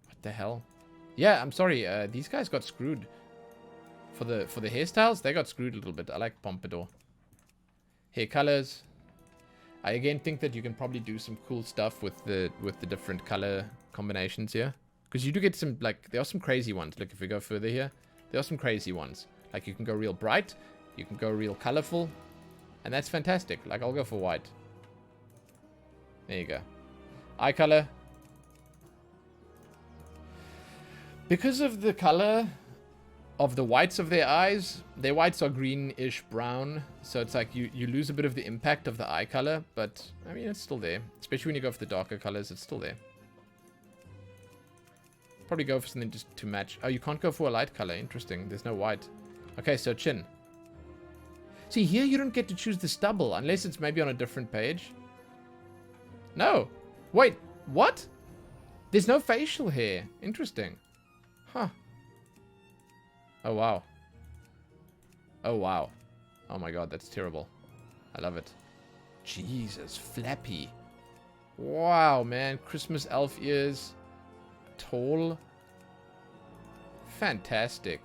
What the hell? Yeah, I'm sorry. These guys got screwed. For the hairstyles, they got screwed a little bit. I like pompadour. Hair colors. I again think that you can probably do some cool stuff with the different color combinations here. Because you do get some, like, there are some crazy ones. Look, if we go further here, there are some crazy ones. Like, you can go real bright. You can go real colorful. And that's fantastic. Like, I'll go for white. There you go. Eye color. Because of the color of the whites of their eyes, their whites are greenish brown, so it's like you lose a bit of the impact of the eye color, but I mean it's still there. Especially when you go for the darker colors, it's still there. Probably go for something just to match. Oh, you can't go for a light color. Interesting. There's no white. Okay, so chin. See, here you don't get to choose the stubble unless it's maybe on a different page. No. Wait, what? There's no facial hair. Interesting. Huh. Oh, wow. Oh, wow. Oh, my God, that's terrible. I love it. Jesus, flappy. Wow, man. Christmas elf ears. Tall. Fantastic.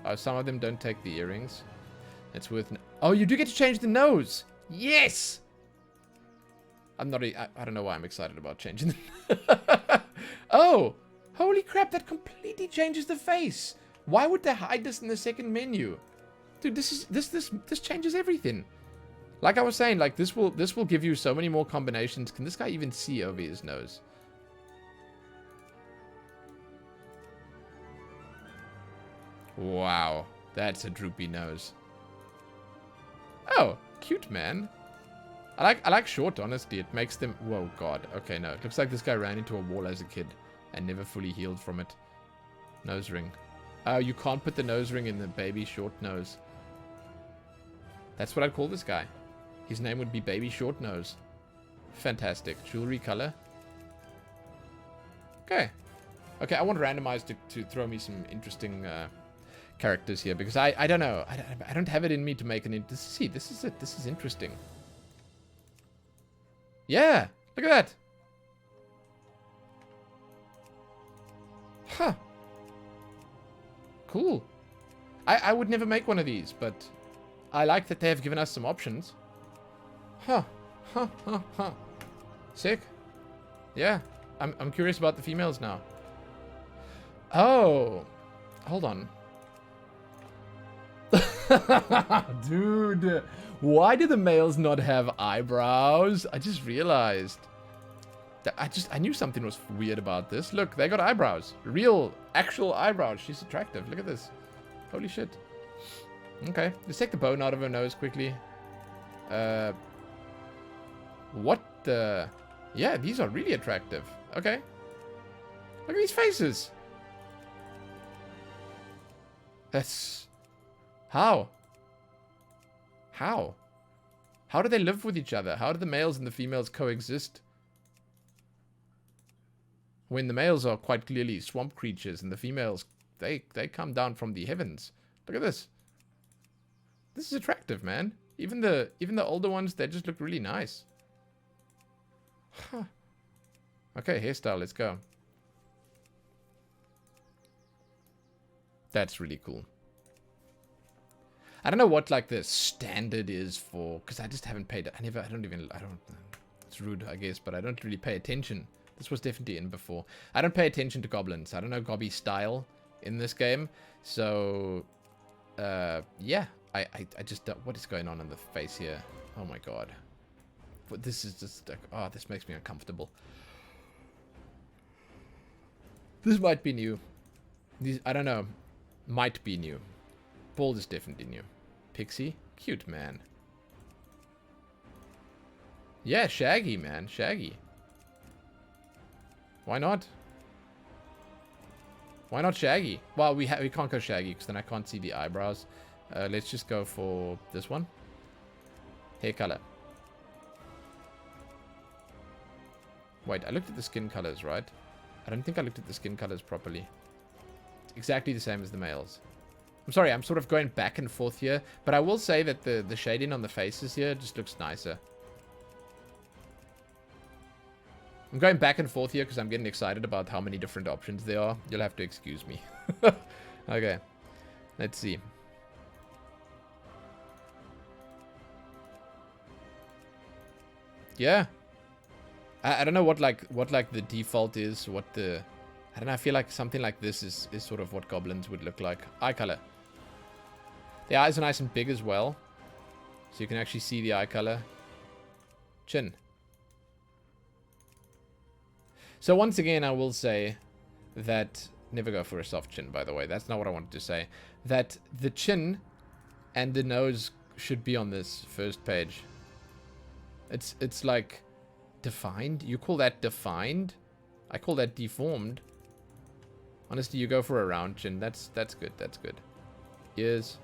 Oh, some of them don't take the earrings. It's worth... Oh, you do get to change the nose. Yes! I'm not... I don't know why I'm excited about changing the... Oh! Holy crap, that completely changes the face. Why would they hide this in the second menu? Dude, this changes everything. Like I was saying, like this will give you so many more combinations. Can this guy even see over his nose? Wow, that's a droopy nose. Oh, cute man. I like short, honestly. It makes them... Whoa, God. Okay, no. It looks like this guy ran into a wall as a kid and never fully healed from it. Nose ring. Oh, you can't put the nose ring in the baby short nose. That's what I'd call this guy. His name would be Baby Short Nose. Fantastic. Jewelry color. Okay. Okay, I want randomized to throw me some interesting characters here, because I don't know. I don't have it in me to make an... See, this is it. This is interesting. Yeah, look at that. Huh. Cool. I would never make one of these, but I like that they have given us some options. Huh. Huh, huh, huh. Sick. Yeah. I'm curious about the females now. Oh. Hold on. Dude. Why do the males not have eyebrows? I just realized. I knew something was weird about this. Look, they got eyebrows. Real, actual eyebrows. She's attractive. Look at this. Holy shit. Okay. Let's take the bone out of her nose quickly. What the... Yeah, these are really attractive. Okay. Look at these faces. That's... How? How? How do they live with each other? How do the males and the females coexist? When the males are quite clearly swamp creatures and the females, they come down from the heavens. Look at this. This is attractive, man. Even the older ones, they just look really nice. Huh. Okay, hairstyle, let's go. That's really cool. I don't know what like the standard is for, because I just haven't paid. It's rude, I guess, but I don't really pay attention. This was definitely in before. I don't pay attention to goblins. I don't know Gobby style in this game, so yeah. I just don't, what is going on in the face here? Oh my god. But this is just like, oh, this makes me uncomfortable. This might be new. These, I don't know. Might be new. Bald is definitely new. Pixie? Cute, man. Yeah, Shaggy, man. Shaggy. Why not? Why not Shaggy? Well, we can't go Shaggy, because then I can't see the eyebrows. Let's just go for this one. Hair color. Wait, I looked at the skin colors, right? I don't think I looked at the skin colors properly. It's exactly the same as the males. I'm sorry, I'm sort of going back and forth here, but I will say that the shading on the faces here just looks nicer. I'm going back and forth here because I'm getting excited about how many different options there are. You'll have to excuse me. Okay, let's see. Yeah. I don't know what like the default is, what the... I don't know, I feel like something like this is sort of what goblins would look like. Eye color. The eyes are nice and big as well. So you can actually see the eye color. Chin. So once again, I will say that... Never go for a soft chin, by the way. That's not what I wanted to say. That the chin and the nose should be on this first page. It's like... Defined? You call that defined? I call that deformed. Honestly, you go for a round chin. That's good. That's good. Ears.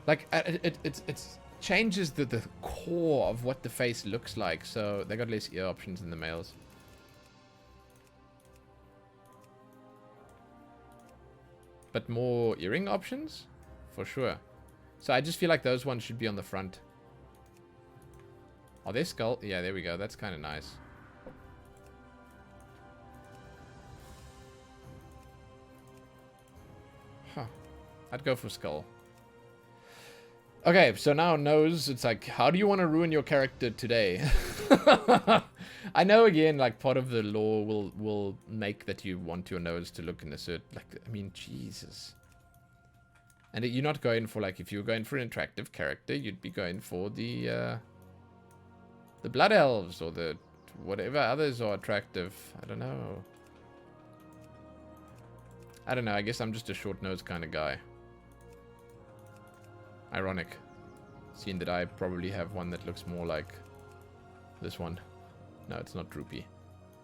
Like, it changes the core of what the face looks like. So they got less ear options than the males. But more earring options? For sure. So I just feel like those ones should be on the front. Are they skull? Yeah, there we go. That's kind of nice. Huh. I'd go for skull. Okay, so now nose, it's like, how do you want to ruin your character today? I know, again, like, part of the lore will make that you want your nose to look in a certain, like, I mean, Jesus. And you're not going for, like, if you were going for an attractive character, you'd be going for the Blood Elves, or the whatever others are attractive. I don't know. I don't know, I guess I'm just a short-nosed kind of guy. Ironic, seeing that I probably have one that looks more like this one. No, it's not droopy.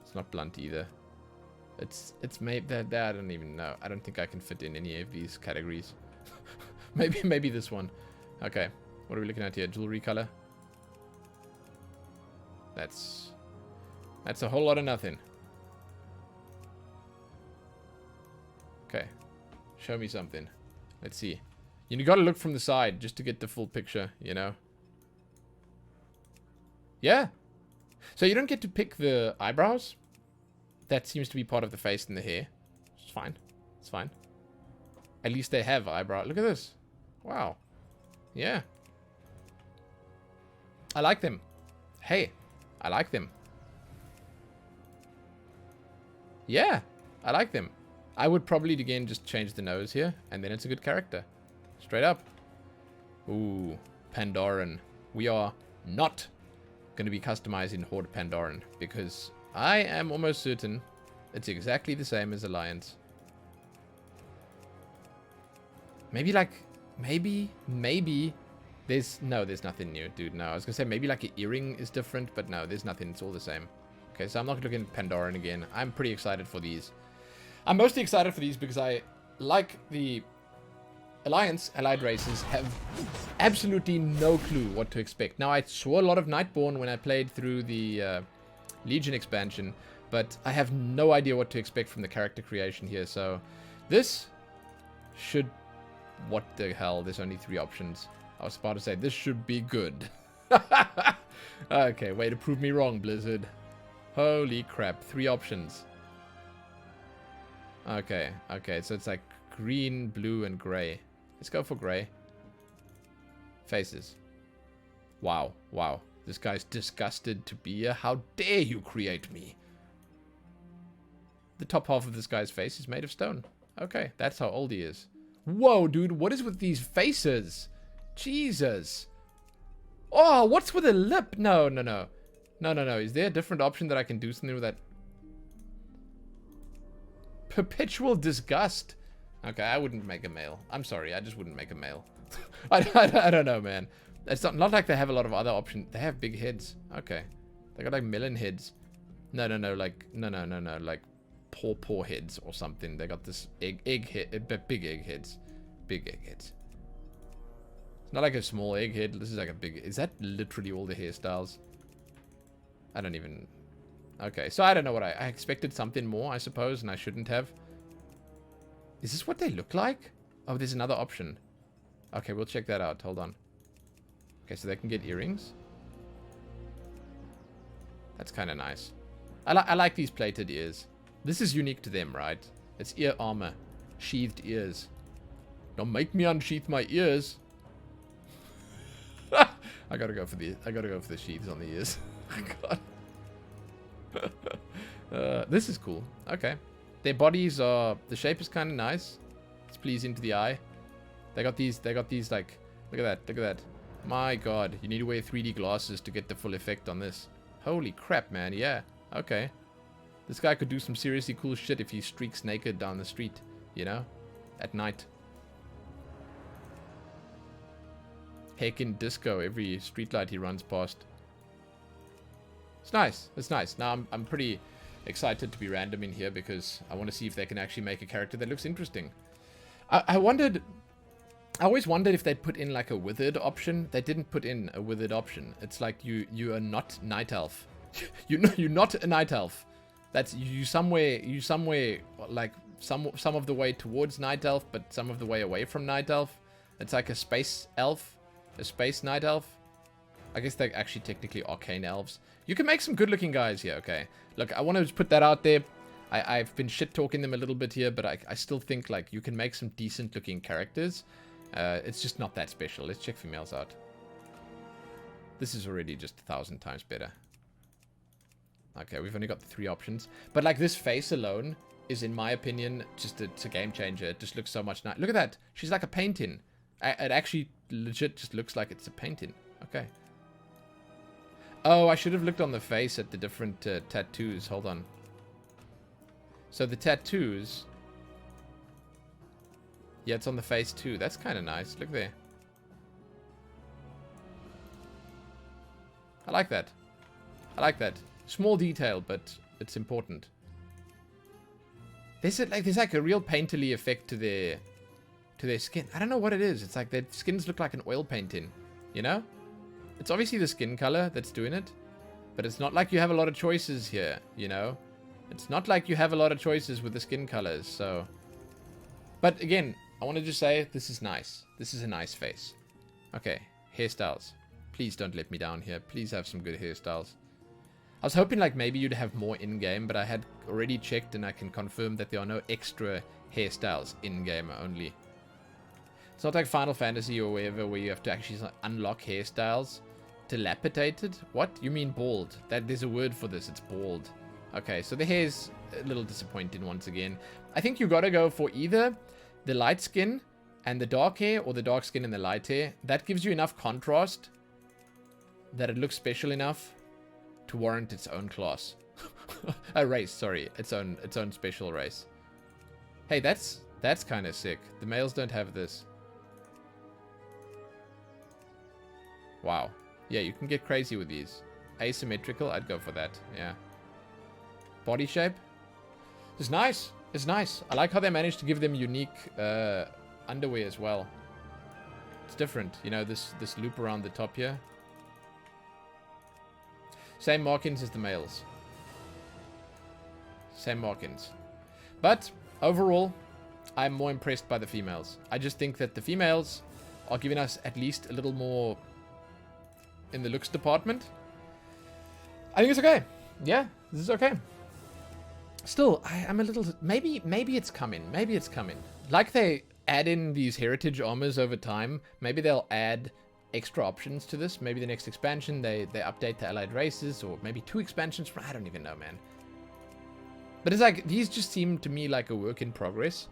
It's not blunt either. It's made that I don't even know. I don't think I can fit in any of these categories. maybe this one. Okay, what are we looking at here? Jewelry color. That's a whole lot of nothing. Okay, show me something. Let's see. You gotta look from the side just to get the full picture, you know? Yeah. So you don't get to pick the eyebrows. That seems to be part of the face and the hair. It's fine. It's fine. At least they have eyebrow. Look at this. Wow. Yeah. I like them. Hey, I like them. Yeah, I like them. I would probably, again, just change the nose here, and then it's a good character. Straight up. Ooh, Pandaren. We are not going to be customizing Horde Pandaren, because I am almost certain it's exactly the same as Alliance. Maybe like, maybe there's nothing new, dude. No, I was going to say maybe like an earring is different, but no, there's nothing. It's all the same. Okay, so I'm not looking at Pandaren again. I'm pretty excited for these. I'm mostly excited for these because I like the Alliance allied races have absolutely no clue what to expect. Now, I saw a lot of Nightborne when I played through the Legion expansion, but I have no idea what to expect from the character creation here. So this should... What the hell? There's only 3 options. I was about to say, this should be good. Okay, way to prove me wrong, Blizzard. Holy crap, 3 options. Okay, so it's like green, blue, and gray. Let's go for gray. Faces. Wow. This guy's disgusted to be here. How dare you create me? The top half of this guy's face is made of stone. Okay, that's how old he is. Whoa, dude, what is with these faces? Jesus. Oh, what's with the lip? No. Is there a different option that I can do something with that? Perpetual disgust. Okay, I wouldn't make a male. I'm sorry, I just wouldn't make a male. I don't know, man. It's not like they have a lot of other options. They have big heads. Okay. They got like melon heads. No, like, no, like paw heads or something. They got this big egg heads. Big egg heads. It's not like a small egg head. This is like a big... Is that literally all the hairstyles? I don't even... Okay, so I don't know what I expected something more, I suppose, and I shouldn't have. Is this what they look like? Oh, there's another option. Okay, we'll check that out. Hold on. Okay, so they can get earrings. That's kind of nice. I like these plated ears. This is unique to them, right? It's ear armor. Sheathed ears. Don't make me unsheath my ears. I gotta go for the sheaths on the ears. God. This is cool. Okay. Their bodies are... The shape is kind of nice. It's pleasing to the eye. They got these like... Look at that. My god. You need to wear 3D glasses to get the full effect on this. Holy crap, man. Yeah. Okay. This guy could do some seriously cool shit if he streaks naked down the street. You know? At night. Heckin' disco every streetlight he runs past. It's nice. It's nice. Now, I'm pretty excited to be random in here because I want to see if they can actually make a character that looks interesting. I wondered... I always wondered if they'd put in like a withered option. They didn't put in a withered option. It's like you are not night elf. You're not a night elf. That's you somewhere like some of the way towards night elf, but some of the way away from night elf. It's like a space elf, a space night elf. I guess they're actually technically arcane elves. You can make some good looking guys here. Okay, look, I want to just put that out there. I've been shit talking them a little bit here, but I still think like you can make some decent looking characters. It's just not that special. Let's check females out. This is already just 1,000 times better. Okay, we've only got the 3 options. But like this face alone is, in my opinion, just it's a game changer. It just looks so much nice. Look at that. She's like a painting. It actually legit just looks like it's a painting. Okay. Oh, I should have looked on the face at the different tattoos. Hold on. So the tattoos... Yeah, it's on the face too. That's kind of nice. Look there. I like that. I like that. Small detail, but it's important. There's like a real painterly effect to their skin. I don't know what it is. It's like their skins look like an oil painting. You know? It's obviously the skin color that's doing it. But it's not like you have a lot of choices here, you know? It's not like you have a lot of choices with the skin colors, so... But again, I want to just say, this is nice. This is a nice face. Okay, hairstyles. Please don't let me down here. Please have some good hairstyles. I was hoping like maybe you'd have more in-game, but I had already checked and I can confirm that there are no extra hairstyles in-game only. It's not like Final Fantasy or wherever where you have to actually unlock hairstyles. Dilapidated? What? You mean bald? There's a word for this. It's bald. Okay, so the hair's a little disappointing once again. I think you gotta go for either the light skin and the dark hair or the dark skin and the light hair. That gives you enough contrast that it looks special enough to warrant its own class. A race, sorry. Its own special race. Hey, that's kind of sick. The males don't have this. Wow. Yeah, you can get crazy with these. Asymmetrical, I'd go for that. Yeah. Body shape. It's nice. It's nice. I like how they managed to give them unique underwear as well. It's different. You know, this loop around the top here. Same markings as the males. Same markings. But overall, I'm more impressed by the females. I just think that the females are giving us at least a little more in the looks department. I think it's okay. Yeah, this is okay. Still, I'm a little... Maybe it's coming. Maybe it's coming. Like they add in these heritage armors over time, maybe they'll add extra options to this. Maybe the next expansion, they update the allied races, or maybe 2 expansions from... I don't even know, man. But it's like, these just seem to me like a work in progress.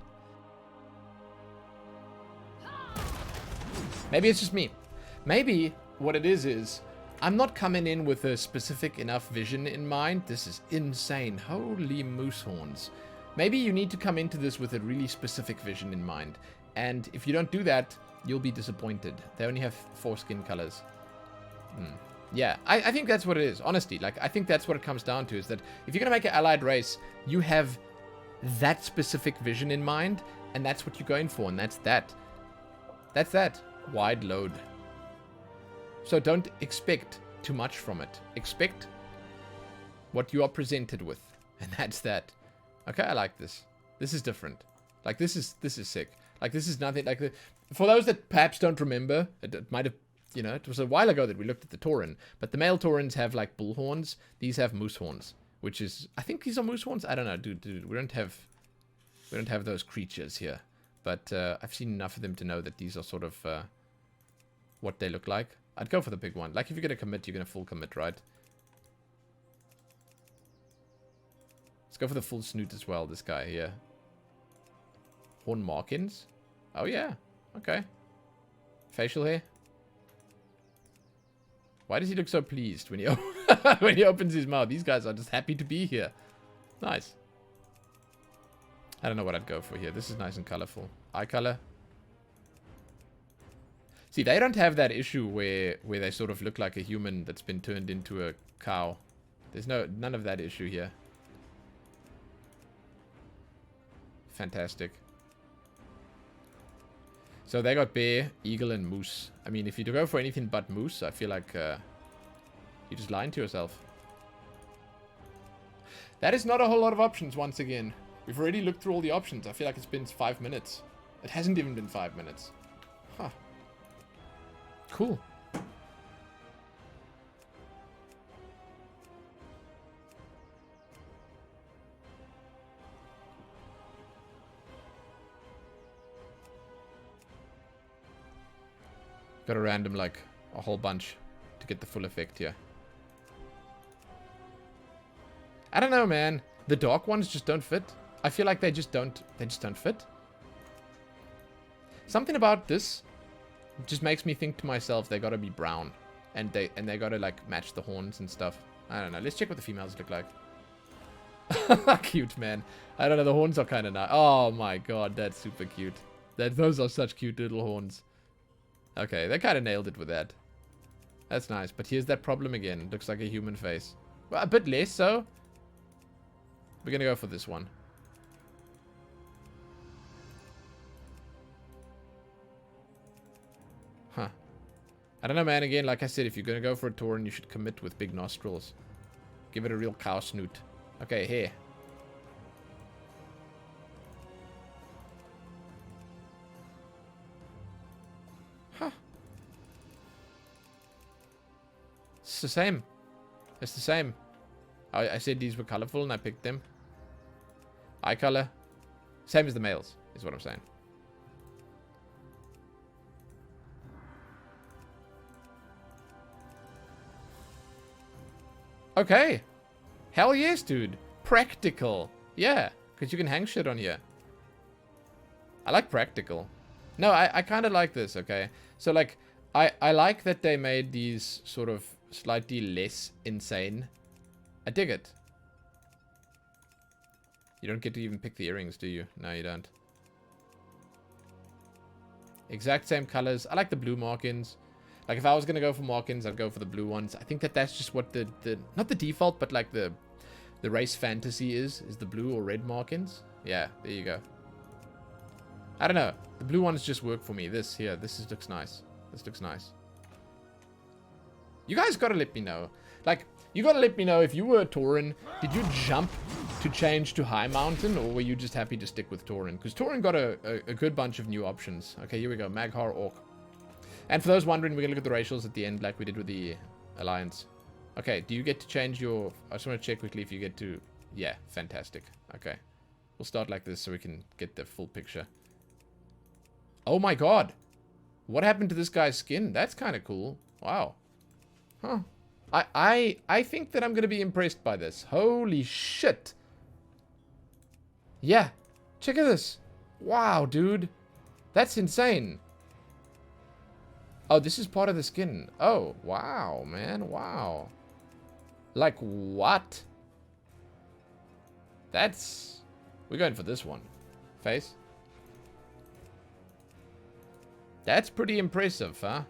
Maybe it's just me. Maybe what it is I'm not coming in with a specific enough vision in mind. This is insane. Holy moose horns. Maybe you need to come into this with a really specific vision in mind. And if you don't do that, you'll be disappointed. They only have 4 skin colors. Yeah, I think that's what it is. Honestly, like, I think that's what it comes down to, is that if you're going to make an allied race, you have that specific vision in mind, and that's what you're going for, and that's that. That's that. Wide load. So don't expect too much from it. Expect what you are presented with, and that's that. Okay, I like this. This is different. Like, this is sick. Like, this is nothing like... For those that perhaps don't remember, it might have... You know, it was a while ago that we looked at the Tauren, but the male Taurens have, like, bull horns. These have moose horns, which is... I think these are moose horns? I don't know, dude. We don't have those creatures here. But I've seen enough of them to know that these are sort of what they look like. I'd go for the big one. Like, if you're going to commit, you're going to full commit, right? Let's go for the full snoot as well, this guy here. Horn markings? Oh, yeah. Okay. Facial hair? Why does he look so pleased when he, when he opens his mouth? These guys are just happy to be here. Nice. I don't know what I'd go for here. This is nice and colorful. Eye color. See, they don't have that issue where they sort of look like a human that's been turned into a cow. There's none of that issue here. Fantastic. So they got bear, eagle, and moose. I mean, if you go for anything but moose, I feel like you're just lying to yourself. That is not a whole lot of options once again. We've already looked through all the options. I feel like it's been 5 minutes. It hasn't even been 5 minutes. Huh. Cool. Got a random, like, a whole bunch to get the full effect here. I don't know, man. The dark ones just don't fit. I feel like they just don't fit. Something about this just makes me think to myself they gotta be brown. And they gotta, like, match the horns and stuff. I don't know. Let's check what the females look like. Cute, man. I don't know. The horns are kind of nice. Oh, my God. That's super cute. Those are such cute little horns. Okay, they kind of nailed it with that. That's nice. But here's that problem again. Looks like a human face. Well, a bit less so. We're going to go for this one. Huh. I don't know, man. Again, like I said, if you're going to go for a Tauren, you should commit with big nostrils. Give it a real cow snoot. Okay, hair. Huh. It's the same. It's the same. I said these were colorful and I picked them. Eye color. Same as the males, is what I'm saying. Okay. Hell yes, dude. Practical. Yeah, because you can hang shit on here. I like practical. No, I kind of like this, okay? So, like, I like that they made these sort of slightly less insane. I dig it. You don't get to even pick the earrings, do you? No, you don't. Exact same colors. I like the blue markings. Like, if I was going to go for markings, I'd go for the blue ones. I think that's just what the not the default, but like the race fantasy is the blue or red markings. Yeah, there you go. I don't know. The blue ones just work for me. This here, looks nice. This looks nice. You guys got to let me know. Like, you got to let me know if you were a Tauren, did you jump to change to Highmountain, or were you just happy to stick with Tauren? Because Tauren got a good bunch of new options. Okay, here we go. Maghar Orc. And for those wondering, we're going to look at the racials at the end like we did with the Alliance. Okay, do you get to change your... I just want to check quickly if you get to... Yeah, fantastic. Okay. We'll start like this so we can get the full picture. Oh my god! What happened to this guy's skin? That's kind of cool. Wow. Huh. I think that I'm going to be impressed by this. Holy shit. Yeah. Check out this. Wow, dude. That's insane. Oh, this is part of the skin. Oh, wow, man. Wow. Like, what? That's... We're going for this one. Face. That's pretty impressive, huh?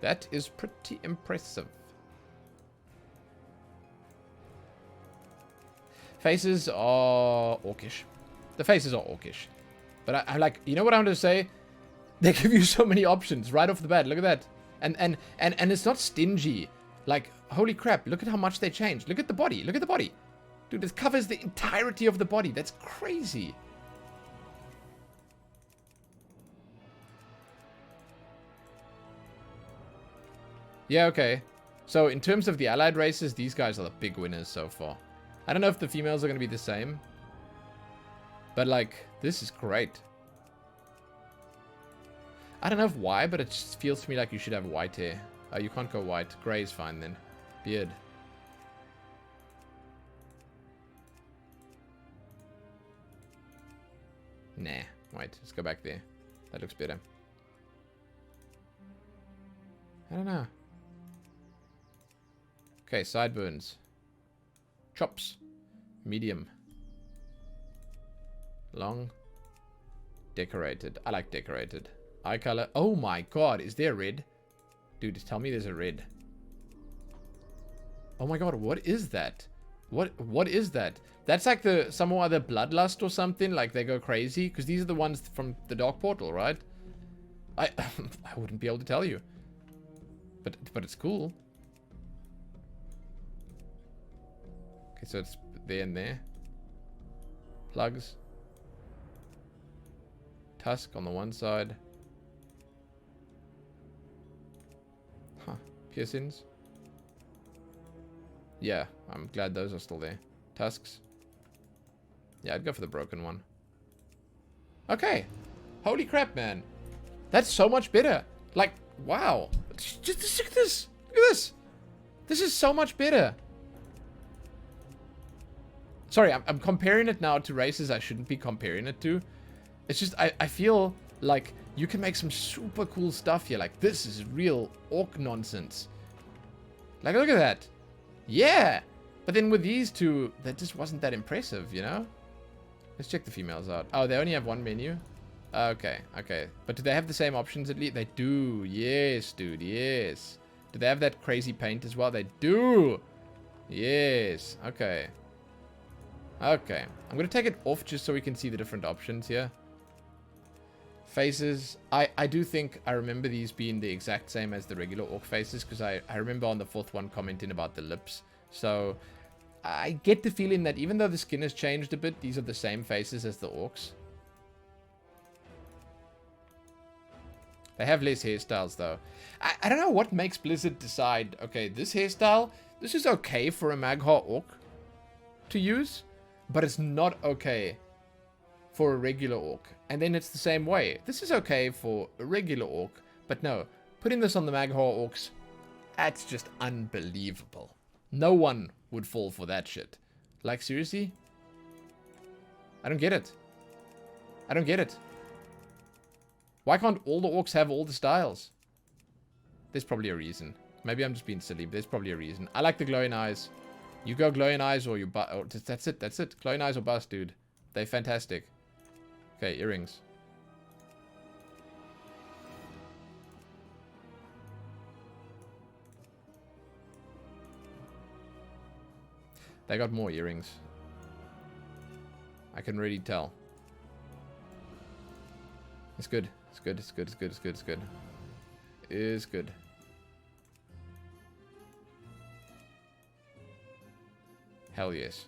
That is pretty impressive. Faces are orcish. The faces are orcish. But I like, you know what I'm going to say? They give you so many options right off the bat. Look at that. And it's not stingy. Like, holy crap, look at how much they changed. Look at the body. Look at the body. Dude, this covers the entirety of the body. That's crazy. Yeah, okay. So, in terms of the allied races, these guys are the big winners so far. I don't know if the females are going to be the same. But, like, this is great. I don't know why, but it just feels to me like you should have white hair. Oh, you can't go white. Grey is fine then. Beard. Nah. Wait. Let's go back there. That looks better. I don't know. Okay, sideburns. Chops. Medium. Long. Decorated. I like decorated. Eye color. Oh my god, is there red? Dude, tell me there's a red. Oh my god, what is that? What is that? That's like the some other bloodlust or something, like they go crazy, because these are the ones from the Dark Portal, right? I wouldn't be able to tell you. But it's cool. Okay, so it's there and there. Plugs. Tusk on the one side. Huh. Piercings. Yeah, I'm glad those are still there. Tusks. Yeah, I'd go for the broken one. Okay. Holy crap, man. That's so much better. Like, wow. Just look at this. Look at this. This is so much better. Sorry, I'm comparing it now to races I shouldn't be comparing it to. It's just, I feel like you can make some super cool stuff here. Like, this is real orc nonsense. Like, look at that. Yeah. But then with these two, that just wasn't that impressive, you know? Let's check the females out. Oh, they only have one menu? Okay, okay. But do they have the same options at least? They do. Yes, dude, yes. Do they have that crazy paint as well? They do. Yes. Okay. Okay. I'm going to take it off just so we can see the different options here. Faces. I do think I remember these being the exact same as the regular orc faces, because I remember on the fourth one commenting about the lips. So I get the feeling that even though the skin has changed a bit, these are the same faces as the orcs. They have less hairstyles though. I don't know what makes Blizzard decide, okay, this hairstyle, this is okay for a Magha orc to use, but it's not okay for a regular orc. And then it's the same way. This is okay for a regular orc, but no, putting this on the Magha orcs, that's just unbelievable. No one would fall for that shit. Like, seriously? I don't get it. I don't get it. Why can't all the orcs have all the styles? There's probably a reason. Maybe I'm just being silly, but there's probably a reason. I like the glowing eyes. You go glowing eyes or you bust. That's it, that's it. Glowing eyes or bust, dude. They're fantastic. Okay, earrings. They got more earrings. I can really tell. It's good. It's good. It's good. It's good. It's good. It's good. It's good. Hell yes.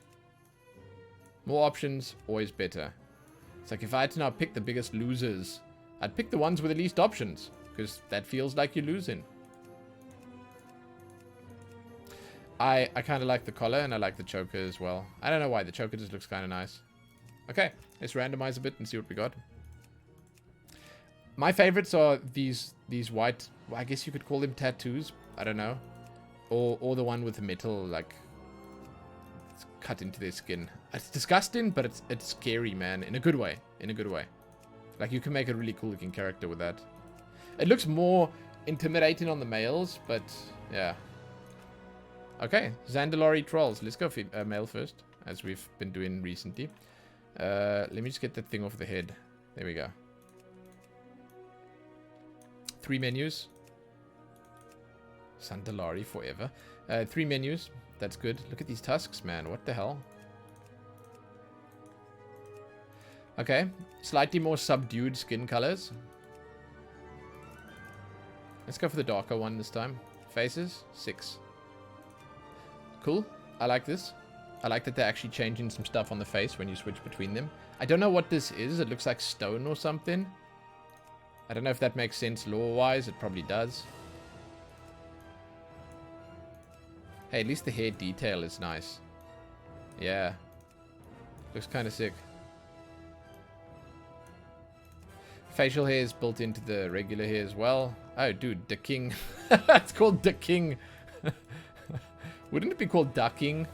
More options, always better. It's like if I had to now pick the biggest losers, I'd pick the ones with the least options, because that feels like you're losing. I kind of like the collar, and I like the choker as well. I don't know why. The choker just looks kind of nice. Okay, let's randomize a bit and see what we got. My favorites are these white, well, I guess you could call them tattoos. I don't know. Or the one with the metal, like, it's cut into their skin. It's disgusting, but it's scary, man. In a good way. In a good way. Like, you can make a really cool looking character with that. It looks more intimidating on the males, but yeah. Okay, Zandalari trolls. Let's go male first, as we've been doing recently. Let me just get that thing off the head. There we go. 3 menus. Zandalari forever. 3 menus. That's good. Look at these tusks, man. What the hell? Okay, slightly more subdued skin colors. Let's go for the darker one this time. Faces, 6. Cool. I like this. I like that they're actually changing some stuff on the face when you switch between them. I don't know what this is. It looks like stone or something. I don't know if that makes sense lore-wise. It probably does. Hey, at least the hair detail is nice. Yeah. Looks kind of sick. Facial hair is built into the regular hair as well. Oh, dude, the king. It's called the king. Wouldn't it be called ducking?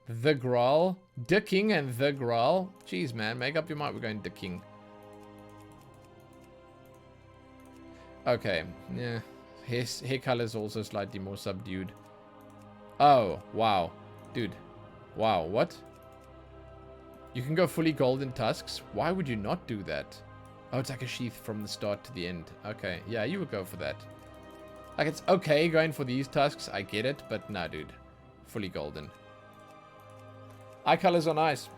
The Grawl? The King and the Grawl? Jeez, man. Make up your mind. We're going the King. Okay. Yeah. His hair color is also slightly more subdued. Oh, wow. Dude. Wow, what? You can go fully golden tusks. Why would you not do that? Oh, it's like a sheath from the start to the end. Okay. Yeah, you would go for that. Like, it's okay going for these tusks. I get it. But nah, dude. Fully golden. Eye colors are nice.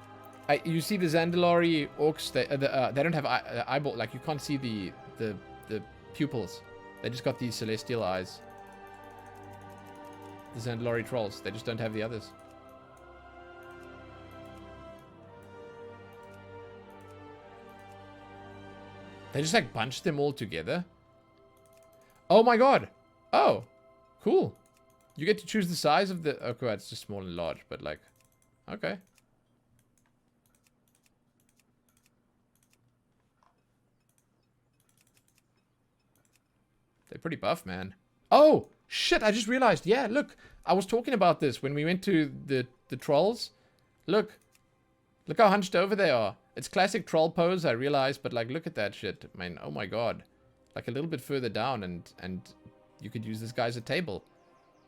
You see the Zandalari orcs, they don't have eyeball, like you can't see the pupils. They just got these celestial eyes. The Zandalari trolls, they just don't have the others. They just like bunched them all together. Oh my god. Oh, cool. You get to choose the size of the... Okay, it's just small and large, but like... Okay. They're pretty buff, man. Oh, shit, I just realized. Yeah, look. I was talking about this when we went to the trolls. Look. Look how hunched over they are. It's classic troll pose, I realize, but like, look at that shit. I mean, oh my god. Like a little bit further down and you could use this guy as a table.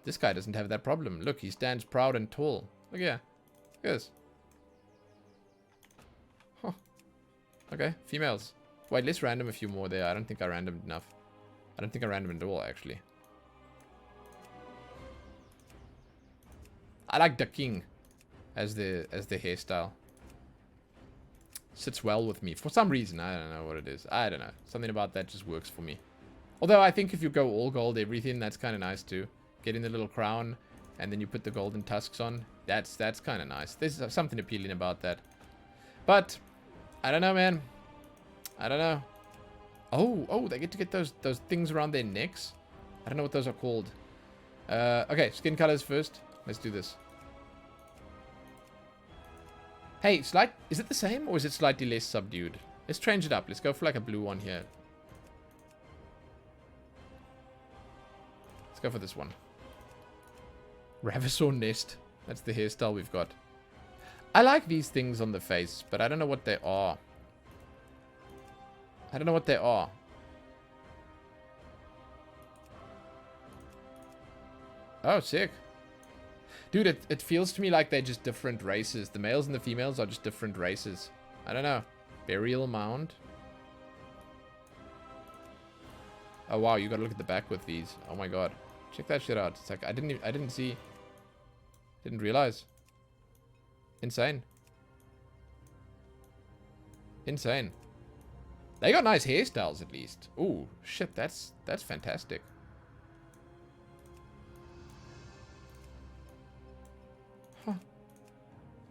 This guy doesn't have that problem. Look, he stands proud and tall. Look here. Look at this. Huh. Okay, females. Wait, let's random a few more there. I don't think I randomed enough. I don't think I randomed at all, actually. I like the king as the hairstyle. Sits well with me for some reason. I don't know what it is. I don't know. Something about that just works for me. Although I think if you go all gold everything, that's kind of nice too. Getting the little crown and then you put the golden tusks on. That's kind of nice. There's something appealing about that. But I don't know, man. I don't know. Oh, they get to get those things around their necks. I don't know what those are called. Okay, skin colors first. Let's do this. Hey, is it the same or is it slightly less subdued? Let's change it up. Let's go for like a blue one here. Let's go for this one. Ravasaur Nest. That's the hairstyle we've got. I like these things on the face, but I don't know what they are. I don't know what they are. Oh, sick. Dude, it feels to me like they're just different races. The males and the females are just different races. I don't know. Burial Mound. Oh, wow. You gotta look at the back with these. Oh, my God. Check that shit out. It's like, I didn't see. Didn't realize. Insane. Insane. They got nice hairstyles, at least. Ooh, shit. That's fantastic.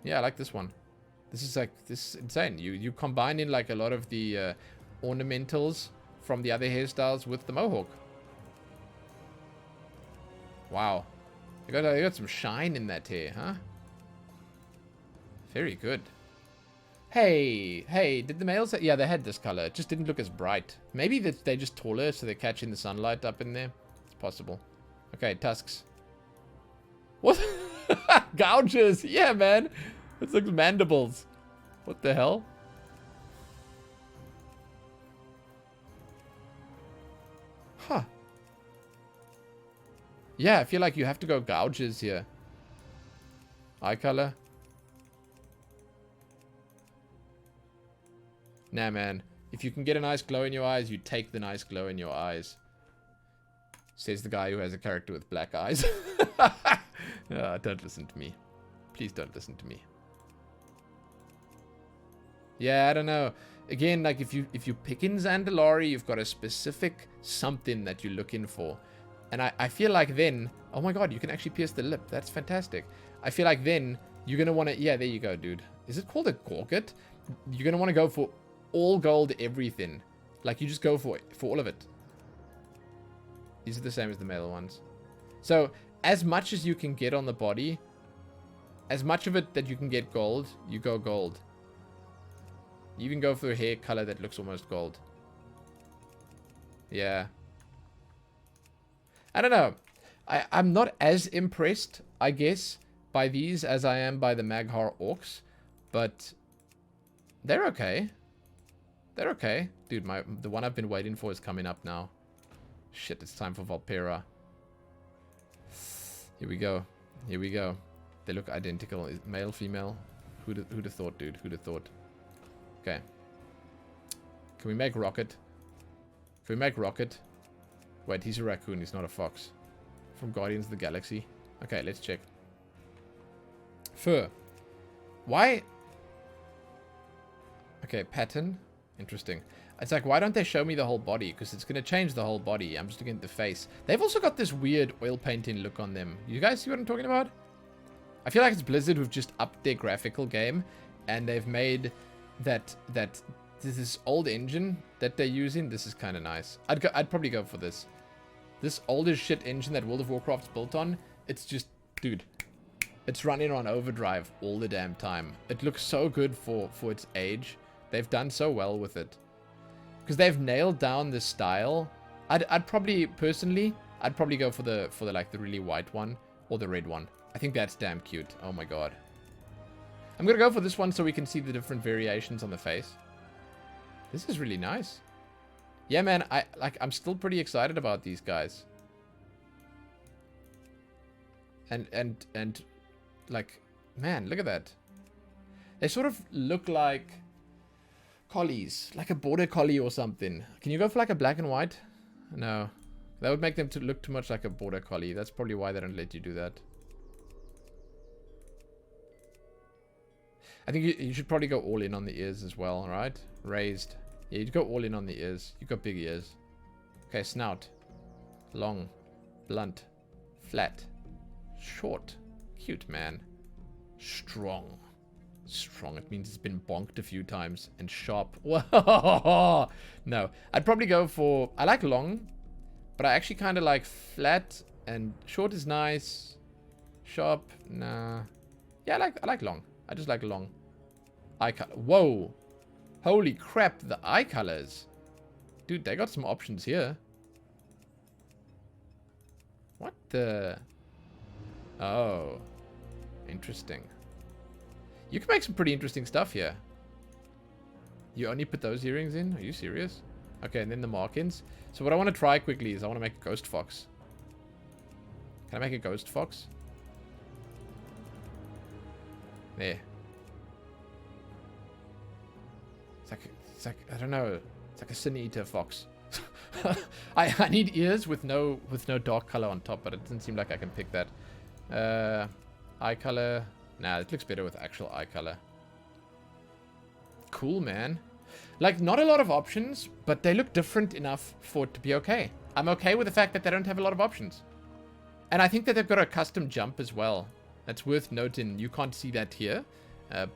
Yeah, I like this one. This is insane. You combine in like a lot of the ornamentals from the other hairstyles with the mohawk. Wow. You got some shine in that hair, huh? Very good. Hey, did the males... Yeah, they had this color. It just didn't look as bright. Maybe they're just taller, so they're catching the sunlight up in there. It's possible. Okay, tusks. What? Gouges! Yeah, man! It looks mandibles. What the hell? Huh. Yeah, I feel like you have to go gouges here. Eye color. Nah, man. If you can get a nice glow in your eyes, you take the nice glow in your eyes. Says the guy who has a character with black eyes. Don't listen to me. Please don't listen to me. Yeah, I don't know. Again, like if you pick in Zandalari, you've got a specific something that you're looking for. And I feel like then... Oh my god, you can actually pierce the lip. That's fantastic. I feel like then you're going to want to... Yeah, there you go, dude. Is it called a gorget? You're going to want to go for all gold everything. Like, you just go for all of it. These are the same as the male ones. So, as much as you can get on the body, as much of it that you can get gold, you go gold. You even go for a hair color that looks almost gold. Yeah. I don't know. I'm not as impressed, I guess, by these as I am by the Mag'har orcs. But they're okay. They're okay. Dude, the one I've been waiting for is coming up now. Shit, it's time for Vulpera. Here we go. Here we go. They look identical. Male, female. Who'd have thought, dude? Who'd have thought? Okay. Can we make Rocket? Can we make Rocket? Wait, he's a raccoon. He's not a fox. From Guardians of the Galaxy. Okay, let's check. Fur. Why Okay, pattern. Interesting. It's like, why don't they show me the whole body? Because it's going to change the whole body. I'm just looking at the face. They've also got this weird oil painting look on them. You guys see what I'm talking about? I feel like it's Blizzard who've just upped their graphical game. And they've made this old engine that they're using. This is kind of nice. I'd probably go for this. This old as shit engine that World of Warcraft's built on. It's just, dude. It's running on overdrive all the damn time. It looks so good for its age. They've done so well with it. Because they've nailed down the style. I'd probably, personally, I'd probably go for the like the really white one or the red one. I think that's damn cute. Oh my god. I'm gonna go for this one so we can see the different variations on the face. This is really nice. Yeah, man, I'm still pretty excited about these guys. And like, man, look at that. They sort of look like collies, like a border collie or something. Can you go for like a black and white? No, that would make them to look too much like a border collie. That's probably why they don't let you do that. I think you should probably go all in on the ears as well, right? Raised. Yeah, you'd go all in on the ears. You've got big ears. Okay, snout. Long. Blunt. Flat. Short. Cute, man. Strong. Strong. It means it's been bonked a few times. And sharp. Whoa. No. I'd probably go for... I like long. But I actually kind of like flat. And short is nice. Sharp. Nah. Yeah, I like long. I just like long. Eye color. Whoa. Holy crap. The eye colors. Dude, they got some options here. What the... Oh. Interesting. You can make some pretty interesting stuff here. You only put those earrings in? Are you serious? Okay, and then the markings. So what I want to try quickly is I want to make a ghost fox. Can I make a ghost fox? There. It's like I don't know. It's like a sin eater fox. I need ears with no dark color on top, but it doesn't seem like I can pick that. Eye color. Nah, it looks better with actual eye color. Cool, man. Like, not a lot of options, but they look different enough for it to be okay. I'm okay with the fact that they don't have a lot of options. And I think that they've got a custom jump as well. That's worth noting. You can't see that here,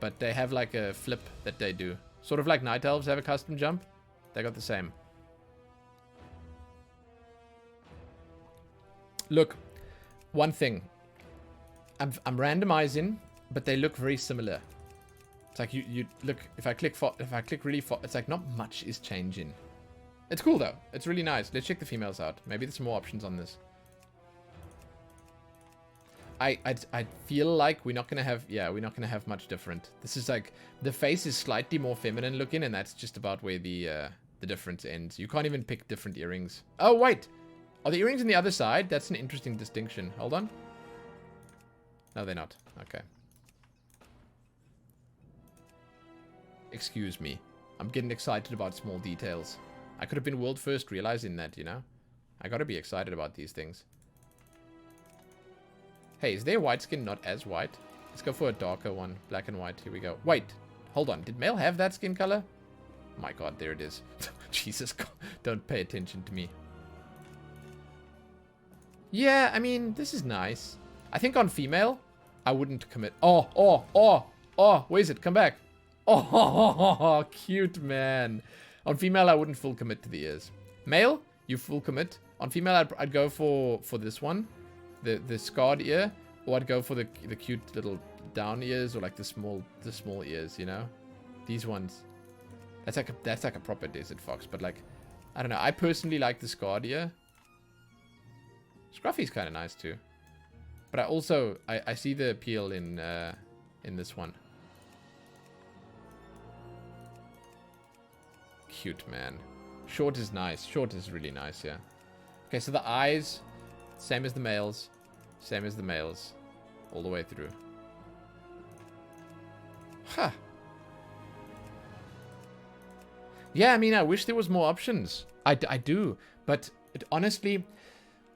but they have like a flip that they do. Sort of like Night Elves have a custom jump. They got the same. Look, one thing. I'm randomizing, but they look very similar. It's like you look, if I click really far, it's like not much is changing. It's cool though. It's really nice. Let's check the females out. Maybe there's some more options on this. I feel like we're not gonna have much different. This is like the face is slightly more feminine looking, and that's just about where the difference ends. You can't even pick different earrings. Oh wait, are the earrings on the other side? That's an interesting distinction. Hold on. No, they're not. Okay. Excuse me. I'm getting excited about small details. I could have been world first realizing that, you know? I gotta be excited about these things. Hey, is their white skin not as white? Let's go for a darker one. Black and white. Here we go. Wait. Hold on. Did Male have that skin color? My god, there it is. Jesus, don't pay attention to me. Yeah, I mean, this is nice. I think on female, I wouldn't commit. Oh, where is it? Come back. Oh, cute, man. On female, I wouldn't full commit to the ears. Male, you full commit. On female, I'd go for this one. The scarred ear. Or I'd go for the cute little down ears, or like the small ears, you know? These ones. That's like a proper desert fox, but like, I don't know. I personally like the scarred ear. Scruffy's kind of nice too. But I also, I see the appeal in this one. Cute, man. Short is nice. Short is really nice, yeah. Okay, so the eyes, same as the males. Same as the males. All the way through. Huh. Yeah, I mean, I wish there was more options. I do. But honestly...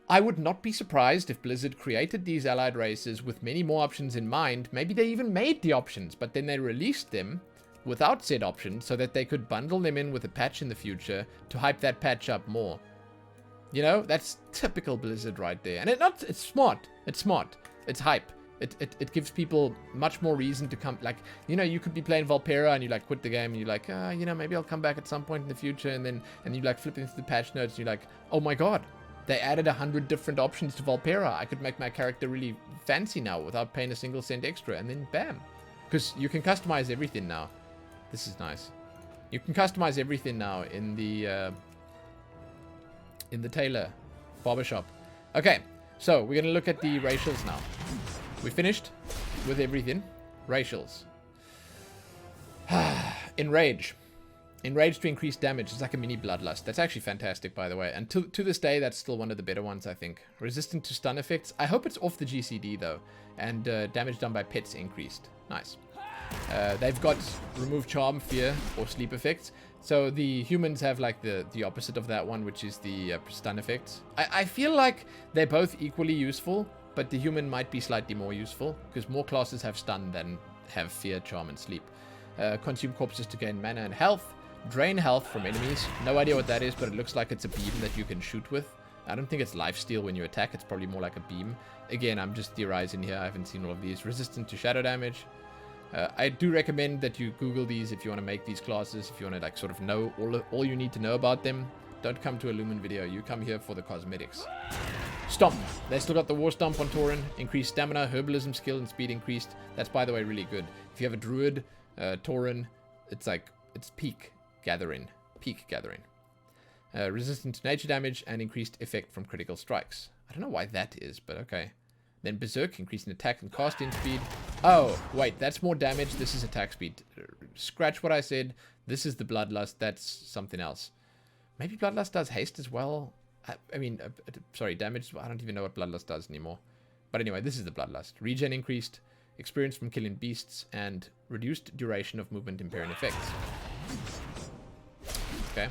I would not be surprised if Blizzard created these allied races with many more options in mind. Maybe they even made the options, but then they released them without said option so that they could bundle them in with a patch in the future to hype that patch up more. You know, that's typical Blizzard right there. And it's smart. It's smart. It's hype. It gives people much more reason to come. Like, you know, you could be playing Vulpera and you like quit the game and you're like, you know, maybe I'll come back at some point in the future. And you like flip into the patch notes and you're like, oh my god, they added 100 different options to Vulpera. I could make my character really fancy now without paying a single cent extra. And then bam. Because you can customize everything now. This is nice. You can customize everything now in the tailor barbershop. Okay, so we're gonna look at the racials now. We finished with everything. Racials. Enrage. Enrage to increase damage. It's like a mini bloodlust. That's actually fantastic, by the way. And to this day, that's still one of the better ones, I think. Resistant to stun effects. I hope it's off the GCD, though. And damage done by pets increased. Nice. They've got remove charm, fear, or sleep effects. So the humans have like the opposite of that one, which is the stun effects. I feel like they're both equally useful, but the human might be slightly more useful because more classes have stun than have fear, charm, and sleep. Consume corpses to gain mana and health. Drain health from enemies. No idea what that is, but it looks like it's a beam that you can shoot with. I don't think it's lifesteal when you attack. It's probably more like a beam. Again, I'm just theorizing here. I haven't seen all of these. Resistant to shadow damage. I do recommend that you Google these if you want to make these classes. If you want to like sort of know all you need to know about them. Don't come to a Lumen video. You come here for the cosmetics. Stomp. They still got the War Stomp on Tauren. Increased stamina, herbalism skill, and speed increased. That's, by the way, really good. If you have a druid, Tauren, it's peak gathering. Peak gathering. Resistant to nature damage and increased effect from critical strikes. I don't know why that is, but okay. Then Berserk, increasing attack and casting speed. Oh, wait, that's more damage. This is attack speed. Scratch what I said. This is the Bloodlust. That's something else. Maybe Bloodlust does haste as well. I mean, sorry, damage. I don't even know what Bloodlust does anymore. But anyway, this is the Bloodlust. Regen increased, experience from killing beasts, and reduced duration of movement impairing effects. Okay.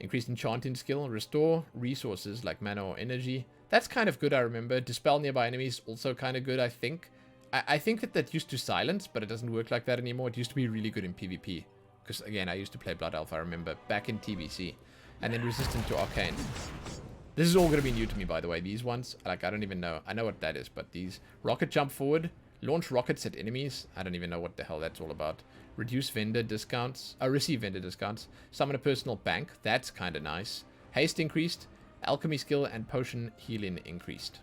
Increased enchanting skill, restore resources like mana or energy. That's kind of good, I remember. Dispel nearby enemies, also kind of good, I think. I think that used to silence, but it doesn't work like that anymore. It used to be really good in PvP. Because, again, I used to play Blood Elf, I remember, back in TBC. And then resistant to Arcane. This is all going to be new to me, by the way. These ones, like, I don't even know. I know what that is, but these. Rocket jump forward. Launch rockets at enemies. I don't even know what the hell that's all about. Reduce vendor discounts. Receive vendor discounts. Summon a personal bank. That's kind of nice. Haste increased. Alchemy skill and potion healing increased.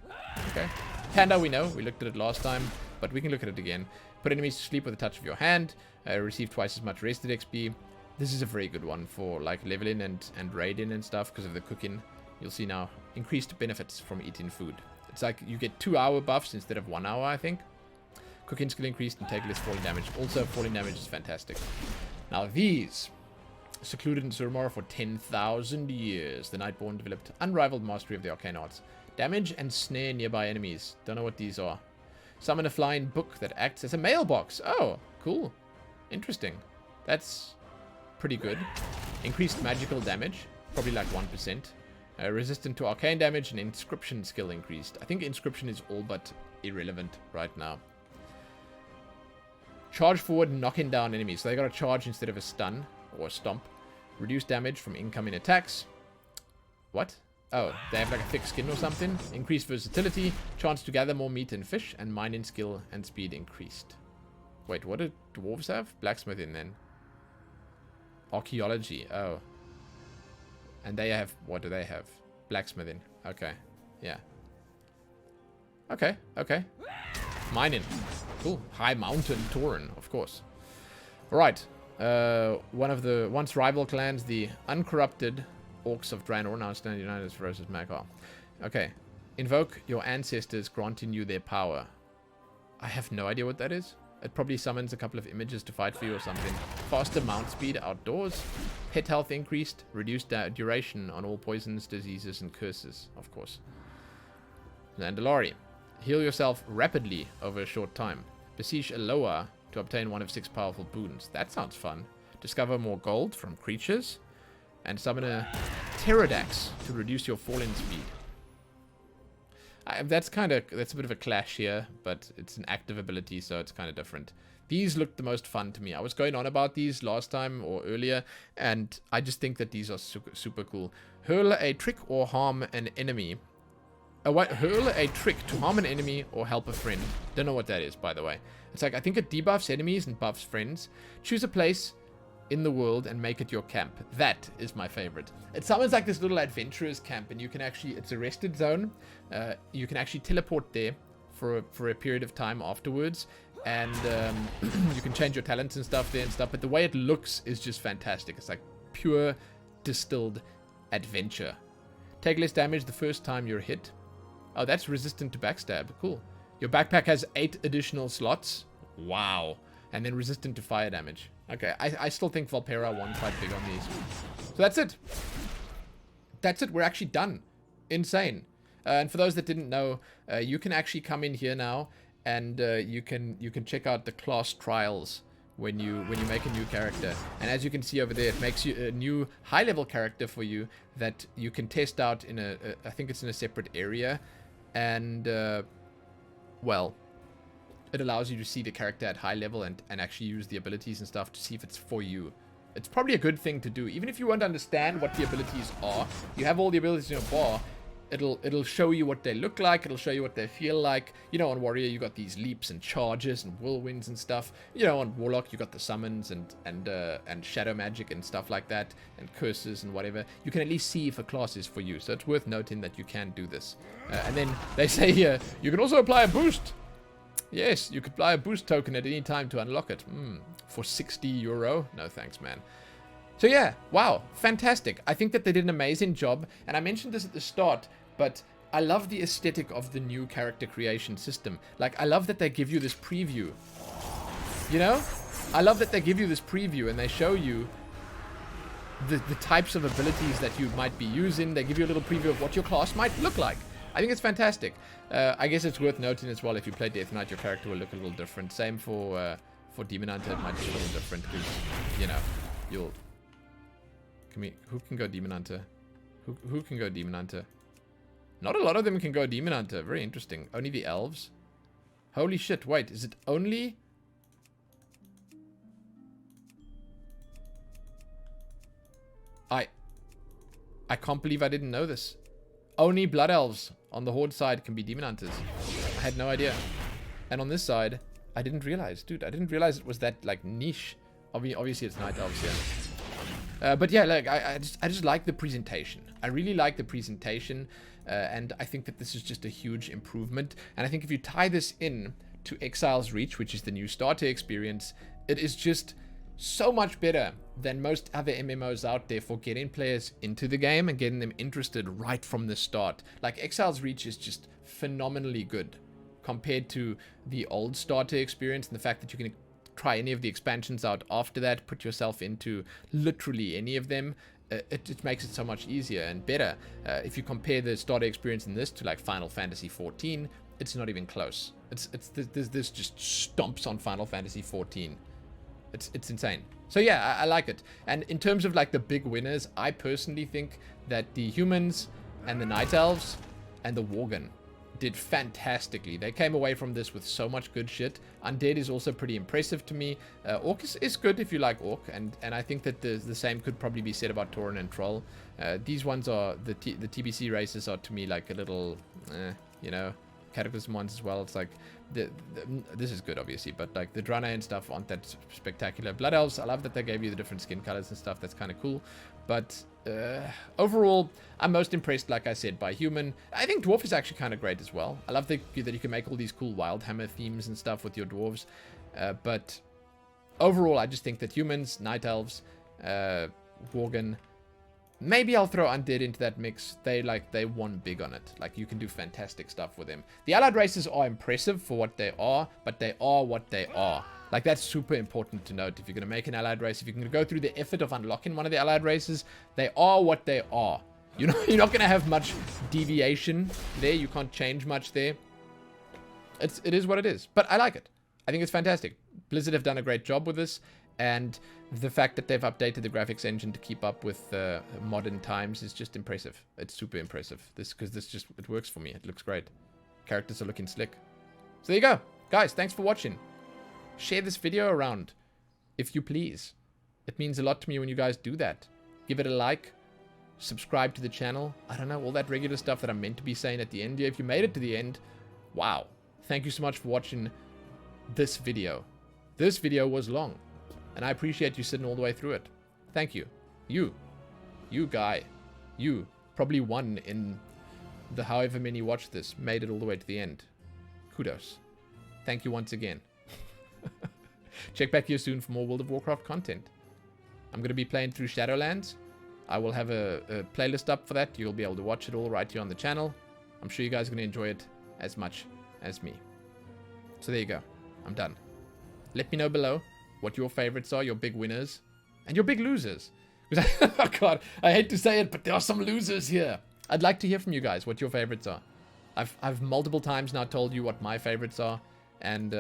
Okay. Panda we know. We looked at it last time, but we can look at it again. Put enemies to sleep with a touch of your hand. Receive twice as much rested XP. This is a very good one for like leveling and raiding and stuff because of the cooking. You'll see now increased benefits from eating food. It's like you get 2-hour buffs instead of 1 hour, I think. Cooking skill increased and take less falling damage. Also, falling damage is fantastic. Now these. Secluded in Suramora for 10,000 years. The Nightborne developed unrivaled mastery of the arcane arts. Damage and snare nearby enemies. Don't know what these are. Summon a flying book that acts as a mailbox. Oh, cool. Interesting. That's pretty good. Increased magical damage. Probably like 1%. Resistant to arcane damage and inscription skill increased. I think inscription is all but irrelevant right now. Charge forward, knocking down enemies. So they got a charge instead of a stun or a stomp. Reduce damage from incoming attacks. What? Oh, they have like a thick skin or something. Increased versatility. Chance to gather more meat and fish. And mining skill and speed increased. Wait, what do dwarves have? Blacksmithing then. Archaeology. Oh. And they have... What do they have? Blacksmithing. Okay. Yeah. Okay. Okay. Mining. Cool. Highmountain Tauren, of course. Alright. One of the once rival clans, the uncorrupted Orcs of Draenei, now stand united as ferocious Makar. Okay. Invoke your ancestors, granting you their power. I have no idea what that is. It probably summons a couple of images to fight for you or something. Faster mount speed outdoors. Pet health increased. Reduced duration on all poisons, diseases, and curses, of course. Zandalari. Heal yourself rapidly over a short time. Besiege a Loa to obtain one of 6 powerful boons. That sounds fun. Discover more gold from creatures. And summon a Pterodax to reduce your falling speed. That's a bit of a clash here, but it's an active ability, so it's kind of different. These looked the most fun to me. I was going on about these last time or earlier, and I just think that these are super cool. Hurl a trick or harm an enemy. Hurl a trick to harm an enemy or help a friend. Don't know what that is, by the way. It's like, I think it debuffs enemies and buffs friends. Choose a place in the world and make it your camp. That is my favorite. It sounds like this little adventurer's camp, and you can actually, it's a rested zone. You can actually teleport there for a period of time afterwards. And you can change your talents and stuff there and stuff. But the way it looks is just fantastic. It's like pure distilled adventure. Take less damage the first time you're hit. Oh, that's resistant to backstab. Cool. Your backpack has 8 additional slots. Wow. And then resistant to fire damage. Okay, I still think Vulpera won quite big on these. So that's it. That's it. We're actually done. Insane. And for those that didn't know, you can actually come in here now, and you can check out the class trials when you make a new character. And as you can see over there, it makes you a new high-level character for you that you can test out in I think it's in a separate area. And well, it allows you to see the character at high level and actually use the abilities and stuff to see if it's for you. It's probably a good thing to do. Even if you won't understand what the abilities are, you have all the abilities in your bar. It'll show you what they look like. It'll show you what they feel like. You know, on Warrior, you got these leaps and charges and whirlwinds and stuff. You know, on Warlock, you got the summons and shadow magic and stuff like that, and curses and whatever. You can at least see if a class is for you. So it's worth noting that you can do this. And then they say here, you can also apply a boost. Yes, you could apply a boost token at any time to unlock it. For €60. No thanks, man. So yeah, wow, fantastic. I think that they did an amazing job. And I mentioned this at the start, but I love the aesthetic of the new character creation system. Like, I love that they give you this preview. You know? I love that they give you this preview and they show you the types of abilities that you might be using. They give you a little preview of what your class might look like. I think it's fantastic. I guess it's worth noting as well, if you play Death Knight, your character will look a little different. Same for Demon Hunter, it might be a little different because, you know, you'll... Who can go Demon Hunter? Who can go Demon Hunter? Not a lot of them can go Demon Hunter. Very interesting. Only the elves? Holy shit, wait, is it only... I can't believe I didn't know this. Only Blood Elves on the Horde side can be Demon Hunters. I had no idea. And on this side, I didn't realize. Dude, I didn't realize it was that, like, niche. Obviously, it's Night Elves, yeah. But yeah, like, I just like the presentation. I really like the presentation. And I think that this is just a huge improvement. And I think if you tie this in to Exile's Reach, which is the new starter experience, it is just so much better than most other MMOs out there for getting players into the game and getting them interested right from the start. Like, Exile's Reach is just phenomenally good compared to the old starter experience, and the fact that you can try any of the expansions out after that, put yourself into literally any of them. It makes it so much easier and better. If you compare the starter experience in this to like Final Fantasy XIV, it's not even close. This just stomps on Final Fantasy XIV. It's insane. So yeah, I like it. And in terms of like the big winners, I personally think that the humans and the Night Elves and the Worgen did fantastically. They came away from this with so much good shit. Undead is also pretty impressive to me. Orc is good if you like Orc, and I think that the same could probably be said about Tauren and Troll. These ones are, the TBC races are to me like a little, you know, Cataclysm ones as well. It's like, this is good obviously, but like the Draenei and stuff aren't that spectacular. Blood Elves, I love that they gave you the different skin colors and stuff. That's kind of cool. But overall, I'm most impressed, like I said, by Human. I think Dwarf is actually kind of great as well. I love that you can make all these cool Wildhammer themes and stuff with your Dwarves. But overall, I just think that Humans, Night Elves, Worgen, maybe I'll throw Undead into that mix. They won big on it. Like, you can do fantastic stuff with them. The allied races are impressive for what they are, but they are what they are. Like, that's super important to note. If you're going to make an allied race, if you're going to go through the effort of unlocking one of the allied races, they are what they are. You know, you're not going to have much deviation there. You can't change much there. It is what it is. But I like it. I think it's fantastic. Blizzard have done a great job with this. And the fact that they've updated the graphics engine to keep up with modern times is just impressive. It's super impressive. Because this just, it works for me. It looks great. Characters are looking slick. So there you go. Guys, thanks for watching. Share this video around, if you please. It means a lot to me when you guys do that. Give it a like. Subscribe to the channel. I don't know, all that regular stuff that I'm meant to be saying at the end here. If you made it to the end, wow. Thank you so much for watching this video. This video was long, and I appreciate you sitting all the way through it. Thank you. You guy. You, probably one in the however many watched this, made it all the way to the end. Kudos. Thank you once again. Check back here soon for more World of Warcraft content. I'm going to be playing through Shadowlands. I will have a playlist up for that. You'll be able to watch it all right here on the channel. I'm sure you guys are going to enjoy it as much as me. So there you go. I'm done. Let me know below what your favorites are, your big winners, and your big losers. Because oh God, I hate to say it, but there are some losers here. I'd like to hear from you guys what your favorites are. I've multiple times now told you what my favorites are, and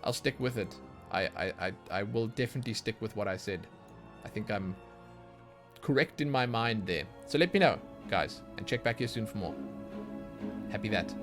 I'll stick with it. I will definitely stick with what I said. I think I'm correct in my mind there. So let me know, guys, and check back here soon for more. Happy that.